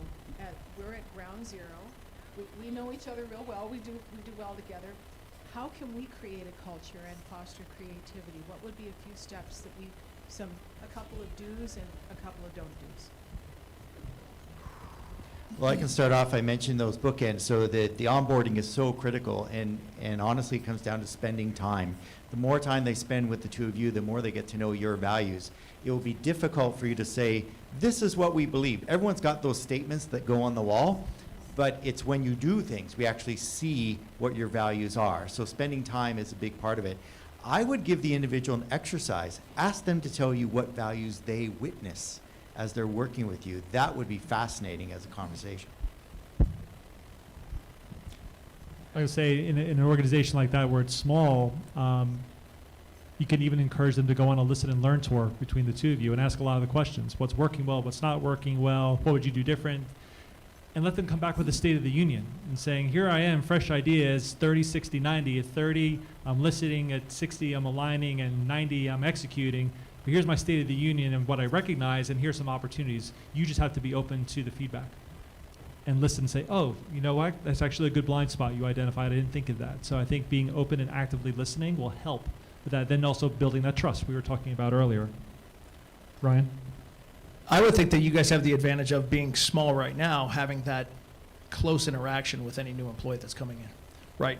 We're at ground zero. We know each other real well. We do well together. How can we create a culture and foster creativity? What would be a few steps that a couple of do's and a couple of don't do's? Well, I can start off. I mentioned those bookends. So the onboarding is so critical, and honestly, it comes down to spending time. The more time they spend with the two of you, the more they get to know your values. It will be difficult for you to say, this is what we believe. Everyone's got those statements that go on the wall, but it's when you do things, we actually see what your values are. So spending time is a big part of it. I would give the individual an exercise. Ask them to tell you what values they witness as they're working with you. That would be fascinating as a conversation. I would say in an organization like that where it's small, you can even encourage them to go on a listen and learn tour between the two of you and ask a lot of the questions. What's working well, what's not working well, what would you do different? And let them come back with a State of the Union and saying, here I am, fresh ideas, 30, 60, 90. At 30, I'm listening. At 60, I'm aligning. And 90, I'm executing. But here's my State of the Union and what I recognize, and here's some opportunities. You just have to be open to the feedback and listen and say, oh, you know what? That's actually a good blind spot you identified. I didn't think of that. So I think being open and actively listening will help with that. Then also building that trust we were talking about earlier. Ryan? I would think that you guys have the advantage of being small right now, having that close interaction with any new employee that's coming in, right?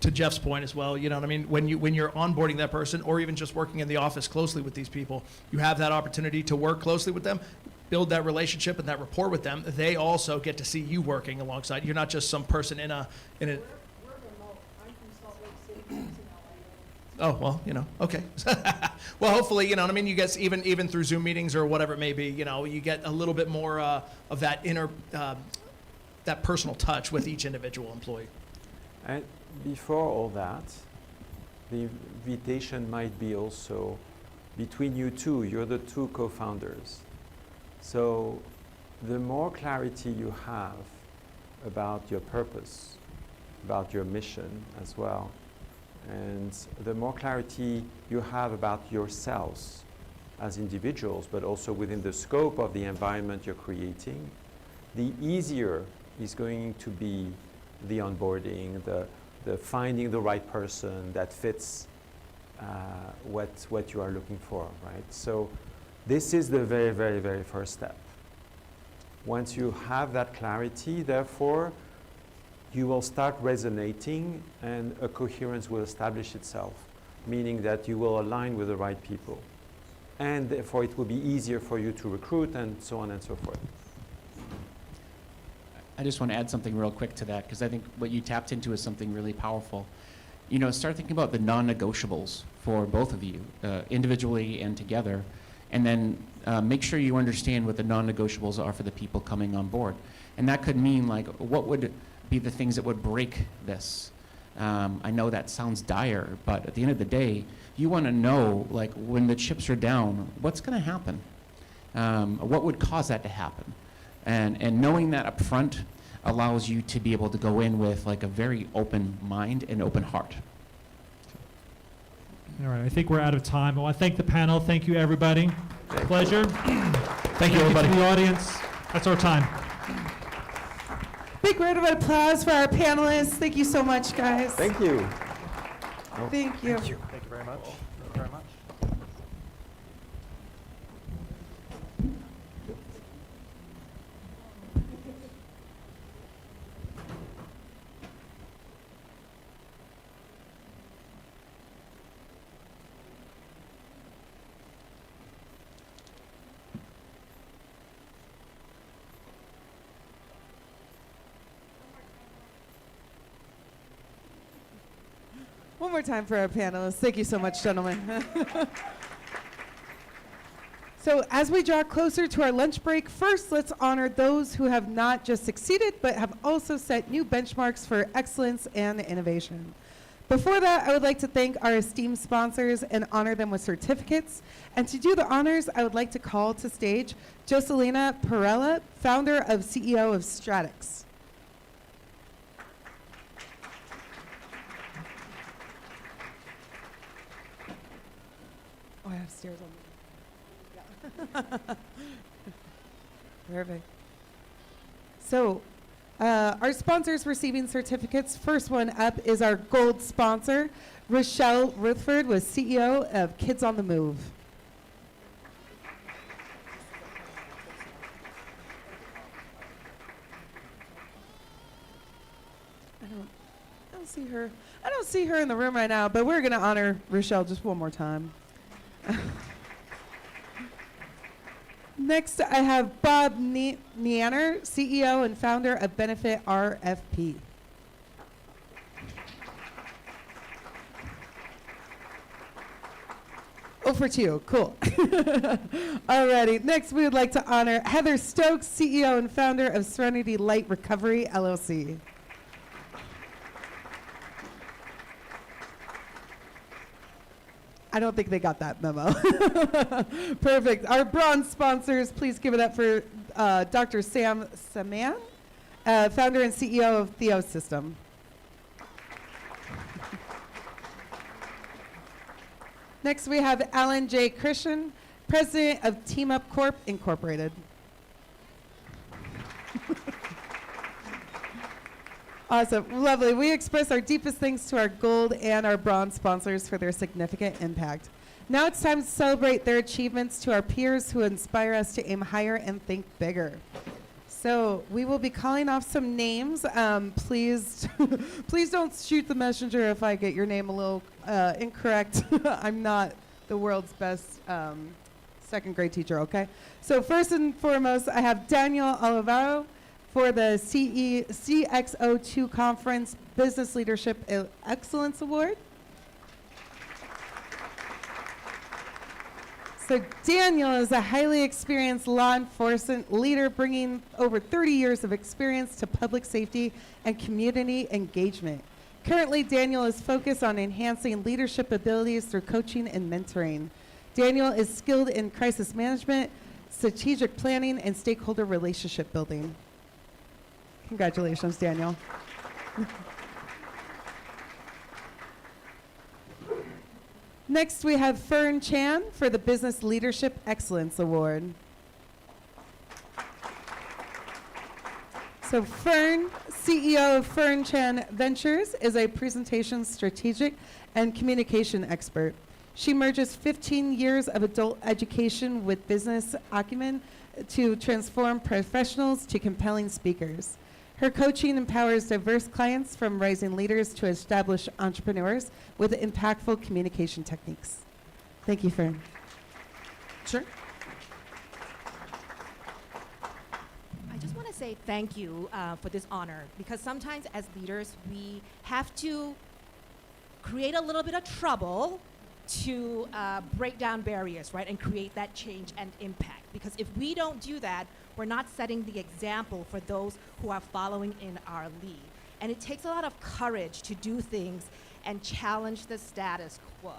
To Jeff's point as well, you know what I mean? When you're onboarding that person or even just working in the office closely with these people, you have that opportunity to work closely with them, build that relationship and that rapport with them. They also get to see you working alongside. You're not just some person in a. We're remote. I'm from Salt Lake City. He's in LA. Oh, well, you know, okay. Well, hopefully, you know what I mean, you get, even through Zoom meetings or whatever it may be, you know, you get a little bit more of that that personal touch with each individual employee. And before all that, the invitation might be also between you two. You're the two co-founders. So the more clarity you have about your purpose, about your mission as well, and the more clarity you have about yourselves as individuals, but also within the scope of the environment you're creating, the easier is going to be the onboarding, the finding the right person that fits what you are looking for, right? So this is the very, very, very first step. Once you have that clarity, therefore, you will start resonating and a coherence will establish itself, meaning that you will align with the right people. And therefore, it will be easier for you to recruit and so on and so forth. I just want to add something real quick to that, because I think what you tapped into is something really powerful. Start thinking about the non-negotiables for both of you, individually and together, and then make sure you understand what the non-negotiables are for the people coming on board. And that could mean, like, what would be the things that would break this? I know that sounds dire, but at the end of the day, you want to know, like, when the chips are down, what's going to happen? What would cause that to happen? And knowing that up front allows you to be able to go in with, like, a very open mind and open heart. All right, I think we're out of time. I want to thank the panel. Thank you, everybody. Pleasure. Thank you, everybody. To the audience. That's our time. Big round of applause for our panelists. Thank you so much, guys. Thank you. Thank you. Thank you very much. Thank you very much. One more time for our panelists. Thank you so much, gentlemen. So as we draw closer to our lunch break, first let's honor those who have not just succeeded, but have also set new benchmarks for excellence and innovation. Before that, I would like to thank our esteemed sponsors and honor them with certificates. And to do the honors, I would like to call to stage Joselina Perella, founder of CEO of Stratix. Oh, I have stairs on me. Yeah. Perfect. So, our sponsors receiving certificates. First one up is our gold sponsor, Rochelle Rutherford, was CEO of Kids on the Move. I don't see her. I don't see her in the room right now, but we're going to honor Rochelle just one more time. Next, I have Bob Neanner, CEO and founder of Benefit RFP. Oh, for two. Cool. Alrighty. Next, we would like to honor Heather Stokes, CEO and founder of Serenity Light Recovery, LLC. I don't think they got that memo. Perfect. Our bronze sponsors, please give it up for Dr. Sam Saman, founder and CEO of Theo System. Next, we have Alan J. Christian, president of Team Up Corp. Incorporated. Awesome. Lovely. We express our deepest thanks to our gold and our bronze sponsors for their significant impact. Now it's time to celebrate their achievements to our peers who inspire us to aim higher and think bigger. So we will be calling off some names. Please, please don't shoot the messenger if I get your name a little incorrect. I'm not the world's best second grade teacher, okay? So first and foremost, I have Daniel Olivero for the CXO 2 Conference Business Leadership Excellence Award. So Daniel is a highly experienced law enforcement leader bringing over 30 years of experience to public safety and community engagement. Currently, Daniel is focused on enhancing leadership abilities through coaching and mentoring. Daniel is skilled in crisis management, strategic planning, and stakeholder relationship building. Congratulations, Daniel. Next, we have Fern Chan for the Business Leadership Excellence Award. So Fern, CEO of Fern Chan Ventures, is a presentation strategic and communication expert. She merges 15 years of adult education with business acumen to transform professionals to compelling speakers. Her coaching empowers diverse clients from rising leaders to established entrepreneurs with impactful communication techniques. Thank you, Fern. Sure. I just want to say thank you for this honor, because sometimes as leaders, we have to create a little bit of trouble to break down barriers, right, and create that change and impact. Because if we don't do that, we're not setting the example for those who are following in our lead. And it takes a lot of courage to do things and challenge the status quo.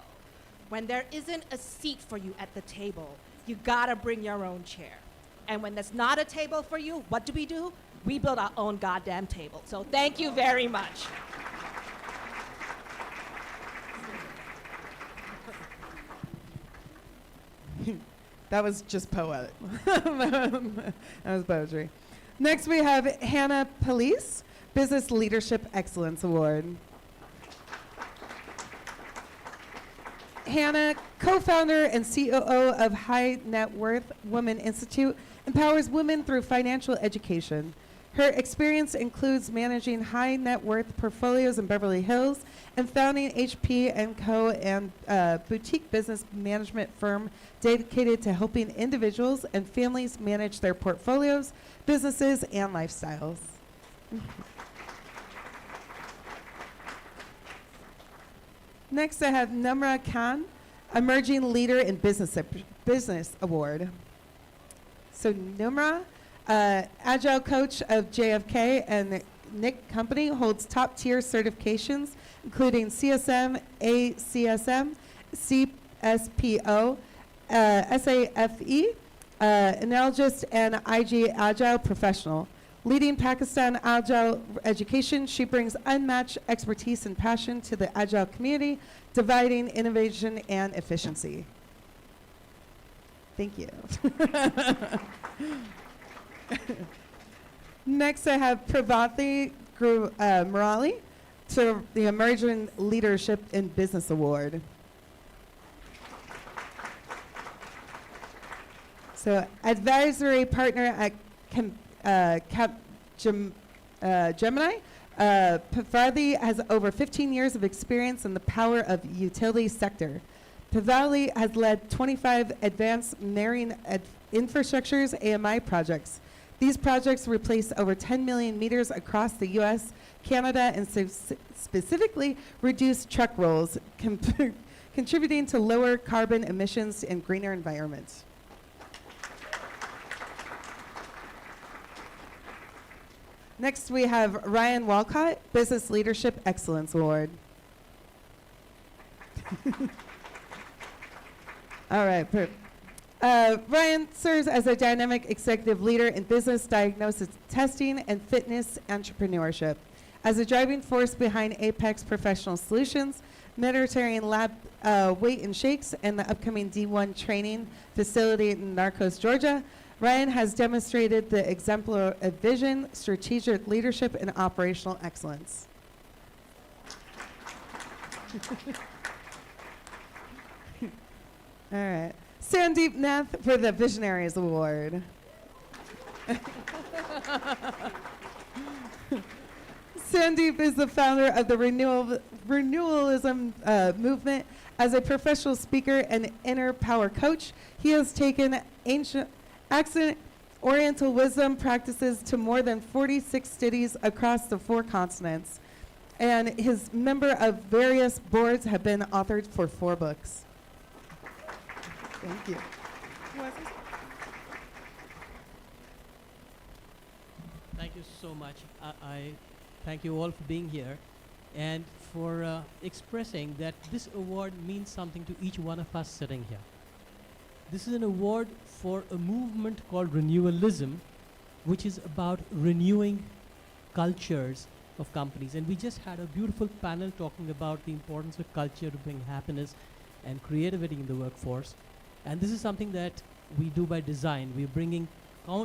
When there isn't a seat for you at the table, you gotta bring your own chair. And when there's not a table for you, what do? We build our own goddamn table. So thank you very much. That was just poetic. That was poetry. Next, we have Hannah Police, Business Leadership Excellence Award. Hannah, co-founder and COO of High Net Worth Women Institute, empowers women through financial education. Her experience includes managing high net worth portfolios in Beverly Hills and founding HP & Co. and boutique business management firm dedicated to helping individuals and families manage their portfolios, businesses, and lifestyles. Next, I have Numra Khan, Emerging Leader in Business Award. So Numra, Agile Coach of JFK and Nick Company, holds top-tier certifications, including CSM, ACSM, CSPO, SAFE, Analogist, and IG Agile Professional. Leading Pakistan Agile education, she brings unmatched expertise and passion to the Agile community, dividing innovation and efficiency. Thank you. Next, I have Prabhati Murali to the Emerging Leadership in Business Award. So, advisory partner at Gemini. Prabhati has over 15 years of experience in the power of utility sector. Prabhati has led 25 advanced marine infrastructures AMI projects. These projects replace over 10 million meters across the U.S., Canada, and specifically reduce truck rolls, contributing to lower carbon emissions and greener environments. Next, we have Ryan Walcott, Business Leadership Excellence Award. All right. Ryan serves as a dynamic executive leader in business diagnosis testing and fitness entrepreneurship. As a driving force behind Apex Professional Solutions, Mediterranean Lab Weight and Shakes, and the upcoming D1 training facility in Narcos, Georgia, Ryan has demonstrated the exemplar of vision, strategic leadership, and operational excellence. All right. Sandeep Nath for the Visionaries Award. Sandeep is the founder of the renewalism movement. As a professional speaker and inner power coach, he has taken ancient Oriental wisdom practices to more than 46 cities across the 4 continents. And his member of various boards have been authored for 4 books. Thank you. Thank you so much. I thank you all for being here and for expressing that this award means something to each one of us sitting here. This is an award for a movement called renewalism, which is about renewing cultures of companies. And we just had a beautiful panel talking about the importance of culture to bring happiness and creativity in the workforce. And this is something that we do by design. We're bringing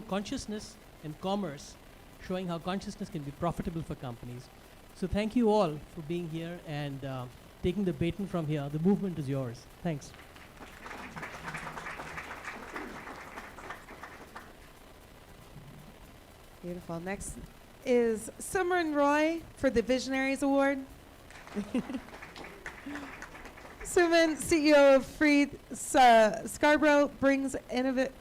consciousness and commerce, showing how consciousness can be profitable for companies. So thank you all for being here and taking the baton from here. The movement is yours. Thanks. Beautiful. Next is Simran Roy for the Visionaries Award. Simran, CEO of Freed Scarborough, brings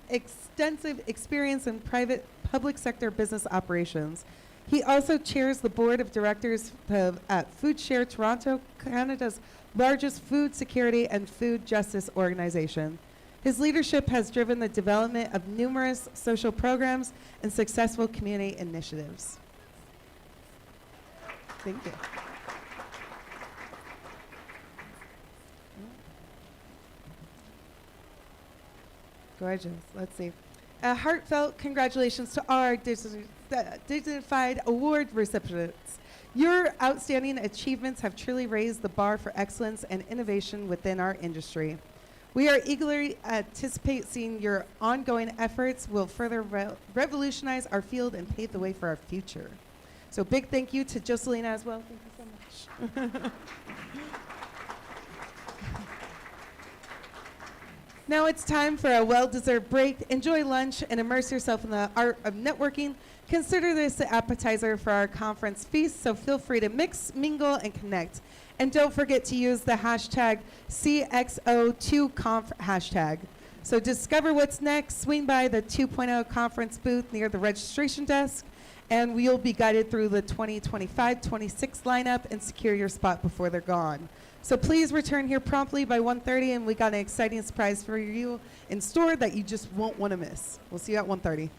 extensive experience in private public sector business operations. He also chairs the board of directors at Food Share Toronto, Canada's largest food security and food justice organization. His leadership has driven the development of numerous social programs and successful community initiatives. Thank you. Gorgeous. Let's see. A heartfelt congratulations to our dignified award recipients. Your outstanding achievements have truly raised the bar for excellence and innovation within our industry. We are eagerly anticipate seeing your ongoing efforts will further revolutionize our field and pave the way for our future. So big thank you to Jocelina as well. Thank you so much. Now it's time for a well-deserved break. Enjoy lunch and immerse yourself in the art of networking. Consider this the appetizer for our conference feast, so feel free to mix, mingle, and connect. And don't forget to use the hashtag CXO 2.0 hashtag. So discover what's next, swing by the 2.0 conference booth near the registration desk, and we'll be guided through the 2025-26 lineup and secure your spot before they're gone. So please return here promptly by 1:30, and we got an exciting surprise for you in store that you just won't want to miss. We'll see you at 1:30.